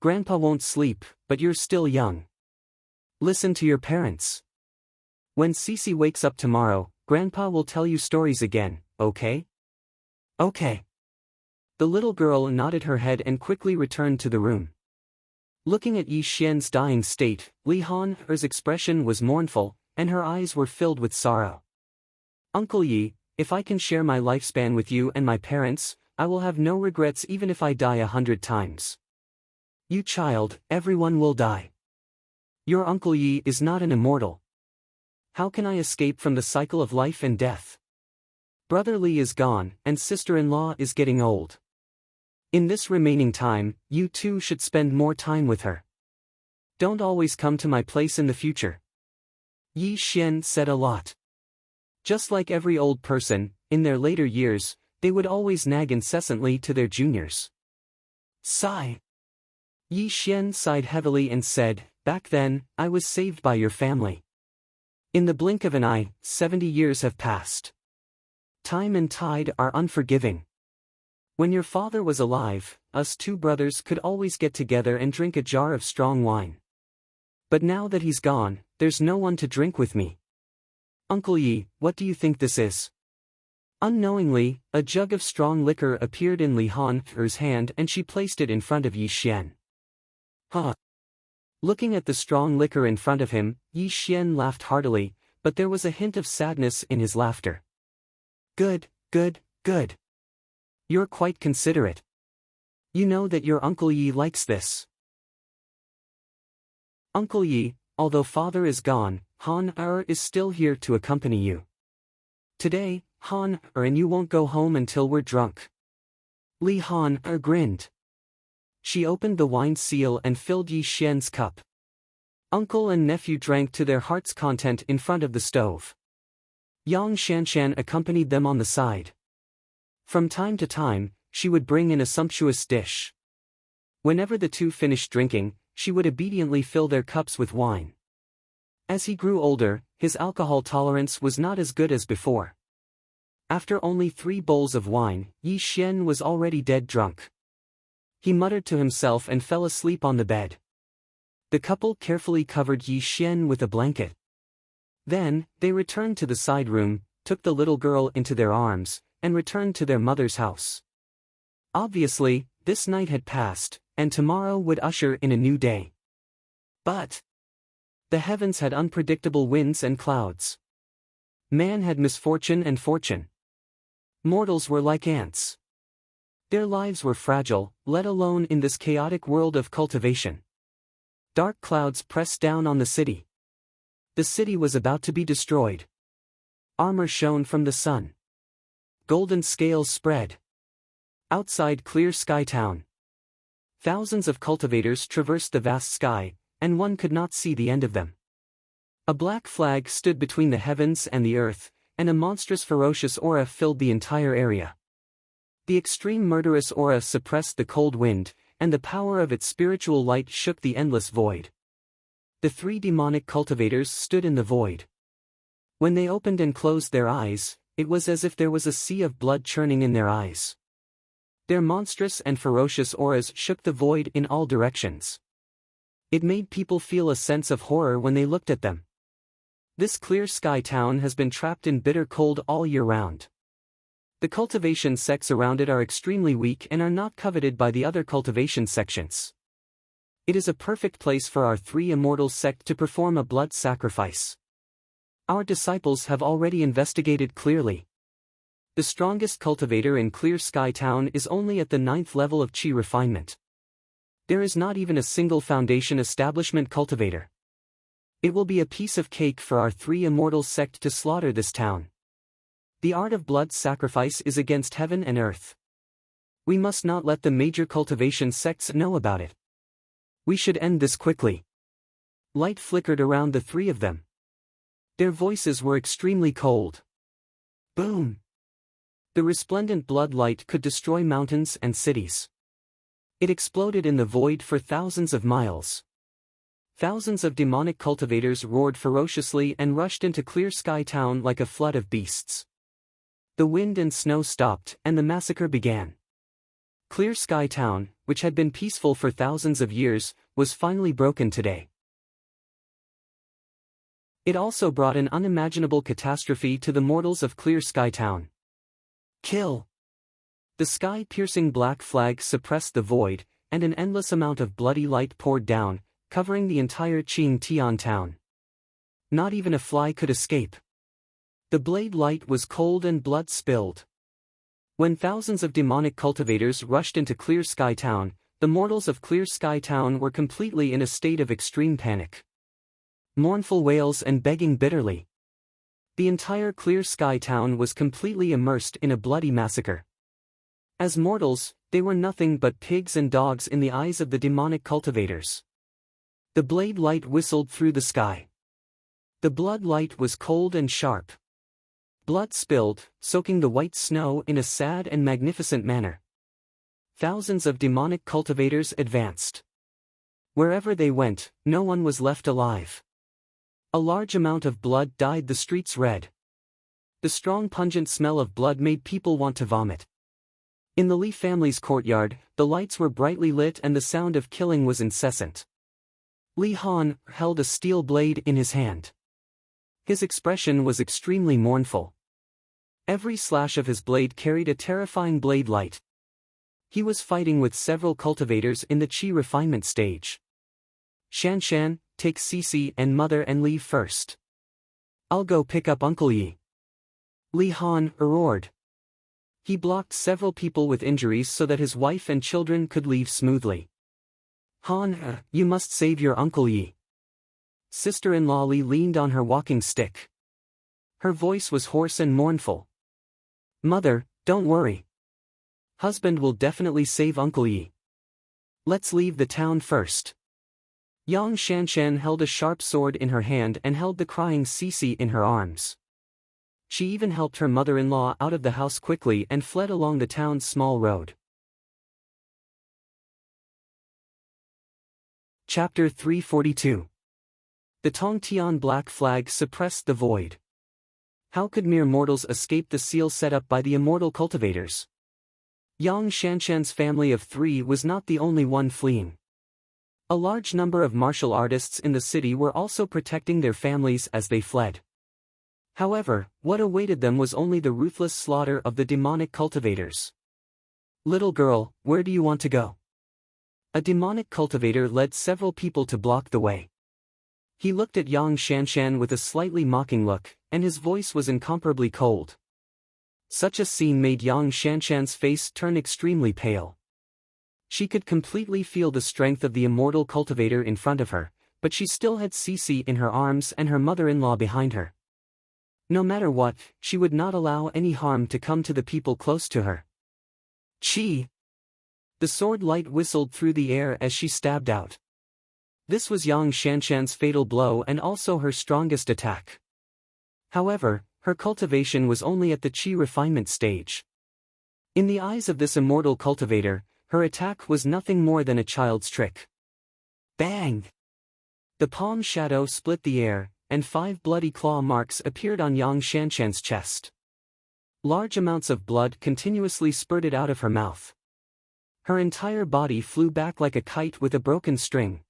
Grandpa won't sleep, but you're still young. Listen to your parents. When Cici wakes up tomorrow, Grandpa will tell you stories again, okay? Okay. The little girl nodded her head and quickly returned to the room. Looking at Yi Xian's dying state, Li Han's expression was mournful, and her eyes were filled with sorrow. Uncle Yi, if I can share my lifespan with you and my parents, I will have no regrets even if I die 100 times. You child, everyone will die. Your Uncle Yi is not an immortal. How can I escape from the cycle of life and death? Brother Li is gone, and sister-in-law is getting old. In this remaining time, you too should spend more time with her. Don't always come to my place in the future. Yi Xian said a lot. Just like every old person, in their later years, they would always nag incessantly to their juniors. Sigh. Yi Xian sighed heavily and said, back then, I was saved by your family. In the blink of an eye, 70 years have passed. Time and tide are unforgiving. When your father was alive, us two brothers could always get together and drink a jar of strong wine. But now that he's gone, there's no one to drink with me. Uncle Yi, what do you think this is? Unknowingly, a jug of strong liquor appeared in Li Han's hand and she placed it in front of Yi Xian. Huh. Looking at the strong liquor in front of him, Yi Xian laughed heartily, but there was a hint of sadness in his laughter. Good, good, good. You're quite considerate. You know that your Uncle Yi likes this. Uncle Yi, although father is gone, Han is still here to accompany you. Today, Han and you won't go home until we're drunk. Li Han grinned. She opened the wine seal and filled Yi Xian's cup. Uncle and nephew drank to their heart's content in front of the stove. Yang Shanshan accompanied them on the side. From time to time, she would bring in a sumptuous dish. Whenever the two finished drinking, she would obediently fill their cups with wine. As he grew older, his alcohol tolerance was not as good as before. After only 3 bowls of wine, Yi Xian was already dead drunk. He muttered to himself and fell asleep on the bed. The couple carefully covered Yi Xian with a blanket. Then, they returned to the side room, took the little girl into their arms, and returned to their mother's house. Obviously, this night had passed, and tomorrow would usher in a new day. But the heavens had unpredictable winds and clouds. Man had misfortune and fortune. Mortals were like ants. Their lives were fragile, let alone in this chaotic world of cultivation. Dark clouds pressed down on the city. The city was about to be destroyed. Armor shone from the sun. Golden scales spread. Outside clear sky town. Thousands of cultivators traversed the vast sky, and one could not see the end of them. A black flag stood between the heavens and the earth, and a monstrous ferocious aura filled the entire area. The extreme murderous aura suppressed the cold wind, and the power of its spiritual light shook the endless void. The three demonic cultivators stood in the void. When they opened and closed their eyes, it was as if there was a sea of blood churning in their eyes. Their monstrous and ferocious auras shook the void in all directions. It made people feel a sense of horror when they looked at them. This clear sky town has been trapped in bitter cold all year round. The cultivation sects around it are extremely weak and are not coveted by the other cultivation sections. It is a perfect place for our three immortal sect to perform a blood sacrifice. Our disciples have already investigated clearly. The strongest cultivator in Clear Sky Town is only at the 9th level of Qi refinement. There is not even a single foundation establishment cultivator. It will be a piece of cake for our three immortal sect to slaughter this town. The art of blood sacrifice is against heaven and earth. We must not let the major cultivation sects know about it. We should end this quickly. Light flickered around the three of them. Their voices were extremely cold. Boom! The resplendent blood light could destroy mountains and cities. It exploded in the void for thousands of miles. Thousands of demonic cultivators roared ferociously and rushed into Clear Sky Town like a flood of beasts. The wind and snow stopped, and the massacre began. Clear Sky Town, which had been peaceful for thousands of years, was finally broken today. It also brought an unimaginable catastrophe to the mortals of Clear Sky Town. Kill! The sky-piercing black flag suppressed the void, and an endless amount of bloody light poured down, covering the entire Qingtian town. Not even a fly could escape. The blade light was cold and blood spilled. When thousands of demonic cultivators rushed into Clear Sky Town, the mortals of Clear Sky Town were completely in a state of extreme panic. Mournful wails and begging bitterly. The entire Clear Sky Town was completely immersed in a bloody massacre. As mortals, they were nothing but pigs and dogs in the eyes of the demonic cultivators. The blade light whistled through the sky. The blood light was cold and sharp. Blood spilled, soaking the white snow in a sad and magnificent manner. Thousands of demonic cultivators advanced. Wherever they went, no one was left alive. A large amount of blood dyed the streets red. The strong pungent smell of blood made people want to vomit. In the Li family's courtyard, the lights were brightly lit and the sound of killing was incessant. Li Han held a steel blade in his hand. His expression was extremely mournful. Every slash of his blade carried a terrifying blade light. He was fighting with several cultivators in the Qi refinement stage. Shanshan, take Cici and Mother and leave first. I'll go pick up Uncle Yi. Li Han roared. He blocked several people with injuries so that his wife and children could leave smoothly. Han, you must save your Uncle Yi. Sister-in-law Li leaned on her walking stick. Her voice was hoarse and mournful. Mother, don't worry. Husband will definitely save Uncle Yi. Let's leave the town first. Yang Shanshan held a sharp sword in her hand and held the crying Cici in her arms. She even helped her mother-in-law out of the house quickly and fled along the town's small road. Chapter 342. The Tongtian black flag suppressed the void. How could mere mortals escape the seal set up by the immortal cultivators? Yang Shanshan's family of three was not the only one fleeing. A large number of martial artists in the city were also protecting their families as they fled. However, what awaited them was only the ruthless slaughter of the demonic cultivators. Little girl, where do you want to go? A demonic cultivator led several people to block the way. He looked at Yang Shanshan with a slightly mocking look, and his voice was incomparably cold. Such a scene made Yang Shanshan's face turn extremely pale. She could completely feel the strength of the immortal cultivator in front of her, but she still had Cici in her arms and her mother-in-law behind her. No matter what, she would not allow any harm to come to the people close to her. Chi! The sword light whistled through the air as she stabbed out. This was Yang Shanshan's fatal blow and also her strongest attack. However, her cultivation was only at the Qi refinement stage. In the eyes of this immortal cultivator, her attack was nothing more than a child's trick. Bang! The palm shadow split the air, and 5 bloody claw marks appeared on Yang Shanshan's chest. Large amounts of blood continuously spurted out of her mouth. Her entire body flew back like a kite with a broken string.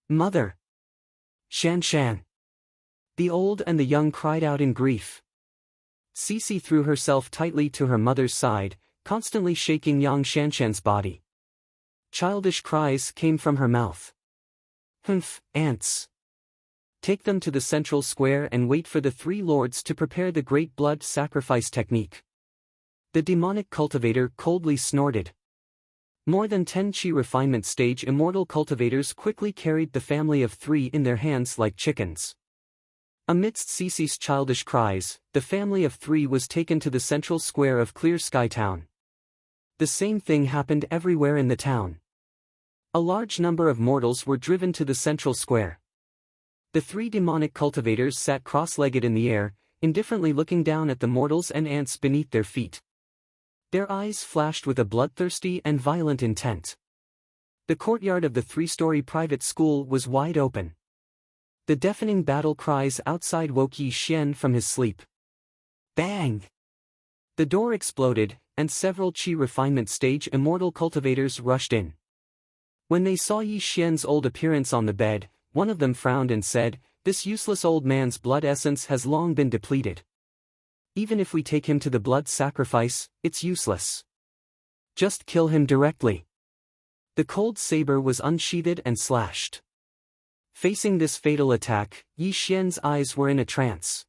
Mother! Shanshan! The old and the young cried out in grief. Cici threw herself tightly to her mother's side, constantly shaking Yang Shanshan's body. Childish cries came from her mouth. Humph, ants! Take them to the central square and wait for the 3 lords to prepare the great blood sacrifice technique. The demonic cultivator coldly snorted. More than 10 Qi refinement stage immortal cultivators quickly carried the family of 3 in their hands like chickens. Amidst Cici's childish cries, the family of 3 was taken to the central square of Clear Sky Town. The same thing happened everywhere in the town. A large number of mortals were driven to the central square. The 3 demonic cultivators sat cross-legged in the air, indifferently looking down at the mortals and ants beneath their feet. Their eyes flashed with a bloodthirsty and violent intent. The courtyard of the 3-story private school was wide open. The deafening battle cries outside woke Yi Xian from his sleep. Bang! The door exploded, and several Qi refinement stage immortal cultivators rushed in. When they saw Yi Xian's old appearance on the bed, one of them frowned and said, "This useless old man's blood essence has long been depleted. Even if we take him to the blood sacrifice, it's useless. Just kill him directly." The cold saber was unsheathed and slashed. Facing this fatal attack, Yi Xian's eyes were in a trance.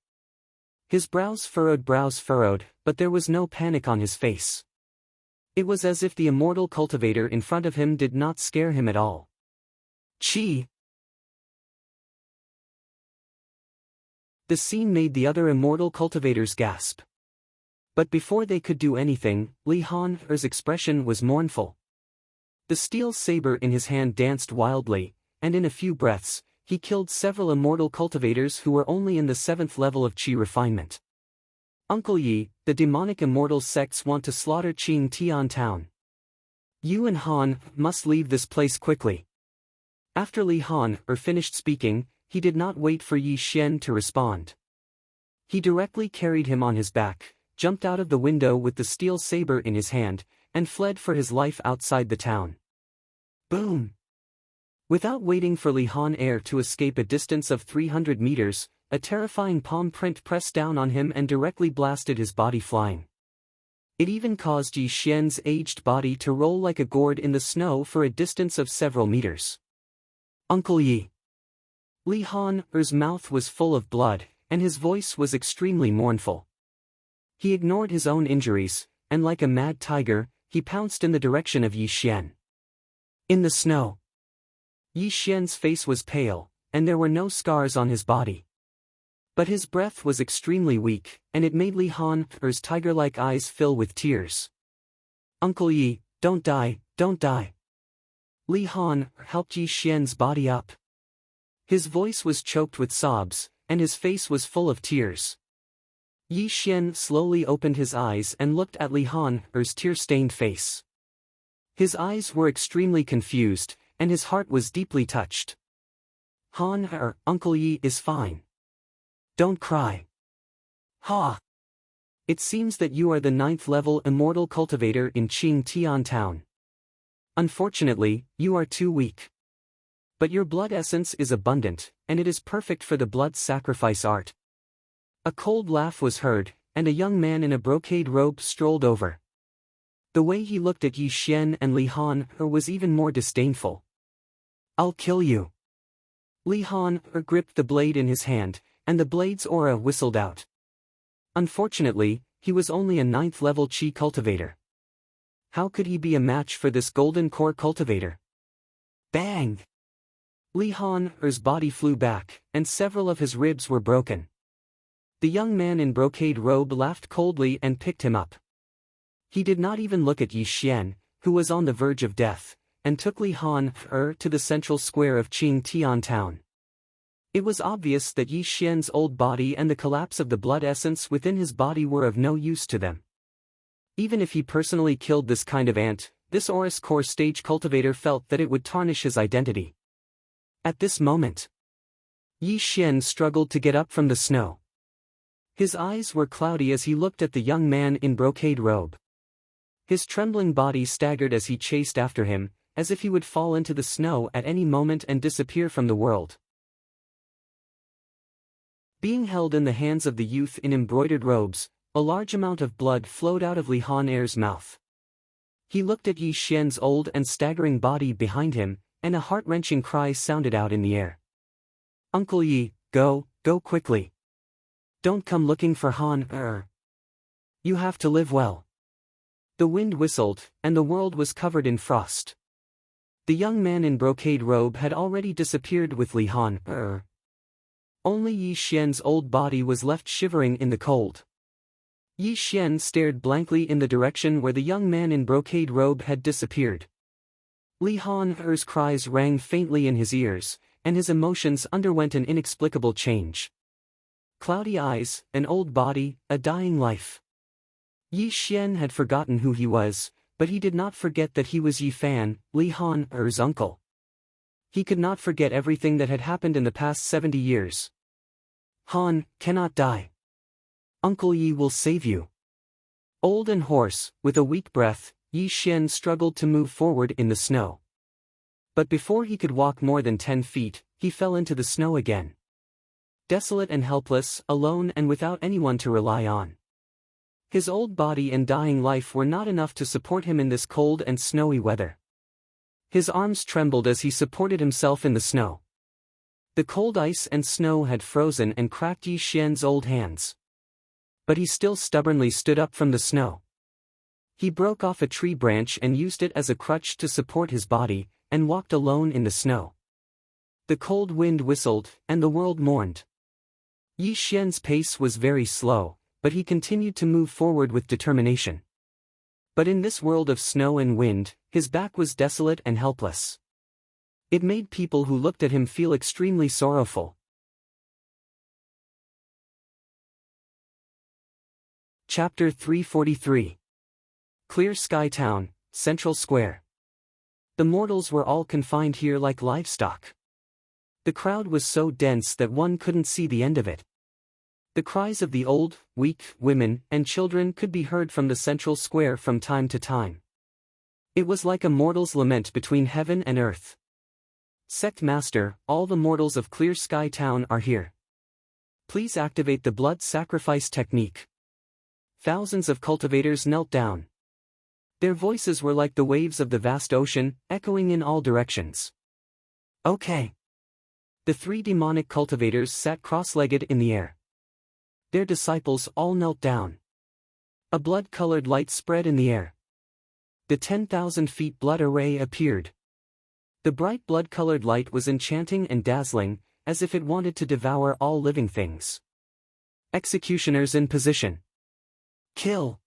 His brows furrowed, but there was no panic on his face. It was as if the immortal cultivator in front of him did not scare him at all. Qi! The scene made the other immortal cultivators gasp. But before they could do anything, Li Han's expression was mournful. The steel saber in his hand danced wildly, and in a few breaths, he killed several immortal cultivators who were only in the 7th level of Qi refinement. Uncle Yi, the demonic immortal sects want to slaughter Qing Tian town. You and Han must leave this place quickly. After Li Han finished speaking, he did not wait for Yi Xian to respond. He directly carried him on his back, jumped out of the window with the steel saber in his hand, and fled for his life outside the town. Boom! Without waiting for Li Han to escape a distance of 300 meters, a terrifying palm print pressed down on him and directly blasted his body flying. It even caused Yi Xian's aged body to roll like a gourd in the snow for a distance of several meters. Uncle Yi! Li Han's mouth was full of blood, and his voice was extremely mournful. He ignored his own injuries, and like a mad tiger, he pounced in the direction of Yi Xian. In the snow. Yi Xian's face was pale, and there were no scars on his body. But his breath was extremely weak, and it made Li Han's tiger-like eyes fill with tears. Uncle Yi, don't die, don't die. Li Han helped Yi Xian's body up. His voice was choked with sobs, and his face was full of tears. Yi Xian slowly opened his eyes and looked at Li Han's tear-stained face. His eyes were extremely confused, and his heart was deeply touched. Uncle Yi is fine. Don't cry. Ha! It seems that you are the 9th level immortal cultivator in Qing Tian Town. Unfortunately, you are too weak. But your blood essence is abundant, and it is perfect for the blood sacrifice art. A cold laugh was heard, and a young man in a brocade robe strolled over. The way he looked at Yi Xian and Li Han was even more disdainful. I'll kill you. Li Han gripped the blade in his hand, and the blade's aura whistled out. Unfortunately, he was only a 9th-level Qi cultivator. How could he be a match for this golden core cultivator? Bang! Li Han's body flew back, and several of his ribs were broken. The young man in brocade robe laughed coldly and picked him up. He did not even look at Yi Xian, who was on the verge of death, and took Li Han to the central square of Qingtian town. It was obvious that Yi Xian's old body and the collapse of the blood essence within his body were of no use to them. Even if he personally killed this kind of ant, this Aurus Core stage cultivator felt that it would tarnish his identity. At this moment, Yi Xian struggled to get up from the snow. His eyes were cloudy as he looked at the young man in brocade robe. His trembling body staggered as he chased after him, as if he would fall into the snow at any moment and disappear from the world. Being held in the hands of the youth in embroidered robes, a large amount of blood flowed out of Li Han's mouth. He looked at Yi Xian's old and staggering body behind him, and a heart-wrenching cry sounded out in the air. "Uncle Yi, go quickly. Don't come looking for Han. You have to live well." The wind whistled, and the world was covered in frost. The young man in brocade robe had already disappeared with Li Han. Only Yi Xian's old body was left shivering in the cold. Yi Xian stared blankly in the direction where the young man in brocade robe had disappeared. Li Han's cries rang faintly in his ears, and his emotions underwent an inexplicable change. Cloudy eyes, an old body, a dying life. Yi Xian had forgotten who he was, but he did not forget that he was Yi Fan, Li Han's uncle. He could not forget everything that had happened in the past 70 years. Han cannot die. Uncle Yi will save you. Old and hoarse, with a weak breath, Yi Xian struggled to move forward in the snow. But before he could walk more than 10 feet, he fell into the snow again. Desolate and helpless, alone and without anyone to rely on. His old body and dying life were not enough to support him in this cold and snowy weather. His arms trembled as he supported himself in the snow. The cold ice and snow had frozen and cracked Yi Xian's old hands. But he still stubbornly stood up from the snow. He broke off a tree branch and used it as a crutch to support his body, and walked alone in the snow. The cold wind whistled, and the world mourned. Yi Xian's pace was very slow, but he continued to move forward with determination. But in this world of snow and wind, his back was desolate and helpless. It made people who looked at him feel extremely sorrowful. Chapter 343. Clear Sky Town, Central Square. The mortals were all confined here like livestock. The crowd was so dense that one couldn't see the end of it. The cries of the old, weak, women, and children could be heard from the central square from time to time. It was like a mortal's lament between heaven and earth. Sect Master, all the mortals of Clear Sky Town are here. Please activate the blood sacrifice technique. Thousands of cultivators knelt down. Their voices were like the waves of the vast ocean, echoing in all directions. Okay. The 3 demonic cultivators sat cross-legged in the air. Their disciples all knelt down. A blood-colored light spread in the air. The 10,000 feet blood array appeared. The bright blood-colored light was enchanting and dazzling, as if it wanted to devour all living things. Executioners in position. Kill!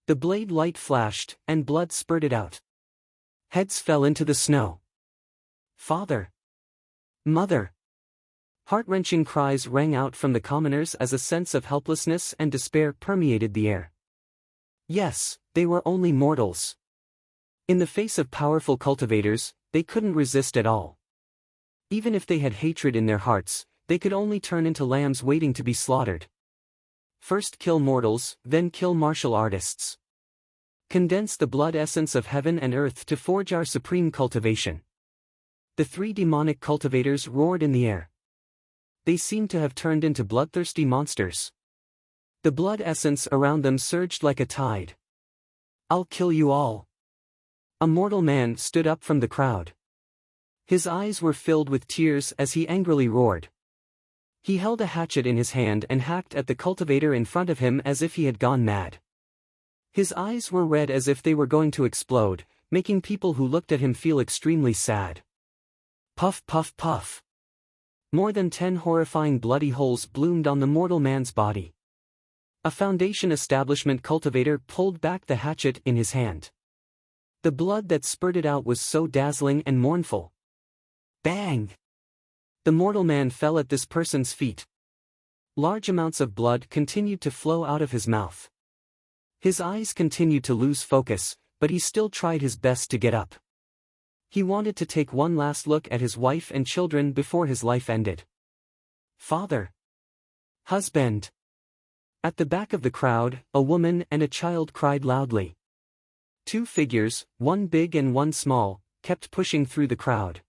The blade light flashed, and blood spurted out. Heads fell into the snow. Father! Mother! Heart-wrenching cries rang out from the commoners as a sense of helplessness and despair permeated the air. Yes, they were only mortals. In the face of powerful cultivators, they couldn't resist at all. Even if they had hatred in their hearts, they could only turn into lambs waiting to be slaughtered. First kill mortals, then kill martial artists. Condense the blood essence of heaven and earth to forge our supreme cultivation. The 3 demonic cultivators roared in the air. They seemed to have turned into bloodthirsty monsters. The blood essence around them surged like a tide. I'll kill you all. A mortal man stood up from the crowd. His eyes were filled with tears as he angrily roared. He held a hatchet in his hand and hacked at the cultivator in front of him as if he had gone mad. His eyes were red as if they were going to explode, making people who looked at him feel extremely sad. Puff puff puff. More than 10 horrifying bloody holes bloomed on the mortal man's body. A foundation establishment cultivator pulled back the hatchet in his hand. The blood that spurted out was so dazzling and mournful. Bang! The mortal man fell at this person's feet. Large amounts of blood continued to flow out of his mouth. His eyes continued to lose focus, but he still tried his best to get up. He wanted to take one last look at his wife and children before his life ended. Father. Husband. At the back of the crowd, a woman and a child cried loudly. 2 figures, one big and one small, kept pushing through the crowd.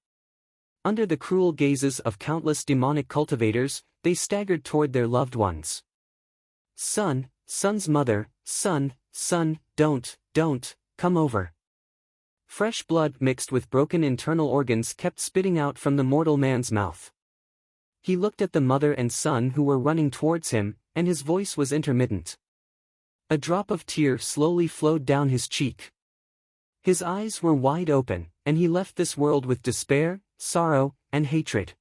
Under the cruel gazes of countless demonic cultivators, they staggered toward their loved ones. Son, son's mother, son, don't, come over. Fresh blood mixed with broken internal organs kept spitting out from the mortal man's mouth. He looked at the mother and son who were running towards him, and his voice was intermittent. A drop of tear slowly flowed down his cheek. His eyes were wide open, and he left this world with despair, sorrow, and hatred.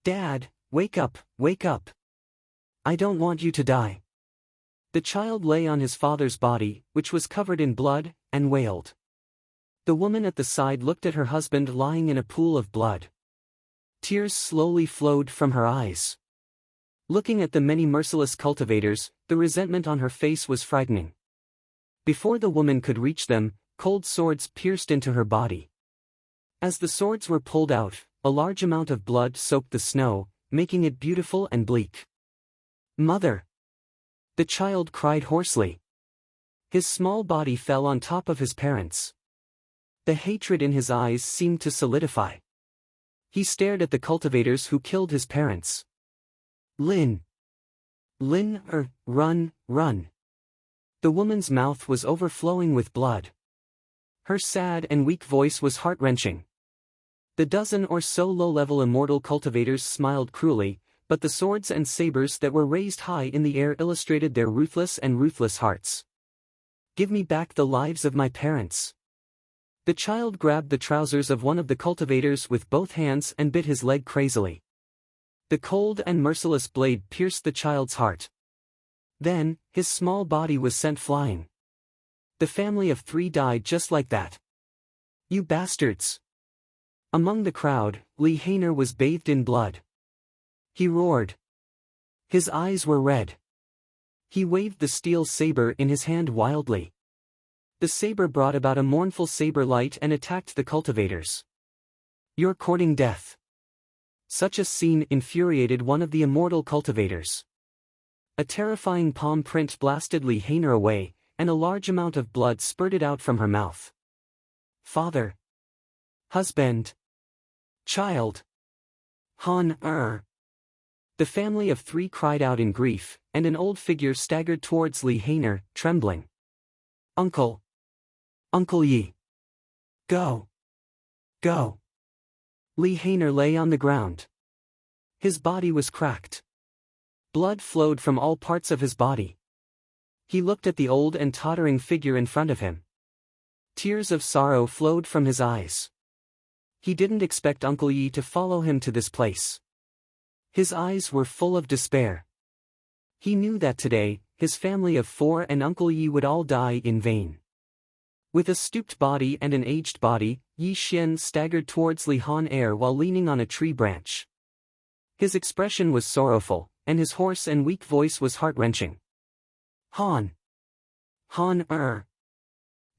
Dad, wake up, wake up. I don't want you to die. The child lay on his father's body, which was covered in blood, and wailed. The woman at the side looked at her husband lying in a pool of blood. Tears slowly flowed from her eyes. Looking at the many merciless cultivators, the resentment on her face was frightening. Before the woman could reach them, cold swords pierced into her body. As the swords were pulled out, a large amount of blood soaked the snow, making it beautiful and bleak. Mother! The child cried hoarsely. His small body fell on top of his parents. The hatred in his eyes seemed to solidify. He stared at the cultivators who killed his parents. Run, run. The woman's mouth was overflowing with blood. Her sad and weak voice was heart-wrenching. The dozen or so low-level immortal cultivators smiled cruelly, but the swords and sabers that were raised high in the air illustrated their ruthless and ruthless hearts. Give me back the lives of my parents. The child grabbed the trousers of one of the cultivators with both hands and bit his leg crazily. The cold and merciless blade pierced the child's heart. Then, his small body was sent flying. The family of 3 died just like that. You bastards! Among the crowd, Lee Hayner was bathed in blood. He roared. His eyes were red. He waved the steel saber in his hand wildly. The saber brought about a mournful saber light and attacked the cultivators. You're courting death. Such a scene infuriated one of the immortal cultivators. A terrifying palm print blasted Lee Hayner away, and a large amount of blood spurted out from her mouth. Father. Husband. Child. The family of 3 cried out in grief, and an old figure staggered towards Lee Hayner, trembling. Uncle. Uncle Yi. Go. Go. Lee Hayner lay on the ground. His body was cracked. Blood flowed from all parts of his body. He looked at the old and tottering figure in front of him. Tears of sorrow flowed from his eyes. He didn't expect Uncle Yi to follow him to this place. His eyes were full of despair. He knew that today, his family of 4 and Uncle Yi would all die in vain. With a stooped body and an aged body, Yi Xian staggered towards Li Han Air while leaning on a tree branch. His expression was sorrowful, and his hoarse and weak voice was heart-wrenching. Han.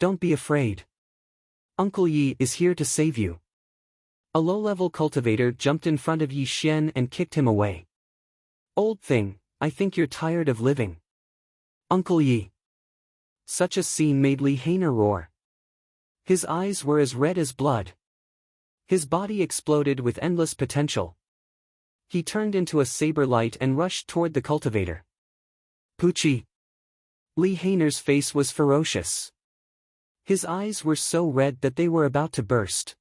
Don't be afraid. Uncle Yi is here to save you. A low-level cultivator jumped in front of Yi Xian and kicked him away. Old thing, I think you're tired of living. Uncle Yi. Such a scene made Lee Hayner roar. His eyes were as red as blood. His body exploded with endless potential. He turned into a saber light and rushed toward the cultivator. Poochie. Lee Hayner's face was ferocious. His eyes were so red that they were about to burst.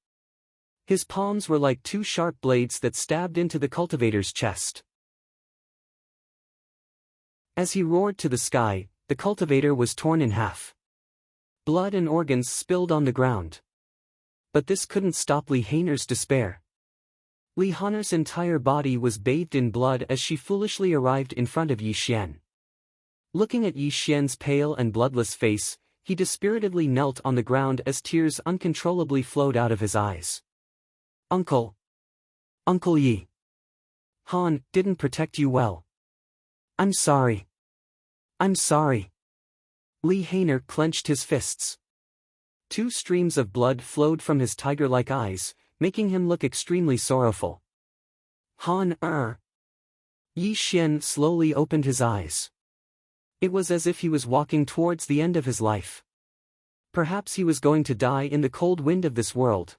His palms were like two sharp blades that stabbed into the cultivator's chest. As he roared to the sky, the cultivator was torn in half. Blood and organs spilled on the ground. But this couldn't stop Li Hainer's despair. Li Hainer's entire body was bathed in blood as she foolishly arrived in front of Yi Xian. Looking at Yi Xian's pale and bloodless face, he dispiritedly knelt on the ground as tears uncontrollably flowed out of his eyes. Uncle! Uncle Yi! Han didn't protect you well. I'm sorry. I'm sorry. Li Hainer clenched his fists. Two streams of blood flowed from his tiger-like eyes, making him look extremely sorrowful. Han. Yi Xian slowly opened his eyes. It was as if he was walking towards the end of his life. Perhaps he was going to die in the cold wind of this world.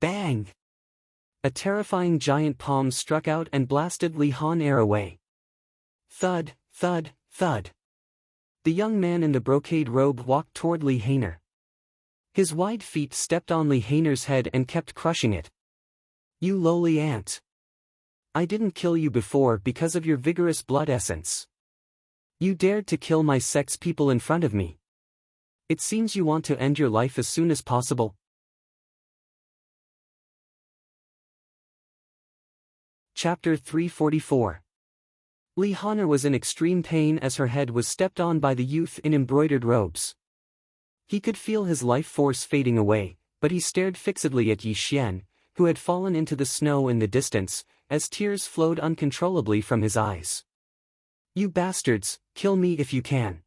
Bang! A terrifying giant palm struck out and blasted Li Hainer away. Thud, thud, thud. The young man in the brocade robe walked toward Li Hainer. His wide feet stepped on Li Hainer's head and kept crushing it. You lowly ant. I didn't kill you before because of your vigorous blood essence. You dared to kill my sex people in front of me. It seems you want to end your life as soon as possible. Chapter 344. Li Hainer was in extreme pain as her head was stepped on by the youth in embroidered robes. He could feel his life force fading away, but he stared fixedly at Yi Xian, who had fallen into the snow in the distance, as tears flowed uncontrollably from his eyes. You bastards, kill me if you can.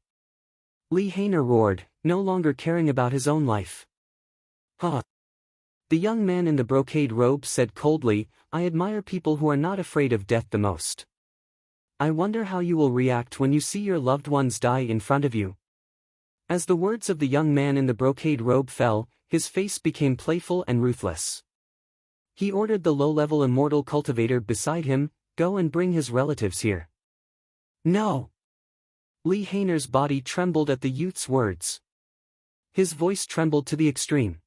Li Hainer roared, no longer caring about his own life. Huh. The young man in the brocade robe said coldly, I admire people who are not afraid of death the most. I wonder how you will react when you see your loved ones die in front of you. As the words of the young man in the brocade robe fell, his face became playful and ruthless. He ordered the low-level immortal cultivator beside him, go and bring his relatives here. No! Li Hainer's body trembled at the youth's words. His voice trembled to the extreme.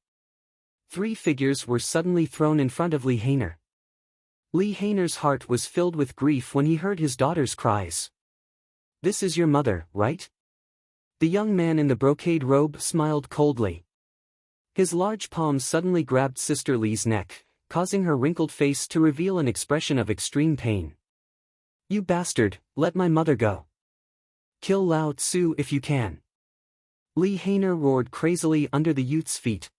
Three figures were suddenly thrown in front of Li Hainer. Li Hainer's heart was filled with grief when he heard his daughter's cries. This is your mother, right? The young man in the brocade robe smiled coldly. His large palm suddenly grabbed Sister Li's neck, causing her wrinkled face to reveal an expression of extreme pain. You bastard, let my mother go. Kill Lao Tzu if you can. Li Hainer roared crazily under the youth's feet.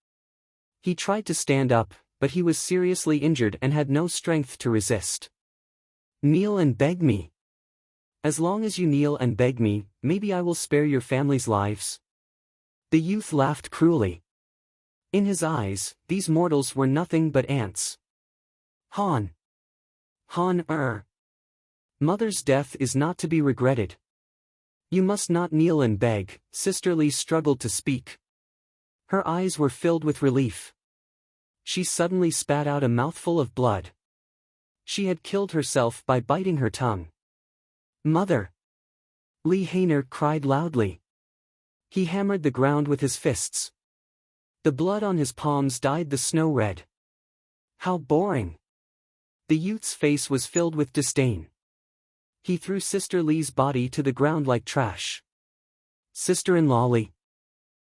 He tried to stand up, but he was seriously injured and had no strength to resist. Kneel and beg me. As long as you kneel and beg me, maybe I will spare your family's lives. The youth laughed cruelly. In his eyes, these mortals were nothing but ants. Han. Mother's death is not to be regretted. You must not kneel and beg, Sister Li struggled to speak. Her eyes were filled with relief. She suddenly spat out a mouthful of blood. She had killed herself by biting her tongue. Mother! Li Hainer cried loudly. He hammered the ground with his fists. The blood on his palms dyed the snow red. How boring! The youth's face was filled with disdain. He threw Sister Li's body to the ground like trash. Sister-in-law Li.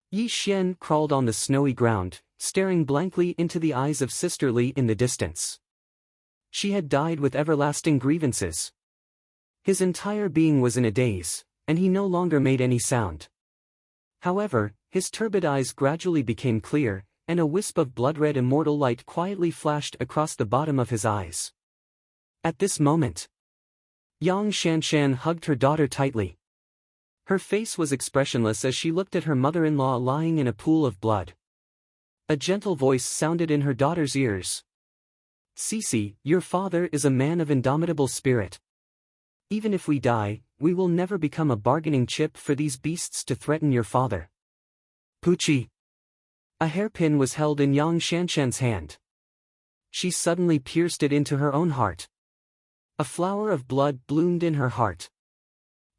Yi Xian crawled on the snowy ground, staring blankly into the eyes of Sister Li in the distance. She had died with everlasting grievances. His entire being was in a daze, and he no longer made any sound. However, his turbid eyes gradually became clear, and a wisp of blood-red immortal light quietly flashed across the bottom of his eyes. At this moment, Yang Shanshan hugged her daughter tightly. Her face was expressionless as she looked at her mother-in-law lying in a pool of blood. A gentle voice sounded in her daughter's ears. Cece, your father is a man of indomitable spirit. Even if we die, we will never become a bargaining chip for these beasts to threaten your father. Pucci. A hairpin was held in Yang Shanshan's hand. She suddenly pierced it into her own heart. A flower of blood bloomed in her heart.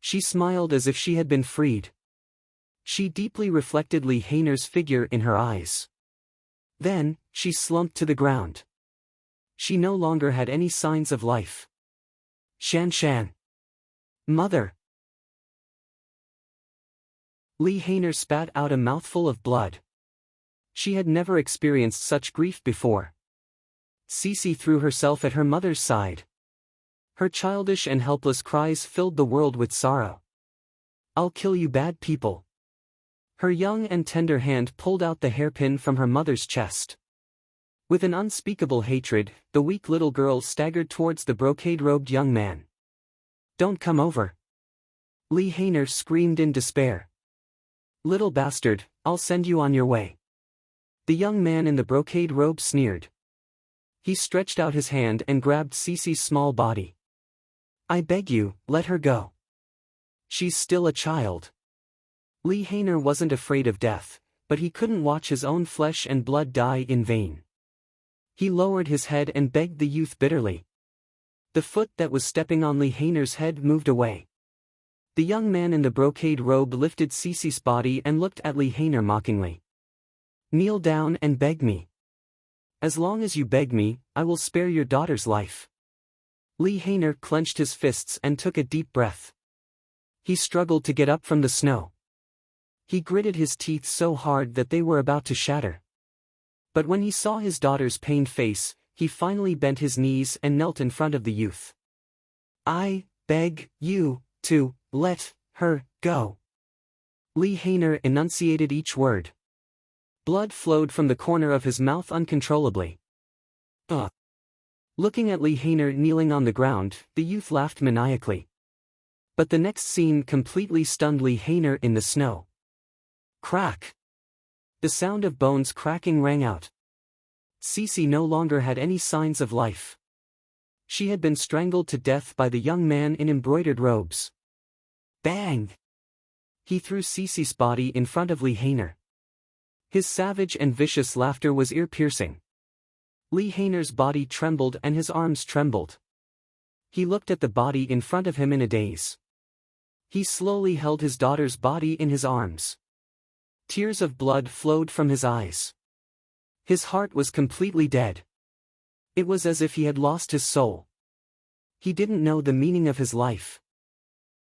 She smiled as if she had been freed. She deeply reflected Li Hainer's figure in her eyes. Then, she slumped to the ground. She no longer had any signs of life. Shan Shan. Mother. Li Hainer spat out a mouthful of blood. She had never experienced such grief before. Cece threw herself at her mother's side. Her childish and helpless cries filled the world with sorrow. I'll kill you bad people. Her young and tender hand pulled out the hairpin from her mother's chest. With an unspeakable hatred, the weak little girl staggered towards the brocade-robed young man. Don't come over. Li Hainer screamed in despair. Little bastard, I'll send you on your way. The young man in the brocade robe sneered. He stretched out his hand and grabbed Cece's small body. I beg you, let her go. She's still a child. Li Hainer wasn't afraid of death, but he couldn't watch his own flesh and blood die in vain. He lowered his head and begged the youth bitterly. The foot that was stepping on Li Hainer's head moved away. The young man in the brocade robe lifted Cece's body and looked at Li Hainer mockingly. Kneel down and beg me. As long as you beg me, I will spare your daughter's life. Li Hainer clenched his fists and took a deep breath. He struggled to get up from the snow. He gritted his teeth so hard that they were about to shatter. But when he saw his daughter's pained face, he finally bent his knees and knelt in front of the youth. I beg you to let her go. Li Hainer enunciated each word. Blood flowed from the corner of his mouth uncontrollably. Looking at Li Hainer kneeling on the ground, the youth laughed maniacally. But the next scene completely stunned Li Hainer in the snow. Crack! The sound of bones cracking rang out. Cece no longer had any signs of life. She had been strangled to death by the young man in embroidered robes. Bang! He threw Cece's body in front of Li Hainer. His savage and vicious laughter was ear-piercing. Li Hainer's body trembled and his arms trembled. He looked at the body in front of him in a daze. He slowly held his daughter's body in his arms. Tears of blood flowed from his eyes. His heart was completely dead. It was as if he had lost his soul. He didn't know the meaning of his life.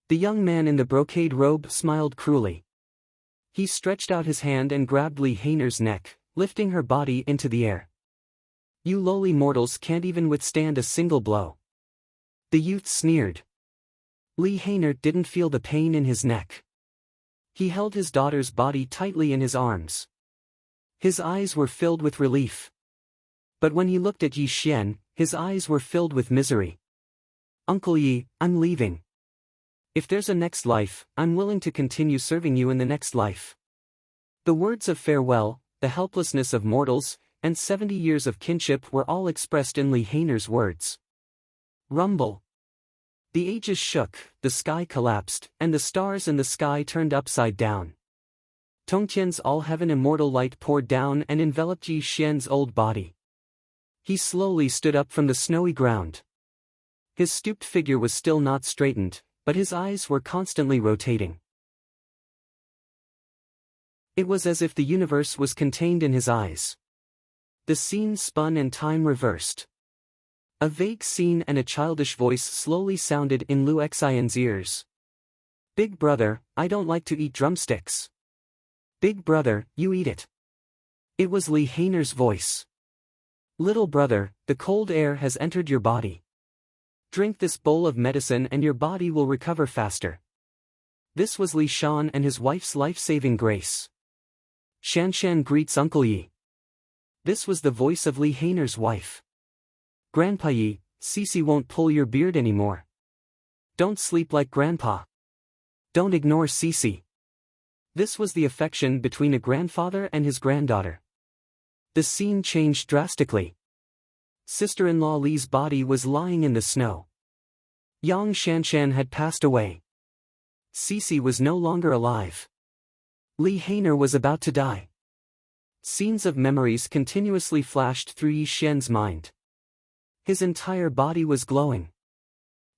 The young man in the brocade robe smiled cruelly. He stretched out his hand and grabbed Li Hainer's neck, lifting her body into the air. You lowly mortals can't even withstand a single blow. The youth sneered. Li Hainer didn't feel the pain in his neck. He held his daughter's body tightly in his arms. His eyes were filled with relief. But when he looked at Yi Xian, his eyes were filled with misery. Uncle Yi, I'm leaving. If there's a next life, I'm willing to continue serving you in the next life. The words of farewell, the helplessness of mortals, and 70 years of kinship were all expressed in Li Hainer's words. Rumble. The ages shook, the sky collapsed, and the stars in the sky turned upside down. Tongtian's all-heaven immortal light poured down and enveloped Yi Xian's old body. He slowly stood up from the snowy ground. His stooped figure was still not straightened, but his eyes were constantly rotating. It was as if the universe was contained in his eyes. The scene spun and time reversed. A vague scene and a childish voice slowly sounded in Lu Xian's ears. Big brother, I don't like to eat drumsticks. Big brother, you eat it. It was Li Hainer's voice. Little brother, the cold air has entered your body. Drink this bowl of medicine and your body will recover faster. This was Li Shan and his wife's life-saving grace. Shan Shan greets Uncle Yi. This was the voice of Li Hainer's wife. Grandpa Yi, Cece won't pull your beard anymore. Don't sleep like Grandpa. Don't ignore Cece. This was the affection between a grandfather and his granddaughter. The scene changed drastically. Sister-in-law Li's body was lying in the snow. Yang Shanshan had passed away. Cece was no longer alive. Li Hainer was about to die. Scenes of memories continuously flashed through Yi Xian's mind. His entire body was glowing.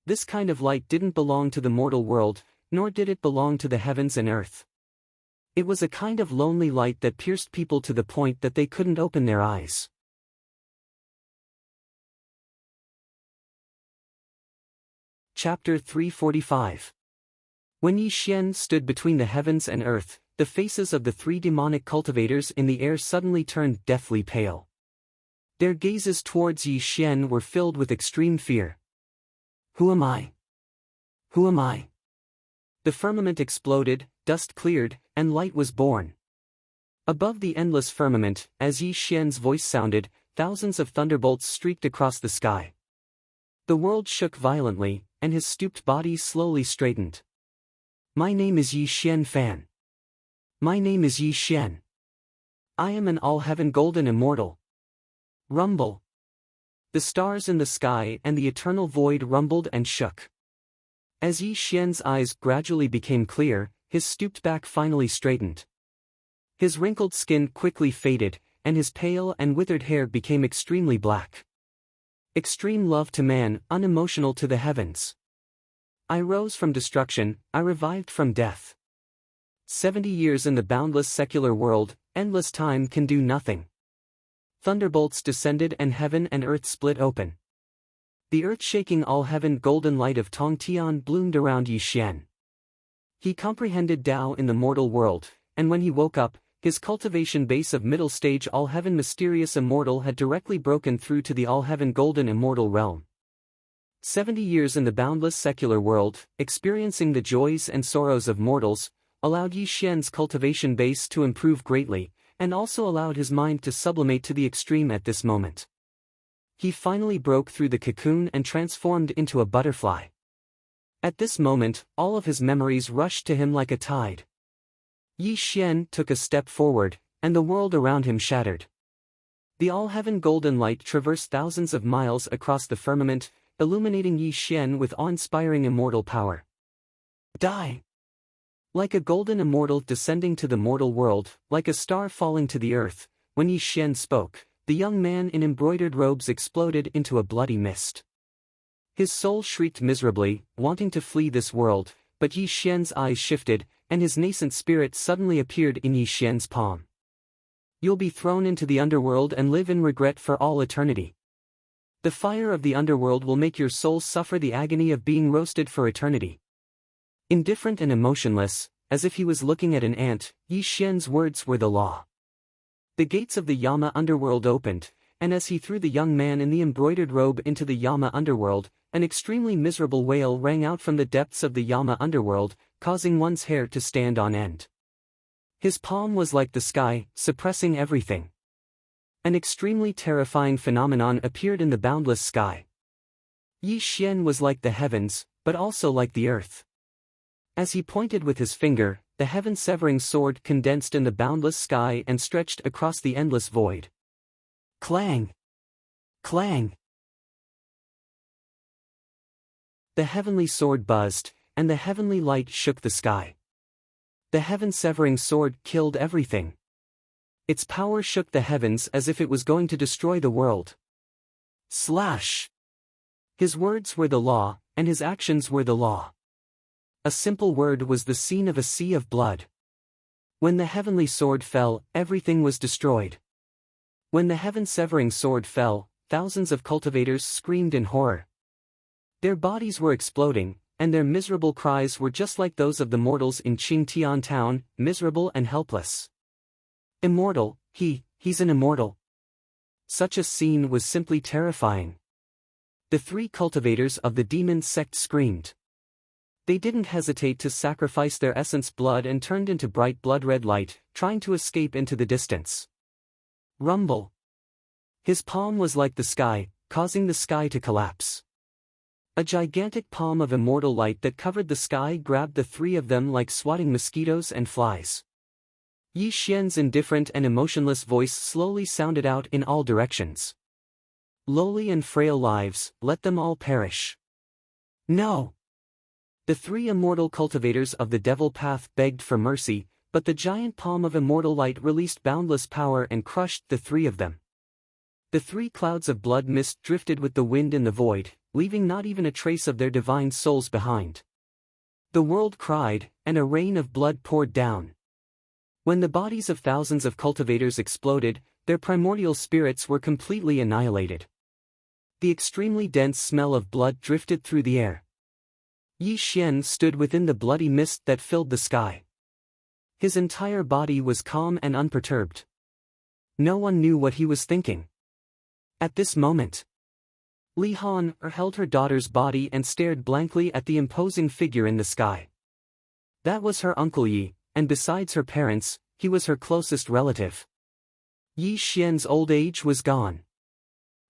This kind of light didn't belong to the mortal world, nor did it belong to the heavens and earth. It was a kind of lonely light that pierced people to the point that they couldn't open their eyes. Chapter 345. When Yi Xian stood between the heavens and earth, the faces of the three demonic cultivators in the air suddenly turned deathly pale. Their gazes towards Yi Xian were filled with extreme fear. "Who am I? Who am I?" The firmament exploded, dust cleared, and light was born. Above the endless firmament, as Yi Xian's voice sounded, thousands of thunderbolts streaked across the sky. The world shook violently, and his stooped body slowly straightened. "My name is Yi Xian Fan. My name is Yi Xian. I am an all-heaven golden immortal." Rumble. The stars in the sky and the eternal void rumbled and shook. As Yi Xian's eyes gradually became clear, his stooped back finally straightened. His wrinkled skin quickly faded, and his pale and withered hair became extremely black. Extreme love to man, unemotional to the heavens. I rose from destruction, I revived from death. 70 years in the boundless secular world, endless time can do nothing. Thunderbolts descended and heaven and earth split open. The earth-shaking all-heaven golden light of Tongtian bloomed around Yi Xian. He comprehended Tao in the mortal world, and when he woke up, his cultivation base of middle-stage all-heaven mysterious immortal had directly broken through to the all-heaven golden immortal realm. 70 years in the boundless secular world, experiencing the joys and sorrows of mortals, allowed Yi Xian's cultivation base to improve greatly, and also allowed his mind to sublimate to the extreme at this moment. He finally broke through the cocoon and transformed into a butterfly. At this moment, all of his memories rushed to him like a tide. Yi Xian took a step forward, and the world around him shattered. The all-heaven golden light traversed thousands of miles across the firmament, illuminating Yi Xian with awe-inspiring immortal power. Die! Like a golden immortal descending to the mortal world, like a star falling to the earth, when Yi Xian spoke, the young man in embroidered robes exploded into a bloody mist. His soul shrieked miserably, wanting to flee this world, but Yi Xian's eyes shifted, and his nascent spirit suddenly appeared in Yi Xian's palm. "You'll be thrown into the underworld and live in regret for all eternity. The fire of the underworld will make your soul suffer the agony of being roasted for eternity." Indifferent and emotionless, as if he was looking at an ant, Yi Xian's words were the law. The gates of the Yama underworld opened, and as he threw the young man in the embroidered robe into the Yama underworld, an extremely miserable wail rang out from the depths of the Yama underworld, causing one's hair to stand on end. His palm was like the sky, suppressing everything. An extremely terrifying phenomenon appeared in the boundless sky. Yi Xian was like the heavens, but also like the earth. As he pointed with his finger, the heaven-severing sword condensed in the boundless sky and stretched across the endless void. Clang! Clang! The heavenly sword buzzed, and the heavenly light shook the sky. The heaven-severing sword killed everything. Its power shook the heavens as if it was going to destroy the world. Slash! His words were the law, and his actions were the law. A simple word was the scene of a sea of blood. When the heavenly sword fell, everything was destroyed. When the heaven-severing sword fell, thousands of cultivators screamed in horror. Their bodies were exploding, and their miserable cries were just like those of the mortals in Qingtian town, miserable and helpless. Immortal, he's an immortal. Such a scene was simply terrifying. The three cultivators of the demon sect screamed. They didn't hesitate to sacrifice their essence blood and turned into bright blood-red light, trying to escape into the distance. Rumble. His palm was like the sky, causing the sky to collapse. A gigantic palm of immortal light that covered the sky grabbed the three of them like swatting mosquitoes and flies. Yi Xian's indifferent and emotionless voice slowly sounded out in all directions. Lowly and frail lives, let them all perish. No! The three immortal cultivators of the devil path begged for mercy, but the giant palm of immortal light released boundless power and crushed the three of them. The three clouds of blood mist drifted with the wind in the void, leaving not even a trace of their divine souls behind. The world cried, and a rain of blood poured down. When the bodies of thousands of cultivators exploded, their primordial spirits were completely annihilated. The extremely dense smell of blood drifted through the air. Yi Xian stood within the bloody mist that filled the sky. His entire body was calm and unperturbed. No one knew what he was thinking. At this moment, Li Han held her daughter's body and stared blankly at the imposing figure in the sky. That was her Uncle Yi, and besides her parents, he was her closest relative. Yi Xian's old age was gone.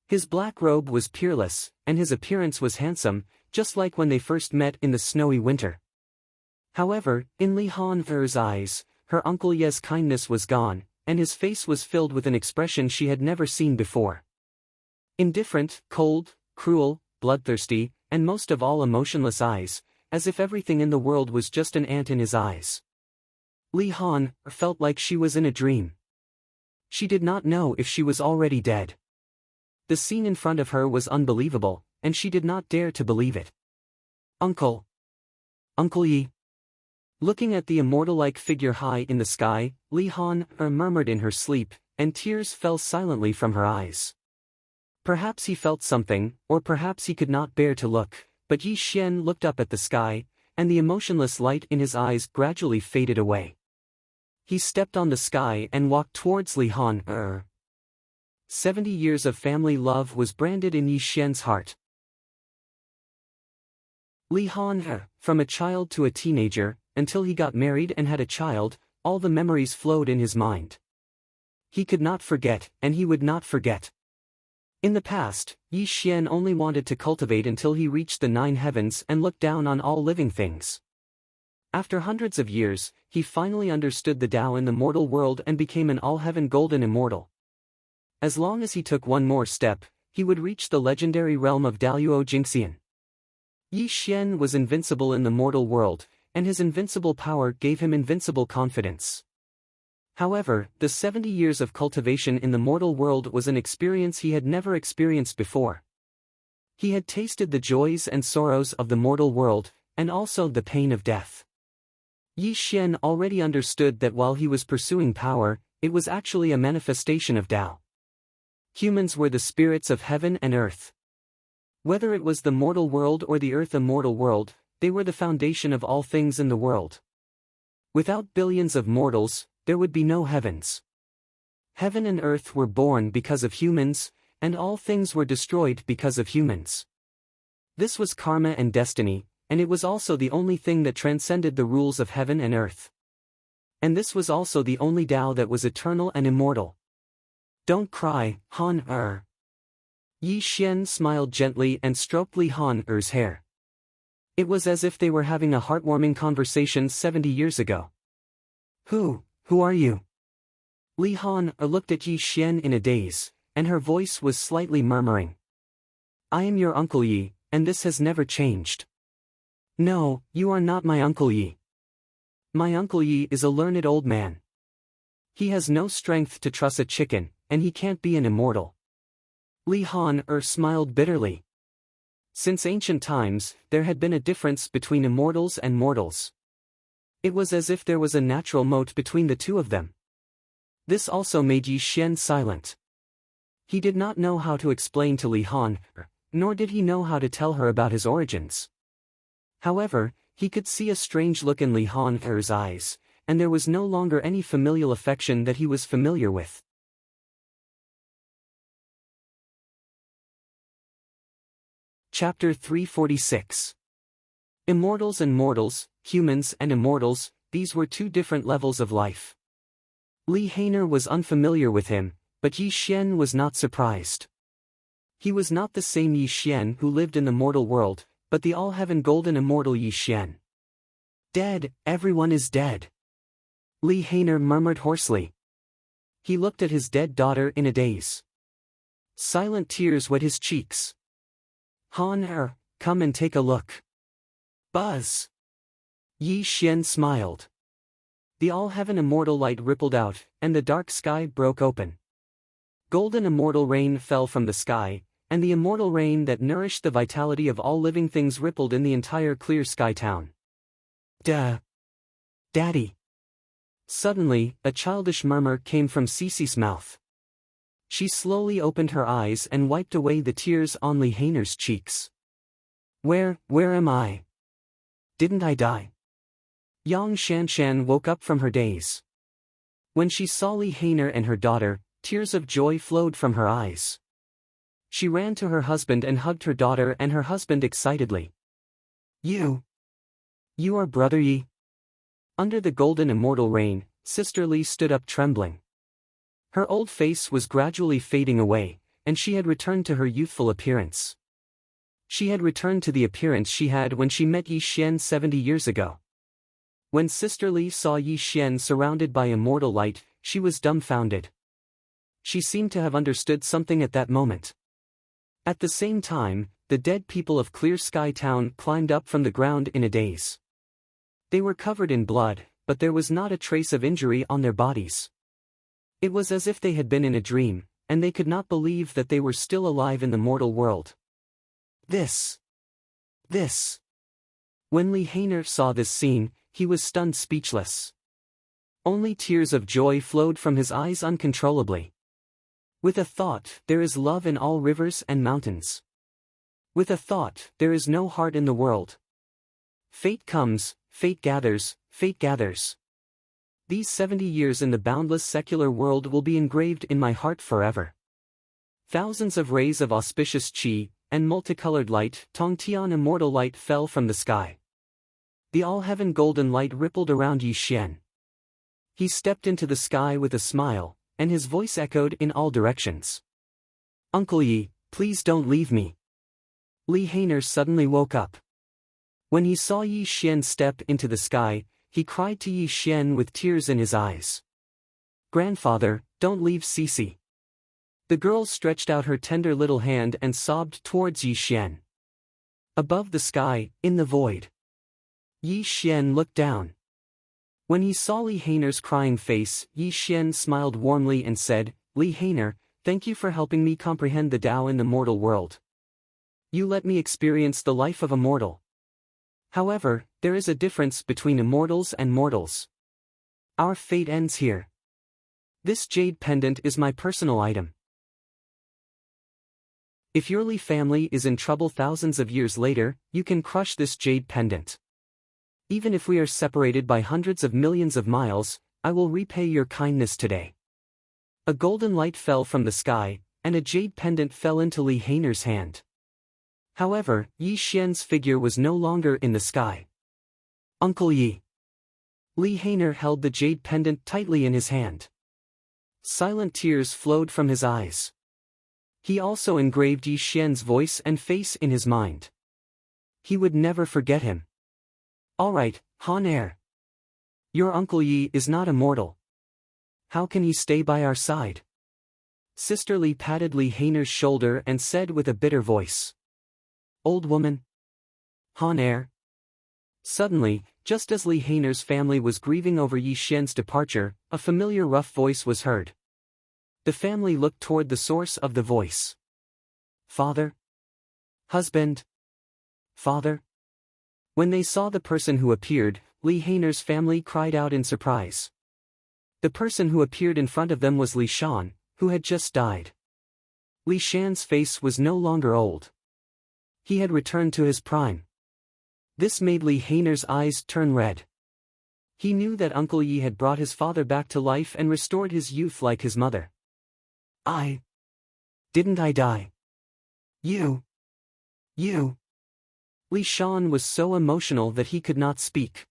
His black robe was peerless, and his appearance was handsome, just like when they first met in the snowy winter. However, in Li Han's eyes, her Uncle Ye's kindness was gone, and his face was filled with an expression she had never seen before. Indifferent, cold, cruel, bloodthirsty, and most of all emotionless eyes, as if everything in the world was just an ant in his eyes. Li Han felt like she was in a dream. She did not know if she was already dead. The scene in front of her was unbelievable, and she did not dare to believe it. Uncle Yi. Looking at the immortal-like figure high in the sky, Li Han murmured in her sleep, and tears fell silently from her eyes. Perhaps he felt something, or perhaps he could not bear to look, but Yi Xian looked up at the sky, and the emotionless light in his eyes gradually faded away. He stepped on the sky and walked towards Li Han. 70 years of family love was branded in Yi Xian's heart. Li Han, from a child to a teenager, until he got married and had a child, all the memories flowed in his mind. He could not forget, and he would not forget. In the past, Yi Xian only wanted to cultivate until he reached the 9 heavens and looked down on all living things. After hundreds of years, he finally understood the Tao in the mortal world and became an all-heaven golden immortal. As long as he took one more step, he would reach the legendary realm of Daluo Jingxian. Yi Xian was invincible in the mortal world, and his invincible power gave him invincible confidence. However, the 70 years of cultivation in the mortal world was an experience he had never experienced before. He had tasted the joys and sorrows of the mortal world, and also the pain of death. Yi Xian already understood that while he was pursuing power, it was actually a manifestation of Tao. Humans were the spirits of heaven and earth. Whether it was the mortal world or the earth immortal world, they were the foundation of all things in the world. Without billions of mortals, there would be no heavens. Heaven and earth were born because of humans, and all things were destroyed because of humans. This was karma and destiny, and it was also the only thing that transcended the rules of heaven and earth. And this was also the only Tao that was eternal and immortal. Don't cry, Han. Yi Xian smiled gently and stroked Li Han's hair. It was as if they were having a heartwarming conversation 70 years ago. Who are you? Li Han looked at Yi Xian in a daze, and her voice was slightly murmuring. I am your Uncle Yi, and this has never changed. No, you are not my Uncle Yi. My Uncle Yi is a learned old man. He has no strength to truss a chicken, and he can't be an immortal. Li Han smiled bitterly. Since ancient times, there had been a difference between immortals and mortals. It was as if there was a natural moat between the two of them. This also made Yi Xian silent. He did not know how to explain to Li Han, nor did he know how to tell her about his origins. However, he could see a strange look in Li Han's eyes, and there was no longer any familial affection that he was familiar with. Chapter 346. Immortals and mortals, humans and immortals, these were two different levels of life. Li Hainer was unfamiliar with him, but Yi Xian was not surprised. He was not the same Yi Xian who lived in the mortal world, but the all-heaven golden immortal Yi Xian. Dead, everyone is dead. Li Hainer murmured hoarsely. He looked at his dead daughter in a daze. Silent tears wet his cheeks. Han, come and take a look. Buzz. Yi Xian smiled. The all-heaven immortal light rippled out, and the dark sky broke open. Golden immortal rain fell from the sky, and the immortal rain that nourished the vitality of all living things rippled in the entire clear sky town. Daddy. Suddenly, a childish murmur came from Cece's mouth. She slowly opened her eyes and wiped away the tears on Lee Hayner's cheeks. Where am I? Didn't I die? Yang Shanshan woke up from her daze. When she saw Lee Hayner and her daughter, tears of joy flowed from her eyes. She ran to her husband and hugged her daughter and her husband excitedly. You are Brother Yi? Under the golden immortal rain, Sister Lee stood up trembling. Her old face was gradually fading away, and she had returned to her youthful appearance. She had returned to the appearance she had when she met Yi Xian 70 years ago. When Sister Lee saw Yi Xian surrounded by immortal light, she was dumbfounded. She seemed to have understood something at that moment. At the same time, the dead people of Clear Sky Town climbed up from the ground in a daze. They were covered in blood, but there was not a trace of injury on their bodies. It was as if they had been in a dream, and they could not believe that they were still alive in the mortal world. This. When Lee Hayner saw this scene, he was stunned speechless. Only tears of joy flowed from his eyes uncontrollably. With a thought, there is love in all rivers and mountains. With a thought, there is no heart in the world. Fate comes, fate gathers, fate gathers. These 70 years in the boundless secular world will be engraved in my heart forever. Thousands of rays of auspicious qi and multicolored light, Tongtian immortal light, fell from the sky. The all-heaven golden light rippled around Yi Xian. He stepped into the sky with a smile, and his voice echoed in all directions. Uncle Yi, please don't leave me. Lee Hayner suddenly woke up. When he saw Yi Xian step into the sky, he cried to Yi Xian with tears in his eyes. Grandfather, don't leave Cece. The girl stretched out her tender little hand and sobbed towards Yi Xian. Above the sky, in the void, Yi Xian looked down. When he saw Lee Hayner's crying face, Yi Xian smiled warmly and said, Lee Hayner, thank you for helping me comprehend the Tao in the mortal world. You let me experience the life of a mortal. However, there is a difference between immortals and mortals. Our fate ends here. This jade pendant is my personal item. If your Lee family is in trouble thousands of years later, you can crush this jade pendant. Even if we are separated by hundreds of millions of miles, I will repay your kindness today. A golden light fell from the sky, and a jade pendant fell into Lee Hayner's hand. However, Yi Xian's figure was no longer in the sky. Uncle Yi. Lee Hayner held the jade pendant tightly in his hand. Silent tears flowed from his eyes. He also engraved Yi Xian's voice and face in his mind. He would never forget him. Alright, Han Er. Your Uncle Yi is not immortal. How can he stay by our side? Sister Lee patted Lee Hayner's shoulder and said with a bitter voice. Old woman. Han Er. Suddenly, just as Lee Hayner's family was grieving over Yi Xian's departure, a familiar rough voice was heard. The family looked toward the source of the voice. Father? Husband? Father? When they saw the person who appeared, Lee Hayner's family cried out in surprise. The person who appeared in front of them was Li Shan, who had just died. Li Shan's face was no longer old. He had returned to his prime. This made Lee Hayner's eyes turn red. He knew that Uncle Yi had brought his father back to life and restored his youth like his mother. Didn't I die? You. Li Shan was so emotional that he could not speak.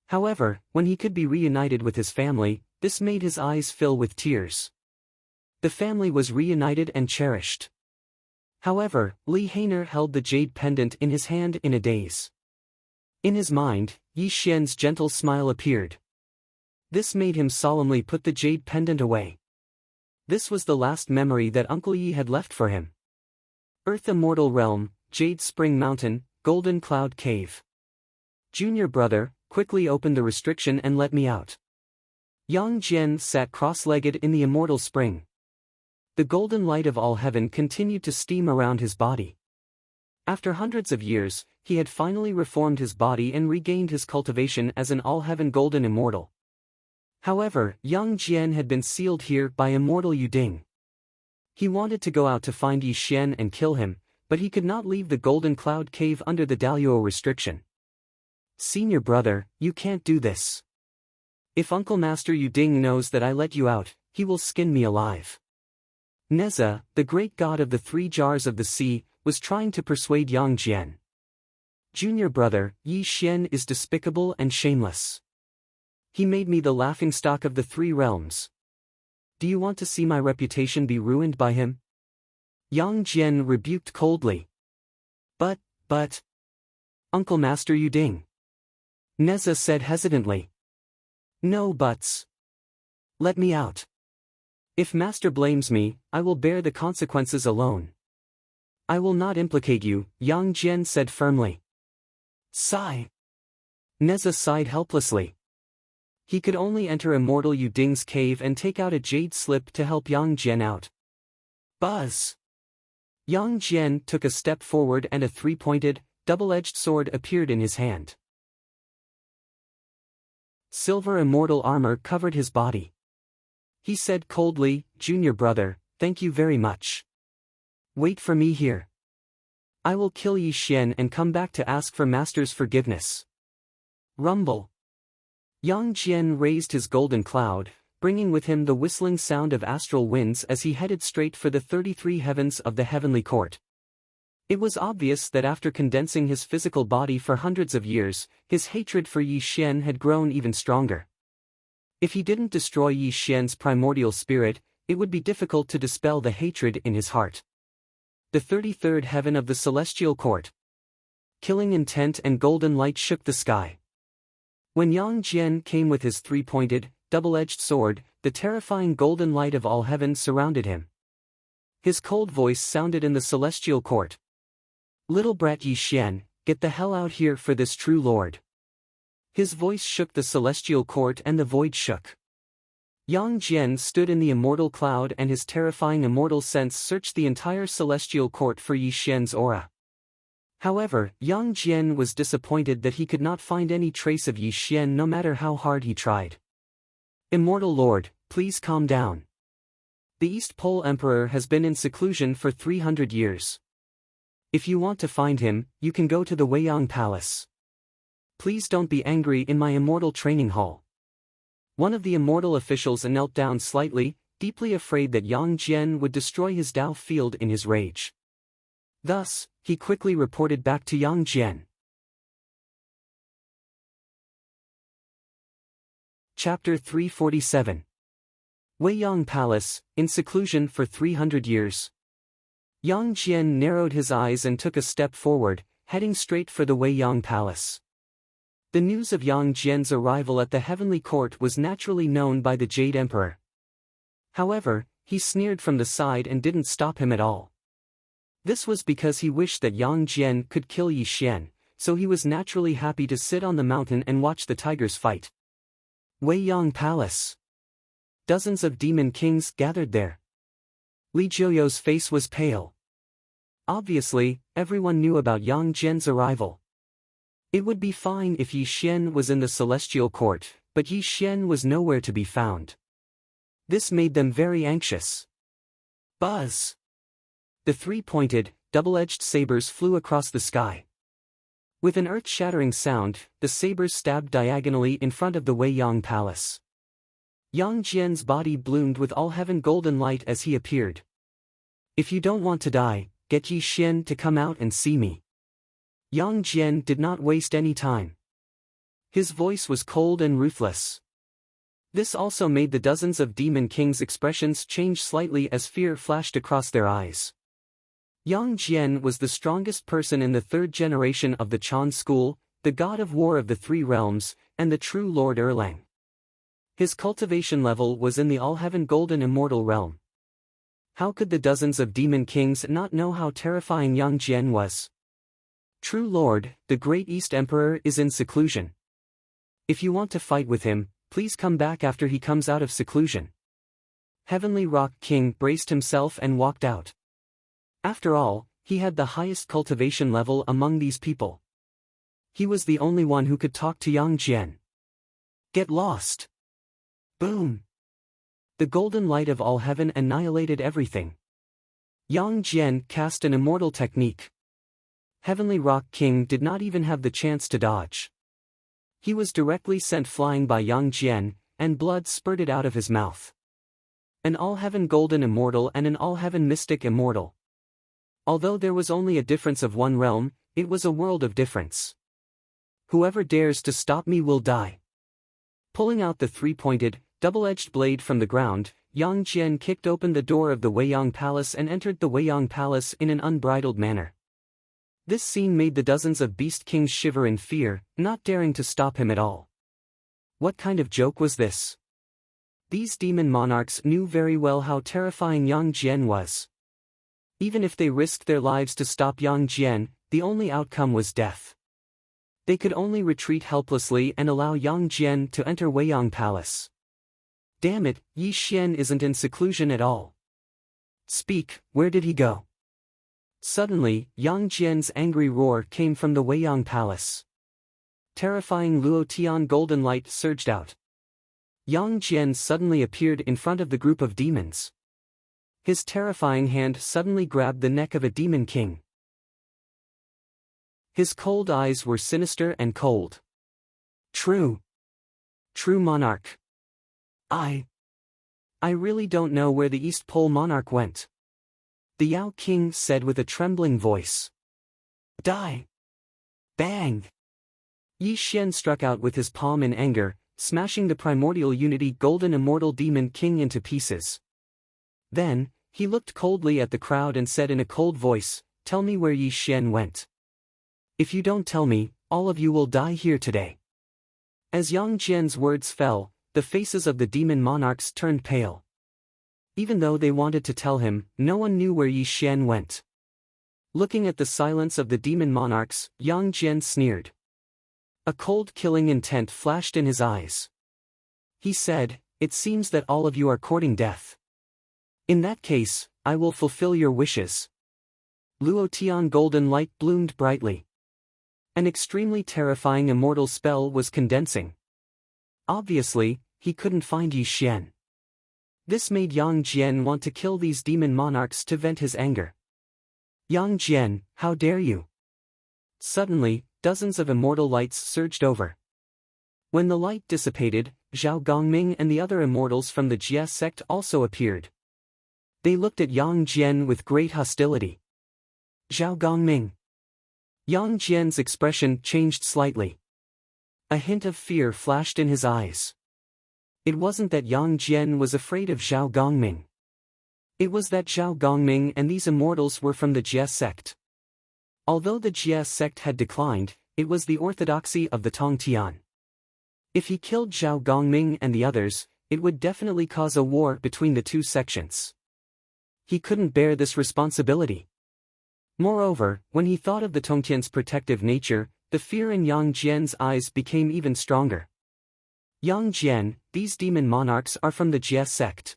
However, when he could be reunited with his family, this made his eyes fill with tears. The family was reunited and cherished. However, Lee Hayner held the jade pendant in his hand in a daze. In his mind, Yi Xian's gentle smile appeared. This made him solemnly put the jade pendant away. This was the last memory that Uncle Yi had left for him. Earth Immortal Realm, Jade Spring Mountain, Golden Cloud Cave. Junior brother, quickly open the restriction and let me out. Yang Jian sat cross-legged in the immortal spring. The golden light of all heaven continued to steam around his body. After hundreds of years, he had finally reformed his body and regained his cultivation as an all-heaven golden immortal. However, Yang Jian had been sealed here by Immortal Yuding. He wanted to go out to find Yi Xian and kill him, but he could not leave the Golden Cloud Cave under the Daluo restriction. Senior brother, you can't do this. If Uncle Master Yuding knows that I let you out, he will skin me alive. Neza, the great god of the 3 jars of the sea, was trying to persuade Yang Jian. Junior brother, Yi Xian is despicable and shameless. He made me the laughingstock of the 3 realms. Do you want to see my reputation be ruined by him? Yang Jian rebuked coldly. But, Uncle Master Yuding. Neza said hesitantly. No buts. Let me out. If Master blames me, I will bear the consequences alone. I will not implicate you, Yang Jian said firmly. Sigh. Neza sighed helplessly. He could only enter Immortal Yuding's cave and take out a jade slip to help Yang Jian out. Buzz! Yang Jian took a step forward and a 3-pointed, double-edged sword appeared in his hand. Silver immortal armor covered his body. He said coldly, Junior brother, thank you very much. Wait for me here. I will kill Yi Xian and come back to ask for Master's forgiveness. Rumble. Yang Jian raised his golden cloud, bringing with him the whistling sound of astral winds as he headed straight for the 33 heavens of the heavenly court. It was obvious that after condensing his physical body for hundreds of years, his hatred for Yi Xian had grown even stronger. If he didn't destroy Yi Xian's primordial spirit, it would be difficult to dispel the hatred in his heart. The 33rd heaven of the celestial court. Killing intent and golden light shook the sky. When Yang Jian came with his 3-pointed, double-edged sword, the terrifying golden light of all heaven surrounded him. His cold voice sounded in the celestial court. Little brat Yi Xian, get the hell out here for this true lord. His voice shook the celestial court and the void shook. Yang Jian stood in the immortal cloud and his terrifying immortal sense searched the entire celestial court for Yi Xian's aura. However, Yang Jian was disappointed that he could not find any trace of Yi Xian no matter how hard he tried. Immortal Lord, please calm down. The East Pole Emperor has been in seclusion for 300 years. If you want to find him, you can go to the Weiyang Palace. Please don't be angry in my immortal training hall. One of the immortal officials knelt down slightly, deeply afraid that Yang Jian would destroy his Dao field in his rage. Thus, he quickly reported back to Yang Jian. Chapter 347. Weiyang Palace, in seclusion for 300 years. Yang Jian narrowed his eyes and took a step forward, heading straight for the Weiyang Palace. The news of Yang Jian's arrival at the heavenly court was naturally known by the Jade Emperor. However, he sneered from the side and didn't stop him at all. This was because he wished that Yang Jian could kill Yi Xian, so he was naturally happy to sit on the mountain and watch the tigers fight. Weiyang Palace. Dozens of demon kings gathered there. Li Jiuyo's face was pale. Obviously, everyone knew about Yang Jian's arrival. It would be fine if Yi Xian was in the celestial court, but Yi Xian was nowhere to be found. This made them very anxious. Buzz! The 3-pointed, double-edged sabers flew across the sky. With an earth-shattering sound, the sabers stabbed diagonally in front of the Weiyang Palace. Yang Jian's body bloomed with all-heaven golden light as he appeared. If you don't want to die, get Yi Xian to come out and see me. Yang Jian did not waste any time. His voice was cold and ruthless. This also made the dozens of demon kings' expressions change slightly as fear flashed across their eyes. Yang Jian was the strongest person in the 3rd generation of the Chan school, the god of war of the 3 realms, and the true Lord Erlang. His cultivation level was in the all-heaven golden immortal realm. How could the dozens of demon kings not know how terrifying Yang Jian was? True Lord, the Great East Emperor is in seclusion. If you want to fight with him, please come back after he comes out of seclusion. Heavenly Rock King braced himself and walked out. After all, he had the highest cultivation level among these people. He was the only one who could talk to Yang Jian. Get lost. Boom! The golden light of all heaven annihilated everything. Yang Jian cast an immortal technique. Heavenly Rock King did not even have the chance to dodge. He was directly sent flying by Yang Jian, and blood spurted out of his mouth. An all-heaven golden immortal and an all-heaven mystic immortal. Although there was only a difference of one realm, it was a world of difference. Whoever dares to stop me will die. Pulling out the three-pointed, double-edged blade from the ground, Yang Jian kicked open the door of the Weiyang Palace and entered the Weiyang Palace in an unbridled manner. This scene made the dozens of Beast Kings shiver in fear, not daring to stop him at all. What kind of joke was this? These demon monarchs knew very well how terrifying Yang Jian was. Even if they risked their lives to stop Yang Jian, the only outcome was death. They could only retreat helplessly and allow Yang Jian to enter Weiyang Palace. Damn it, Yi Xian isn't in seclusion at all. Speak, where did he go? Suddenly, Yang Jian's angry roar came from the Weiyang Palace. Terrifying Luotian golden light surged out. Yang Jian suddenly appeared in front of the group of demons. His terrifying hand suddenly grabbed the neck of a demon king. His cold eyes were sinister and cold. True monarch. I really don't know where the East Pole monarch went. The Yao King said with a trembling voice. Die! Bang! Yi Xian struck out with his palm in anger, smashing the primordial unity golden immortal demon king into pieces. Then, he looked coldly at the crowd and said in a cold voice, "Tell me where Yi Xian went. If you don't tell me, all of you will die here today." As Yang Jian's words fell, the faces of the demon monarchs turned pale. Even though they wanted to tell him, no one knew where Yi Xian went. Looking at the silence of the demon monarchs, Yang Jian sneered. A cold killing intent flashed in his eyes. He said, "It seems that all of you are courting death. In that case, I will fulfill your wishes." Luotian golden light bloomed brightly. An extremely terrifying immortal spell was condensing. Obviously, he couldn't find Yi Xian. This made Yang Jian want to kill these demon monarchs to vent his anger. "Yang Jian, how dare you!" Suddenly, dozens of immortal lights surged over. When the light dissipated, Zhao Gongming and the other immortals from the Jia sect also appeared. They looked at Yang Jian with great hostility. Zhao Gongming. Yang Jian's expression changed slightly. A hint of fear flashed in his eyes. It wasn't that Yang Jian was afraid of Zhao Gongming. It was that Zhao Gongming and these immortals were from the Jia sect. Although the Jia sect had declined, it was the orthodoxy of the Tongtian. If he killed Zhao Gongming and the others, it would definitely cause a war between the two sections. He couldn't bear this responsibility. Moreover, when he thought of the Tongtian's protective nature, the fear in Yang Jian's eyes became even stronger. "Yang Jian, these demon monarchs are from the Jia sect.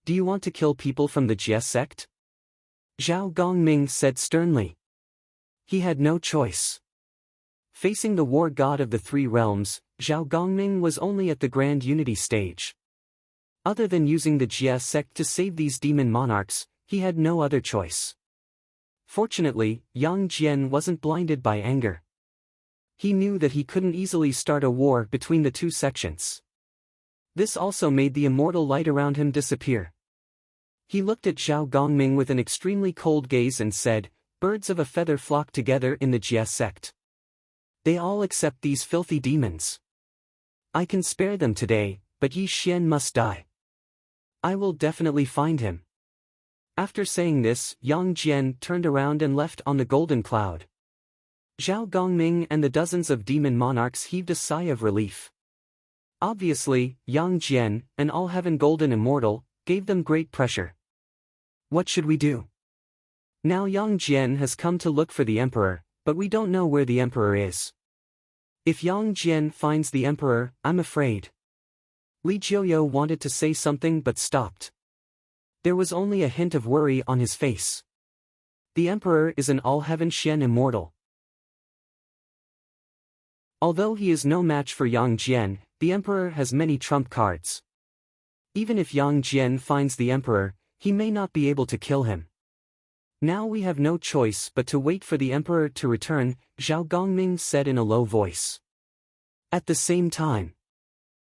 Do you want to kill people from the Jia sect?" Zhao Gongming said sternly. He had no choice. Facing the war god of the three realms, Zhao Gongming was only at the grand unity stage. Other than using the Jia sect to save these demon monarchs, he had no other choice. Fortunately, Yang Jian wasn't blinded by anger. He knew that he couldn't easily start a war between the two sections. This also made the immortal light around him disappear. He looked at Zhao Gongming with an extremely cold gaze and said, "Birds of a feather flock together in the Jia sect. They all accept these filthy demons. I can spare them today, but Yi Xian must die. I will definitely find him." After saying this, Yang Jian turned around and left on the golden cloud. Zhao Gongming and the dozens of demon monarchs heaved a sigh of relief. Obviously, Yang Jian, an all-heaven golden immortal, gave them great pressure. What should we do? Now Yang Jian has come to look for the emperor, but we don't know where the emperor is. If Yang Jian finds the emperor, I'm afraid. Li Jiuyo wanted to say something but stopped. There was only a hint of worry on his face. The emperor is an all-heaven Xian immortal. Although he is no match for Yang Jian, the emperor has many trump cards. Even if Yang Jian finds the emperor, he may not be able to kill him. Now we have no choice but to wait for the emperor to return, Zhao Gongming said in a low voice. At the same time,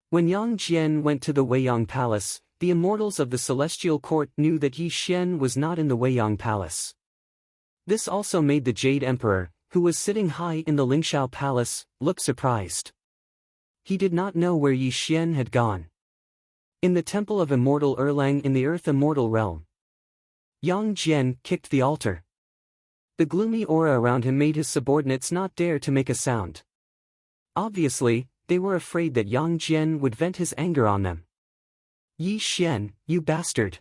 when Yang Jian went to the Weiyang Palace, the immortals of the celestial court knew that Yi Xian was not in the Weiyang Palace. This also made the Jade Emperor, who was sitting high in the Lingshao Palace, look surprised. He did not know where Yi Xian had gone. In the temple of Immortal Erlang in the Earth Immortal realm, Yang Jian kicked the altar. The gloomy aura around him made his subordinates not dare to make a sound. Obviously, they were afraid that Yang Jian would vent his anger on them. Yi Xian, you bastard!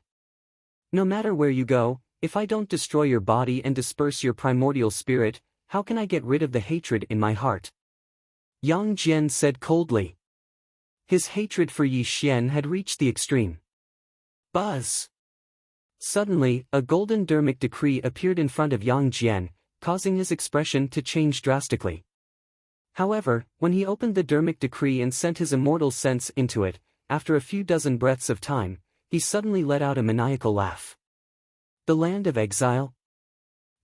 No matter where you go, if I don't destroy your body and disperse your primordial spirit, how can I get rid of the hatred in my heart? Yang Jian said coldly. His hatred for Yi Xian had reached the extreme. Buzz! Suddenly, a golden dermic decree appeared in front of Yang Jian, causing his expression to change drastically. However, when he opened the dermic decree and sent his immortal sense into it, after a few dozen breaths of time, he suddenly let out a maniacal laugh. The land of exile?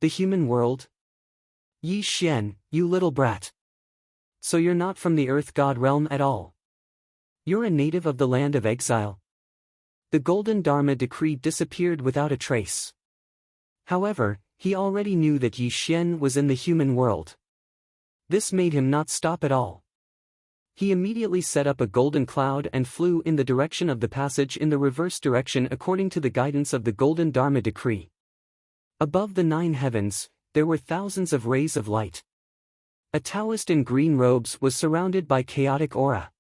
The human world? Yi Xian, you little brat. So you're not from the Earth God realm at all. You're a native of the land of exile. The golden Dharma decree disappeared without a trace. However, he already knew that Yi Xian was in the human world. This made him not stop at all. He immediately set up a golden cloud and flew in the direction of the passage in the reverse direction according to the guidance of the golden Dharma decree. Above the 9 heavens, there were thousands of rays of light. A Taoist in green robes was surrounded by chaotic aura.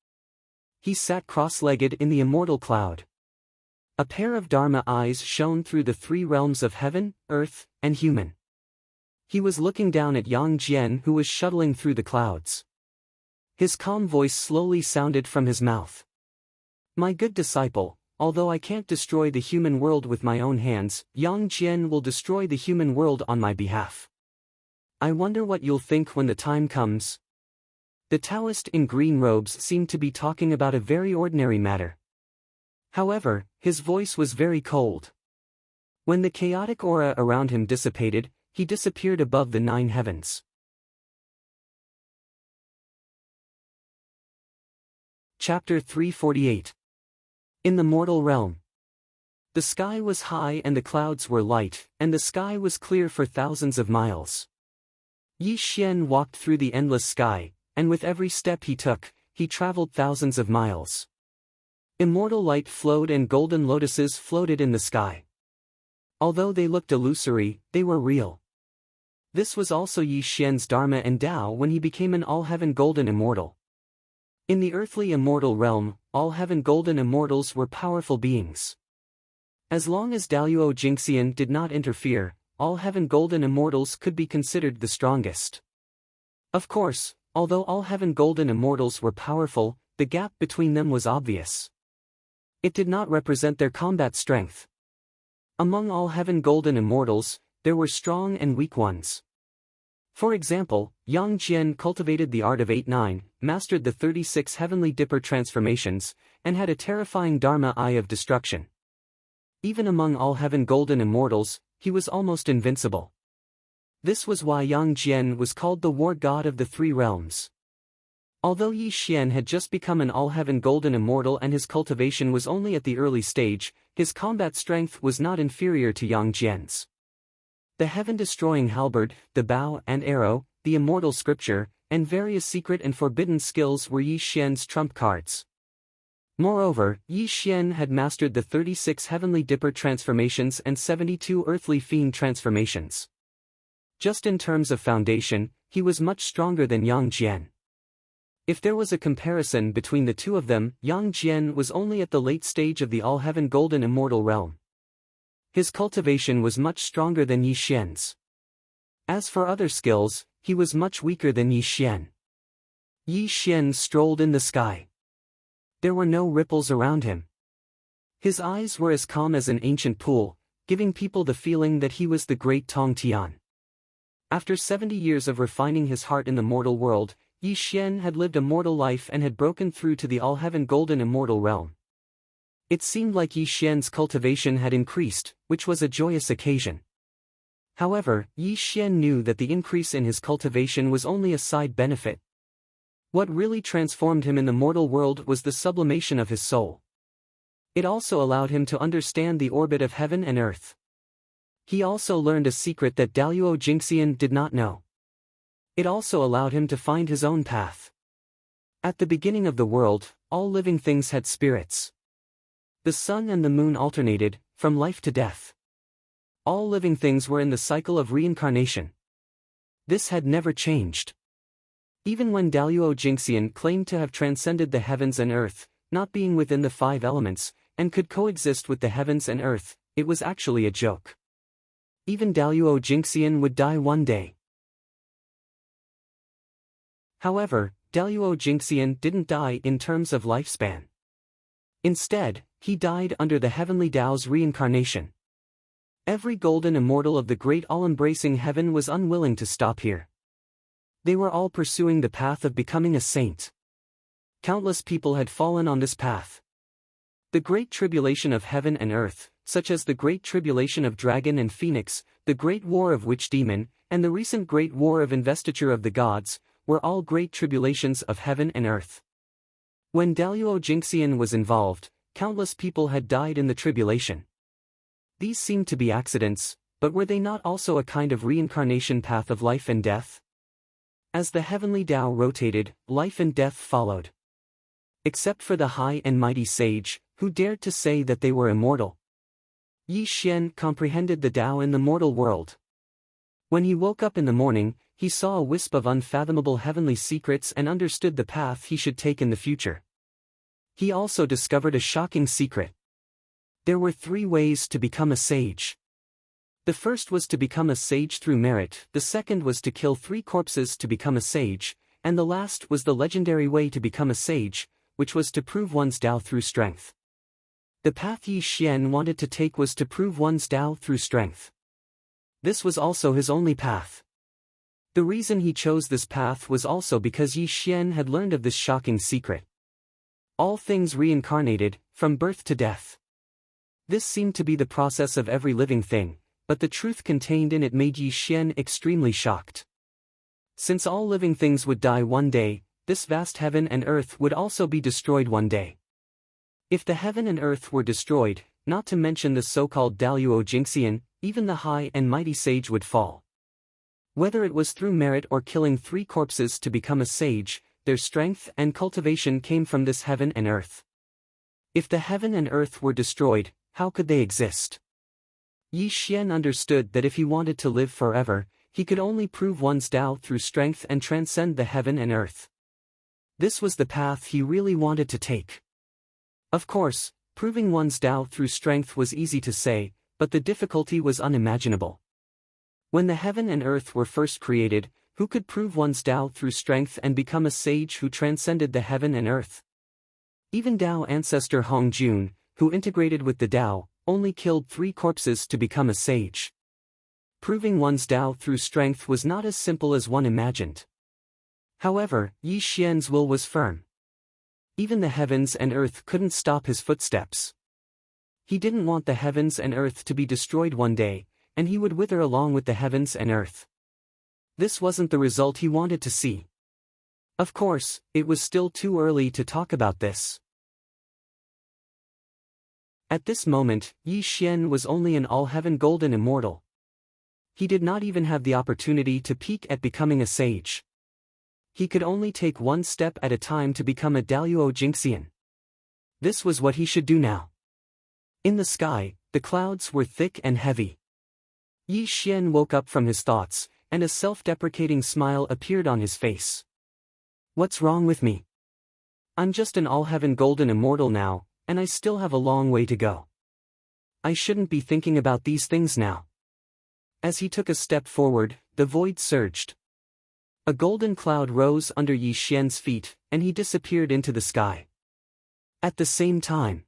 He sat cross-legged in the immortal cloud. A pair of Dharma eyes shone through the 3 realms of heaven, earth, and human. He was looking down at Yang Jian who was shuttling through the clouds. His calm voice slowly sounded from his mouth. My good disciple, although I can't destroy the human world with my own hands, Yang Jian will destroy the human world on my behalf. I wonder what you'll think when the time comes. The Taoist in green robes seemed to be talking about a very ordinary matter. However, his voice was very cold. When the chaotic aura around him dissipated, he disappeared above the 9 heavens. Chapter 348. In the mortal realm. The sky was high and the clouds were light, and the sky was clear for thousands of miles. Yi Xian walked through the endless sky, and with every step he took, he traveled thousands of miles. Immortal light flowed and golden lotuses floated in the sky. Although they looked illusory, they were real. This was also Yi Xian's Dharma and Tao when he became an all-heaven golden immortal. In the earthly immortal realm, all-heaven golden immortals were powerful beings. As long as Daluo Jingxian did not interfere, all-heaven golden immortals could be considered the strongest. Of course, although all-heaven golden immortals were powerful, the gap between them was obvious. It did not represent their combat strength. Among all-heaven golden immortals, there were strong and weak ones. For example, Yang Jian cultivated the art of 8-9, mastered the 36 heavenly dipper transformations, and had a terrifying Dharma eye of destruction. Even among all-heaven golden immortals, he was almost invincible. This was why Yang Jian was called the war god of the 3 realms. Although Yi Xian had just become an all-heaven golden immortal and his cultivation was only at the early stage, his combat strength was not inferior to Yang Jian's. The heaven-destroying halberd, the bow and arrow, the immortal scripture, and various secret and forbidden skills were Yi Xian's trump cards. Moreover, Yi Xian had mastered the 36 heavenly dipper transformations and 72 earthly fiend transformations. Just in terms of foundation, he was much stronger than Yang Jian. If there was a comparison between the two of them, Yang Jian was only at the late stage of the all-heaven golden immortal realm. His cultivation was much stronger than Yi Xian's. As for other skills, he was much weaker than Yi Xian. Yi Xian strolled in the sky. There were no ripples around him. His eyes were as calm as an ancient pool, giving people the feeling that he was the great Tong Tian. After 70 years of refining his heart in the mortal world, Yi Xian had lived a mortal life and had broken through to the all-heaven golden immortal realm. It seemed like Yi Xian's cultivation had increased, which was a joyous occasion. However, Yi Xian knew that the increase in his cultivation was only a side benefit. What really transformed him in the mortal world was the sublimation of his soul. It also allowed him to understand the orbit of heaven and earth. He also learned a secret that Daluo Jingxian did not know. It also allowed him to find his own path. At the beginning of the world, all living things had spirits. The sun and the moon alternated, from life to death. All living things were in the cycle of reincarnation. This had never changed. Even when Daluo Jingxian claimed to have transcended the heavens and earth, not being within the five elements, and could coexist with the heavens and earth, it was actually a joke. Even Daluo Jingxian would die one day. However, Daluo Jingxian didn't die in terms of lifespan. Instead, he died under the heavenly Tao's reincarnation. Every golden immortal of the great all-embracing heaven was unwilling to stop here. They were all pursuing the path of becoming a saint. Countless people had fallen on this path. The great tribulation of heaven and earth, such as the great tribulation of dragon and phoenix, the great war of witch-demon, and the recent great war of investiture of the gods, were all great tribulations of heaven and earth. When Daluo Jingxian was involved, countless people had died in the tribulation. These seemed to be accidents, but were they not also a kind of reincarnation path of life and death? As the heavenly Tao rotated, life and death followed. Except for the high and mighty sage, who dared to say that they were immortal. Yi Xian comprehended the Tao in the mortal world. When he woke up in the morning, he saw a wisp of unfathomable heavenly secrets and understood the path he should take in the future. He also discovered a shocking secret. There were 3 ways to become a sage. The first was to become a sage through merit, the second was to kill 3 corpses to become a sage, and the last was the legendary way to become a sage, which was to prove one's Tao through strength. The path Yi Xian wanted to take was to prove one's Tao through strength. This was also his only path. The reason he chose this path was also because Yi Xian had learned of this shocking secret. All things reincarnated, from birth to death. This seemed to be the process of every living thing, but the truth contained in it made Yi Xian extremely shocked. Since all living things would die one day, this vast heaven and earth would also be destroyed one day. If the heaven and earth were destroyed, not to mention the so-called Daluo Jingxian, even the high and mighty sage would fall. Whether it was through merit or killing 3 corpses to become a sage, their strength and cultivation came from this heaven and earth. If the heaven and earth were destroyed, how could they exist? Yi Xian understood that if he wanted to live forever, he could only prove one's Tao through strength and transcend the heaven and earth. This was the path he really wanted to take. Of course, proving one's Tao through strength was easy to say, but the difficulty was unimaginable. When the heaven and earth were first created, who could prove one's Tao through strength and become a sage who transcended the heaven and earth? Even Tao ancestor Hong Jun, who integrated with the Tao, only killed 3 corpses to become a sage. Proving one's Tao through strength was not as simple as one imagined. However, Yi Xian's will was firm. Even the heavens and earth couldn't stop his footsteps. He didn't want the heavens and earth to be destroyed one day, and he would wither along with the heavens and earth. This wasn't the result he wanted to see. Of course, it was still too early to talk about this. At this moment, Yi Xian was only an all-heaven golden immortal. He did not even have the opportunity to peek at becoming a sage. He could only take one step at a time to become a Daluo Jingxian. This was what he should do now. In the sky, the clouds were thick and heavy. Yi Xian woke up from his thoughts, and a self-deprecating smile appeared on his face. What's wrong with me? I'm just an all-heaven golden immortal now, and I still have a long way to go. I shouldn't be thinking about these things now. As he took a step forward, the void surged. A golden cloud rose under Yi Xian's feet, and he disappeared into the sky. At the same time,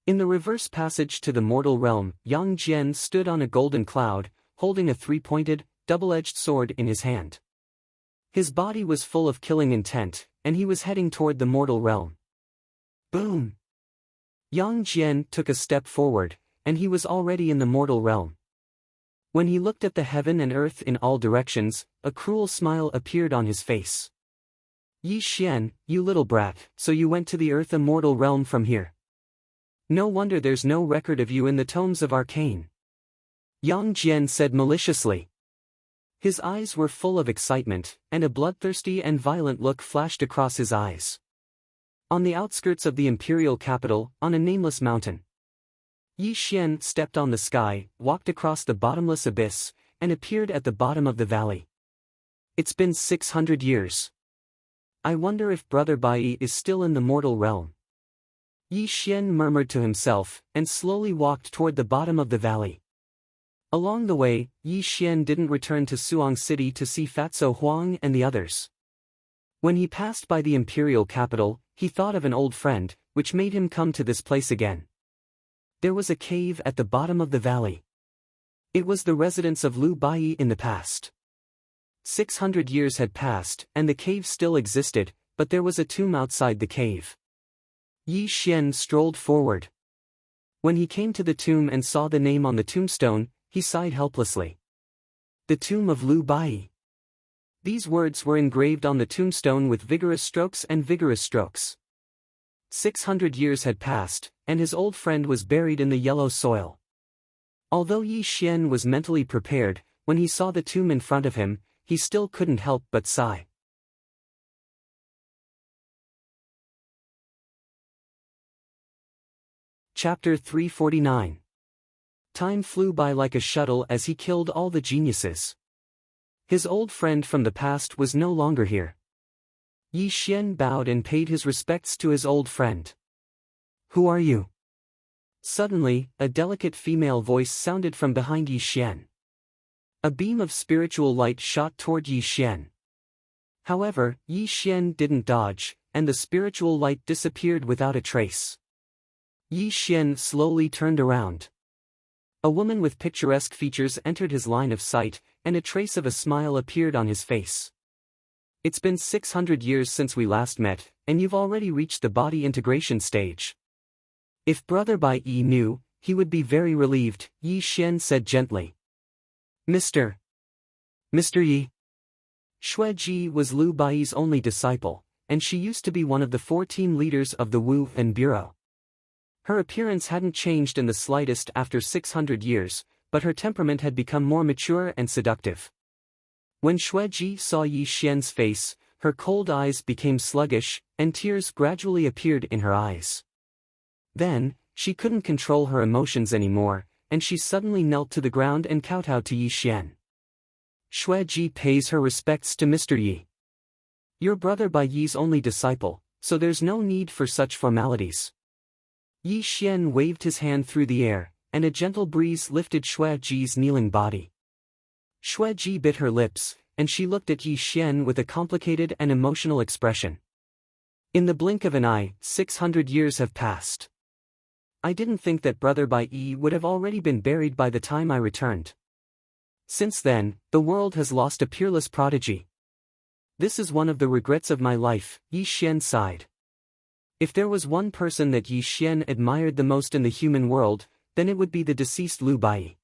in the reverse passage to the mortal realm, Yang Jian stood on a golden cloud, holding a 3-pointed, double-edged sword in his hand. His body was full of killing intent, and he was heading toward the mortal realm. Boom! Yang Jian took a step forward, and he was already in the mortal realm. When he looked at the heaven and earth in all directions, a cruel smile appeared on his face. Yi Xian, you little brat, so you went to the earth immortal realm from here. No wonder there's no record of you in the tomes of Arcane. Yang Jian said maliciously. His eyes were full of excitement, and a bloodthirsty and violent look flashed across his eyes. On the outskirts of the imperial capital, on a nameless mountain, Yi Xian stepped on the sky, walked across the bottomless abyss, and appeared at the bottom of the valley. It's been 600 years. I wonder if Brother Bai is still in the mortal realm. Yi Xian murmured to himself, and slowly walked toward the bottom of the valley. Along the way, Yi Xian didn't return to Suang City to see Fatso Huang and the others. When he passed by the imperial capital, he thought of an old friend, which made him come to this place again. There was a cave at the bottom of the valley. It was the residence of Lu Bai in the past. 600 years had passed, and the cave still existed, but there was a tomb outside the cave. Yi Xian strolled forward. When he came to the tomb and saw the name on the tombstone, he sighed helplessly. The tomb of Lu Bai. These words were engraved on the tombstone with vigorous strokes and vigorous strokes. 600 years had passed, and his old friend was buried in the yellow soil. Although Yi Xian was mentally prepared, when he saw the tomb in front of him, he still couldn't help but sigh. Chapter 349. Time flew by like a shuttle as he killed all the geniuses. His old friend from the past was no longer here. Yi Xian bowed and paid his respects to his old friend. Who are you? Suddenly, a delicate female voice sounded from behind Yi Xian. A beam of spiritual light shot toward Yi Xian. However, Yi Xian didn't dodge, and the spiritual light disappeared without a trace. Yi Xian slowly turned around. A woman with picturesque features entered his line of sight, and a trace of a smile appeared on his face. It's been 600 years since we last met, and you've already reached the body integration stage. If Brother Bai Yi knew, he would be very relieved, Yi Xian said gently. Mr. Yi. Xue Ji was Lu Bai's only disciple, and she used to be one of the 14 leaders of the Wu and Bureau. Her appearance hadn't changed in the slightest after 600 years, but her temperament had become more mature and seductive. When Xue Ji saw Yi Xian's face, her cold eyes became sluggish, and tears gradually appeared in her eyes. Then, she couldn't control her emotions anymore, and she suddenly knelt to the ground and kowtowed to Yi Xian. Xue Ji pays her respects to Mr. Yi. Your brother Bai Yi's only disciple, so there's no need for such formalities. Yi Xian waved his hand through the air, and a gentle breeze lifted Xue Ji's kneeling body. Xue Ji bit her lips, and she looked at Yi Xian with a complicated and emotional expression. In the blink of an eye, 600 years have passed. I didn't think that Brother Bai Yi would have already been buried by the time I returned. Since then, the world has lost a peerless prodigy. This is one of the regrets of my life, Yi Xian sighed. If there was one person that Yi Xian admired the most in the human world, then it would be the deceased Lu Bai.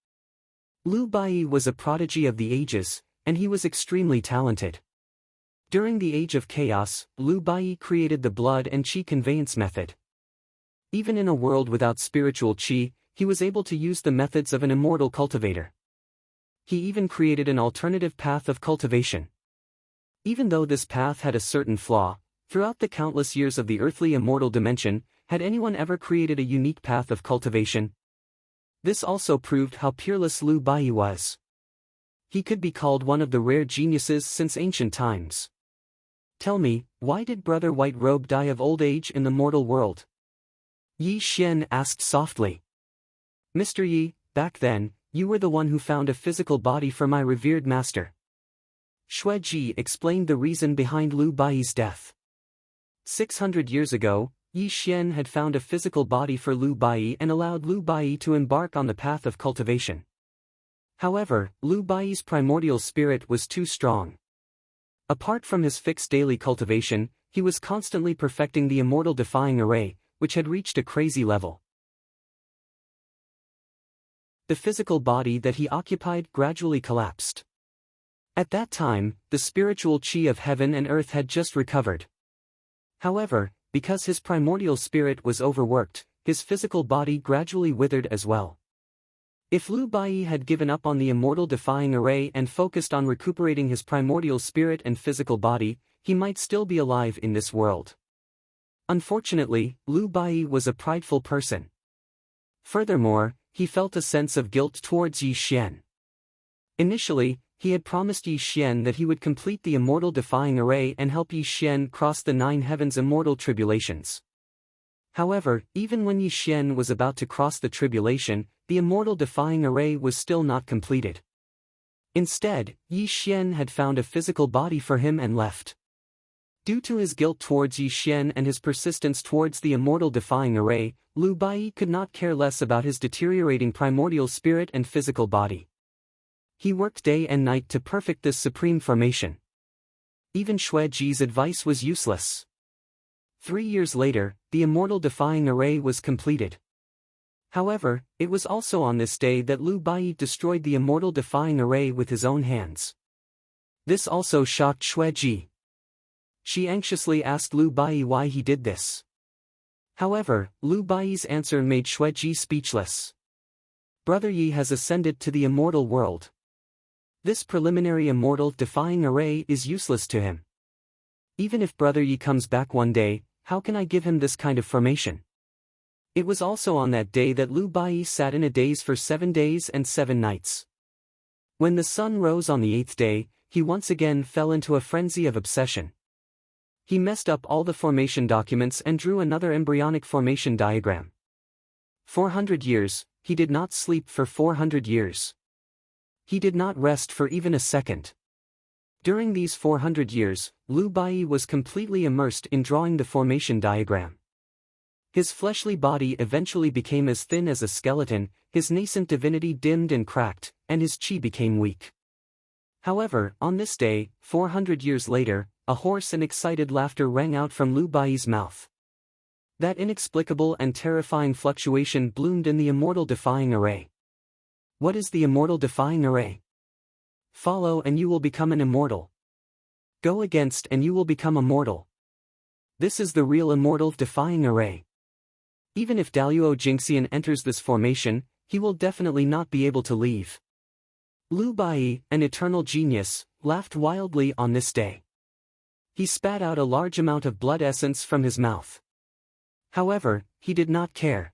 Lu Bai was a prodigy of the ages, and he was extremely talented. During the Age of Chaos, Lu Bai created the blood and qi conveyance method. Even in a world without spiritual qi, he was able to use the methods of an immortal cultivator. He even created an alternative path of cultivation. Even though this path had a certain flaw, throughout the countless years of the earthly immortal dimension, had anyone ever created a unique path of cultivation? This also proved how peerless Lu Bai was. He could be called one of the rare geniuses since ancient times. Tell me, why did Brother White Robe die of old age in the mortal world? Yi Xian asked softly. Mr. Yi, back then, you were the one who found a physical body for my revered master. Xue Ji explained the reason behind Lu Bai's death. 600 years ago, Yi Xian had found a physical body for Lu Bai and allowed Lu Bai to embark on the path of cultivation. However, Lu Bai's primordial spirit was too strong. Apart from his fixed daily cultivation, he was constantly perfecting the immortal defying array, which had reached a crazy level. The physical body that he occupied gradually collapsed. At that time, the spiritual chi of heaven and earth had just recovered. However, because his primordial spirit was overworked, his physical body gradually withered as well. If Liu Baiyi had given up on the immortal defying array and focused on recuperating his primordial spirit and physical body, he might still be alive in this world. Unfortunately, Liu Baiyi was a prideful person. Furthermore, he felt a sense of guilt towards Yi Xian. Initially, he had promised Yi Xian that he would complete the immortal defying array and help Yi Xian cross the 9 heavens' immortal tribulations. However, even when Yi Xian was about to cross the tribulation, the immortal defying array was still not completed. Instead, Yi Xian had found a physical body for him and left. Due to his guilt towards Yi Xian and his persistence towards the immortal defying array, Liu Baiyi could not care less about his deteriorating primordial spirit and physical body. He worked day and night to perfect this supreme formation. Even Xue Ji's advice was useless. 3 years later, the immortal defying array was completed. However, it was also on this day that Liu Baiyi destroyed the immortal defying array with his own hands. This also shocked Xue Ji. She anxiously asked Liu Baiyi why he did this. However, Liu Baiyi's answer made Xue Ji speechless. Brother Yi has ascended to the immortal world. This preliminary immortal defying array is useless to him. Even if Brother Yi comes back one day, how can I give him this kind of formation? It was also on that day that Liu Baiyi sat in a daze for 7 days and 7 nights. When the sun rose on the 8th day, he once again fell into a frenzy of obsession. He messed up all the formation documents and drew another embryonic formation diagram. 400 years, he did not sleep for 400 years. He did not rest for even a second. During these 400 years, Liu Baiyi was completely immersed in drawing the formation diagram. His fleshly body eventually became as thin as a skeleton, his nascent divinity dimmed and cracked, and his chi became weak. However, on this day, 400 years later, a hoarse and excited laughter rang out from Liu Baiyi's mouth. That inexplicable and terrifying fluctuation bloomed in the immortal defying array. What is the immortal defying array? Follow and you will become an immortal. Go against and you will become immortal. This is the real immortal defying array. Even if Daluo Jingxian enters this formation, he will definitely not be able to leave. Liu Baiyi, an eternal genius, laughed wildly on this day. He spat out a large amount of blood essence from his mouth. However, he did not care.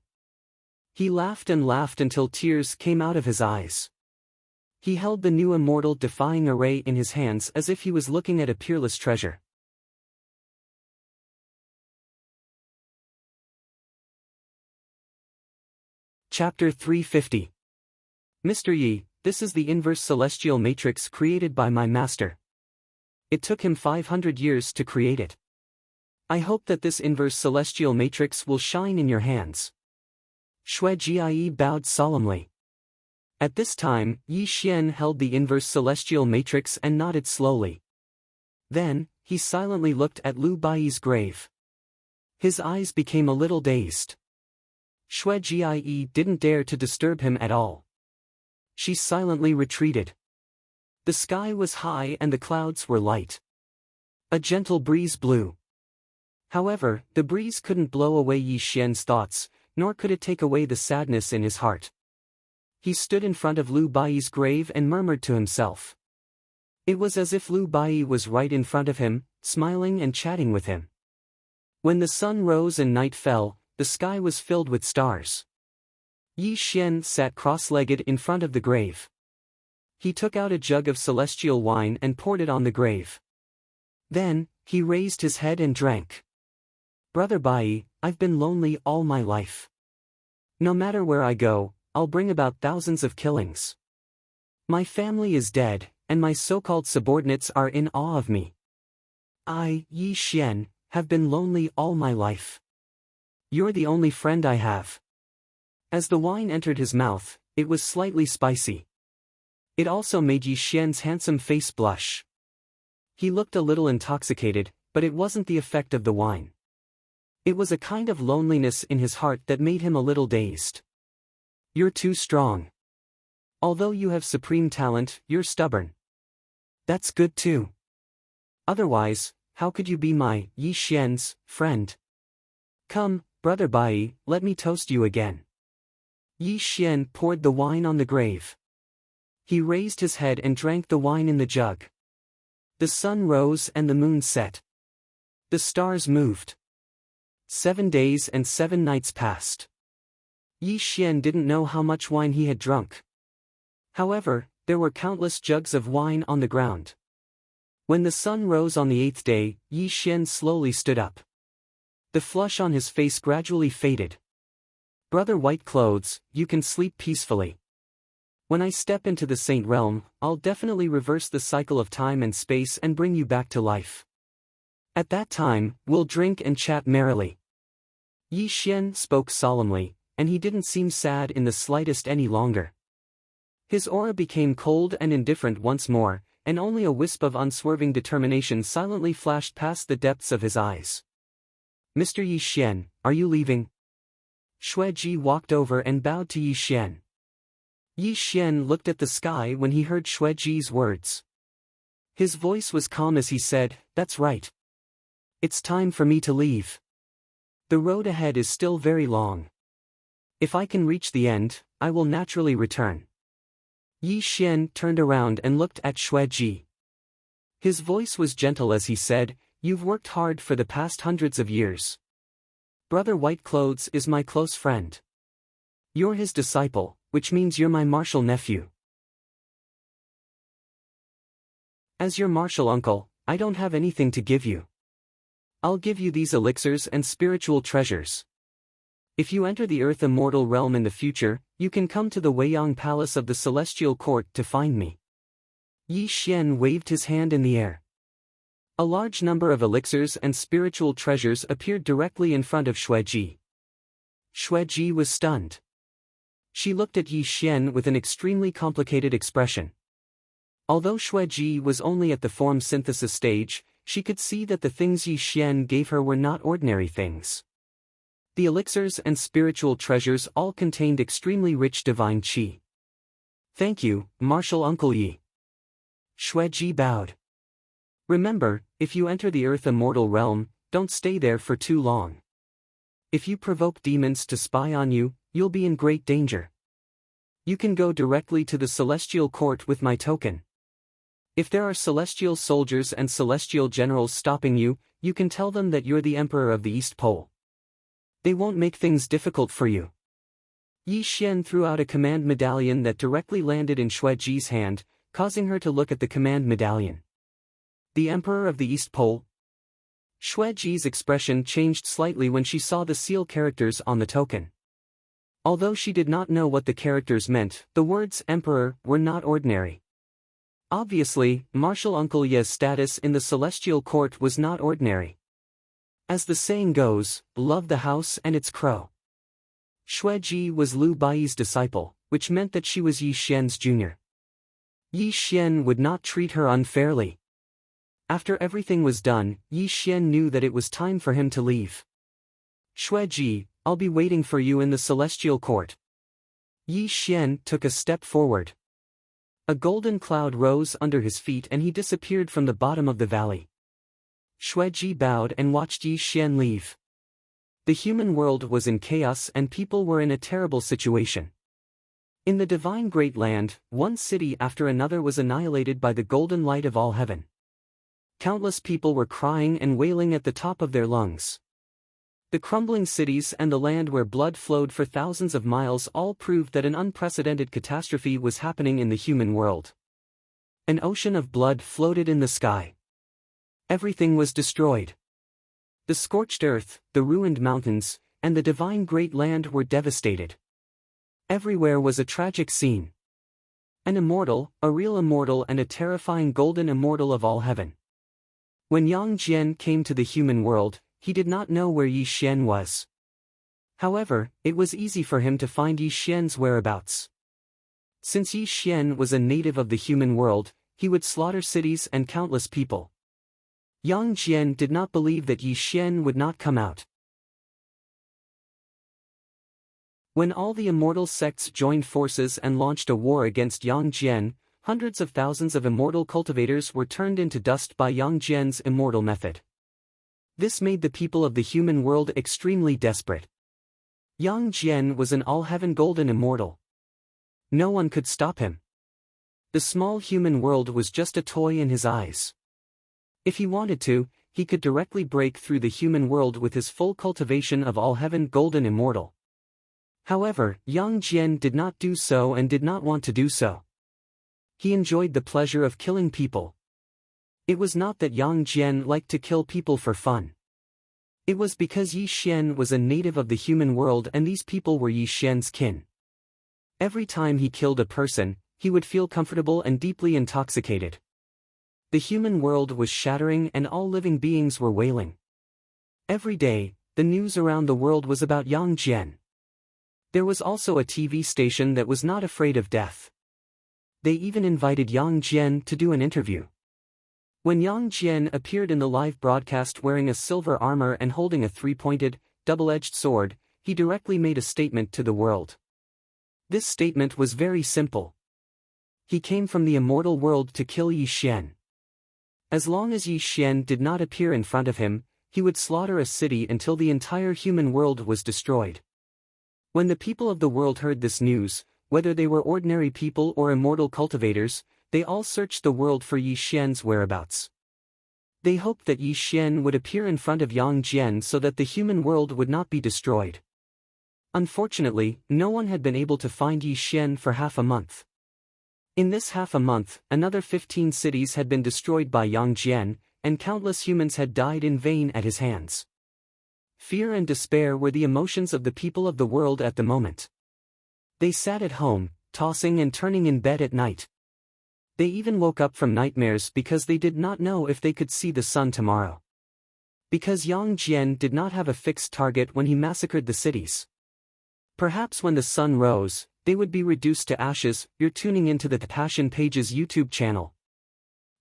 He laughed and laughed until tears came out of his eyes. He held the new immortal defying array in his hands as if he was looking at a peerless treasure. Chapter 350. Mr. Yi, this is the inverse celestial matrix created by my master. It took him 500 years to create it. I hope that this inverse celestial matrix will shine in your hands. Xue Jie bowed solemnly. At this time, Yi Xian held the inverse celestial matrix and nodded slowly. Then, he silently looked at Liu Baiyi's grave. His eyes became a little dazed. Xue Jie didn't dare to disturb him at all. She silently retreated. The sky was high and the clouds were light. A gentle breeze blew. However, the breeze couldn't blow away Yi Xian's thoughts, nor could it take away the sadness in his heart. He stood in front of Liu Baiyi's grave and murmured to himself. It was as if Liu Baiyi was right in front of him, smiling and chatting with him. When the sun rose and night fell, the sky was filled with stars. Yi Xian sat cross-legged in front of the grave. He took out a jug of celestial wine and poured it on the grave. Then, he raised his head and drank. Brother Baiyi, I've been lonely all my life. No matter where I go, I'll bring about thousands of killings. My family is dead, and my so-called subordinates are in awe of me. I, Yi Xian, have been lonely all my life. You're the only friend I have. As the wine entered his mouth, it was slightly spicy. It also made Yi Xian's handsome face blush. He looked a little intoxicated, but it wasn't the effect of the wine. It was a kind of loneliness in his heart that made him a little dazed. You're too strong. Although you have supreme talent, you're stubborn. That's good too. Otherwise, how could you be my, Yi Xian's, friend? Come, brother Bai, let me toast you again. Yi Xian poured the wine on the grave. He raised his head and drank the wine in the jug. The sun rose and the moon set. The stars moved. 7 days and 7 nights passed. Yi Xian didn't know how much wine he had drunk. However, there were countless jugs of wine on the ground. When the sun rose on the 8th day, Yi Xian slowly stood up. The flush on his face gradually faded. Brother White Clothes, you can sleep peacefully. When I step into the Saint Realm, I'll definitely reverse the cycle of time and space and bring you back to life. At that time, we'll drink and chat merrily. Yi Xian spoke solemnly, and he didn't seem sad in the slightest any longer. His aura became cold and indifferent once more, and only a wisp of unswerving determination silently flashed past the depths of his eyes. Mr. Yi Xian, are you leaving? Xueji walked over and bowed to Yi Xian. Yi Xian looked at the sky when he heard Xueji's words. His voice was calm as he said, "That's right. It's time for me to leave. The road ahead is still very long. If I can reach the end, I will naturally return." Yi Xian turned around and looked at Xueji. His voice was gentle as he said, "You've worked hard for the past hundreds of years. Brother White Clothes is my close friend. You're his disciple, which means you're my martial nephew. As your martial uncle, I don't have anything to give you. I'll give you these elixirs and spiritual treasures. If you enter the Earth Immortal realm in the future, you can come to the Weiyang Palace of the Celestial Court to find me." Yi Xian waved his hand in the air. A large number of elixirs and spiritual treasures appeared directly in front of Xueji. Xueji was stunned. She looked at Yi Xian with an extremely complicated expression. Although Xueji was only at the form synthesis stage, she could see that the things Yi Xian gave her were not ordinary things. The elixirs and spiritual treasures all contained extremely rich divine qi. "Thank you, Martial Uncle Yi." Xueji bowed. "Remember, if you enter the Earth Immortal realm, don't stay there for too long. If you provoke demons to spy on you, you'll be in great danger. You can go directly to the Celestial Court with my token. If there are celestial soldiers and celestial generals stopping you, you can tell them that you're the Emperor of the East Pole. They won't make things difficult for you." Yi Xian threw out a command medallion that directly landed in Xueji's hand, causing her to look at the command medallion. "The Emperor of the East Pole?" Xueji's expression changed slightly when she saw the seal characters on the token. Although she did not know what the characters meant, the words Emperor were not ordinary. Obviously, Martial Uncle Ye's status in the Celestial Court was not ordinary. As the saying goes, love the house and its crow. Xueji was Lu Bai's disciple, which meant that she was Yi Xian's junior. Yi Xian would not treat her unfairly. After everything was done, Yi Xian knew that it was time for him to leave. "Xueji, I'll be waiting for you in the Celestial Court." Yi Xian took a step forward. A golden cloud rose under his feet and he disappeared from the bottom of the valley. Xueji bowed and watched Yi Xian leave. The human world was in chaos and people were in a terrible situation. In the divine Great Land, one city after another was annihilated by the golden light of all heaven. Countless people were crying and wailing at the top of their lungs. The crumbling cities and the land where blood flowed for thousands of miles all proved that an unprecedented catastrophe was happening in the human world. An ocean of blood floated in the sky. Everything was destroyed. The scorched earth, the ruined mountains, and the divine Great Land were devastated. Everywhere was a tragic scene. An immortal, a real immortal and a terrifying golden immortal of all heaven. When Yang Jian came to the human world, he did not know where Yi Xian was. However, it was easy for him to find Yi Xian's whereabouts. Since Yi Xian was a native of the human world, he would slaughter cities and countless people. Yang Jian did not believe that Yi Xian would not come out. When all the immortal sects joined forces and launched a war against Yang Jian, hundreds of thousands of immortal cultivators were turned into dust by Yang Jian's immortal method. This made the people of the human world extremely desperate. Yang Jian was an all-heaven golden immortal. No one could stop him. The small human world was just a toy in his eyes. If he wanted to, he could directly break through the human world with his full cultivation of all-heaven golden immortal. However, Yang Jian did not do so and did not want to do so. He enjoyed the pleasure of killing people. It was not that Yang Jian liked to kill people for fun. It was because Yi Xian was a native of the human world and these people were Yi Xian's kin. Every time he killed a person, he would feel comfortable and deeply intoxicated. The human world was shattering and all living beings were wailing. Every day, the news around the world was about Yang Jian. There was also a TV station that was not afraid of death. They even invited Yang Jian to do an interview. When Yang Jian appeared in the live broadcast wearing a silver armor and holding a three-pointed, double-edged sword, he directly made a statement to the world. This statement was very simple. He came from the immortal world to kill Yi Xian. As long as Yi Xian did not appear in front of him, he would slaughter a city until the entire human world was destroyed. When the people of the world heard this news, whether they were ordinary people or immortal cultivators, they all searched the world for Yi Xian's whereabouts. They hoped that Yi Xian would appear in front of Yang Jian so that the human world would not be destroyed. Unfortunately, no one had been able to find Yi Xian for half a month. In this half a month, another 15 cities had been destroyed by Yang Jian, and countless humans had died in vain at his hands. Fear and despair were the emotions of the people of the world at the moment. They sat at home, tossing and turning in bed at night. They even woke up from nightmares because they did not know if they could see the sun tomorrow. Because Yang Jian did not have a fixed target when he massacred the cities. Perhaps when the sun rose, they would be reduced to ashes. You're tuning into the Passion Pages YouTube channel.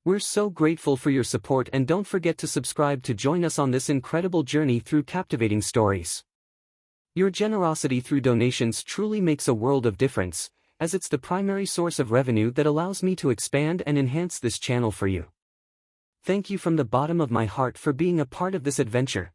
We're so grateful for your support and don't forget to subscribe to join us on this incredible journey through captivating stories. Your generosity through donations truly makes a world of difference, as it's the primary source of revenue that allows me to expand and enhance this channel for you. Thank you from the bottom of my heart for being a part of this adventure.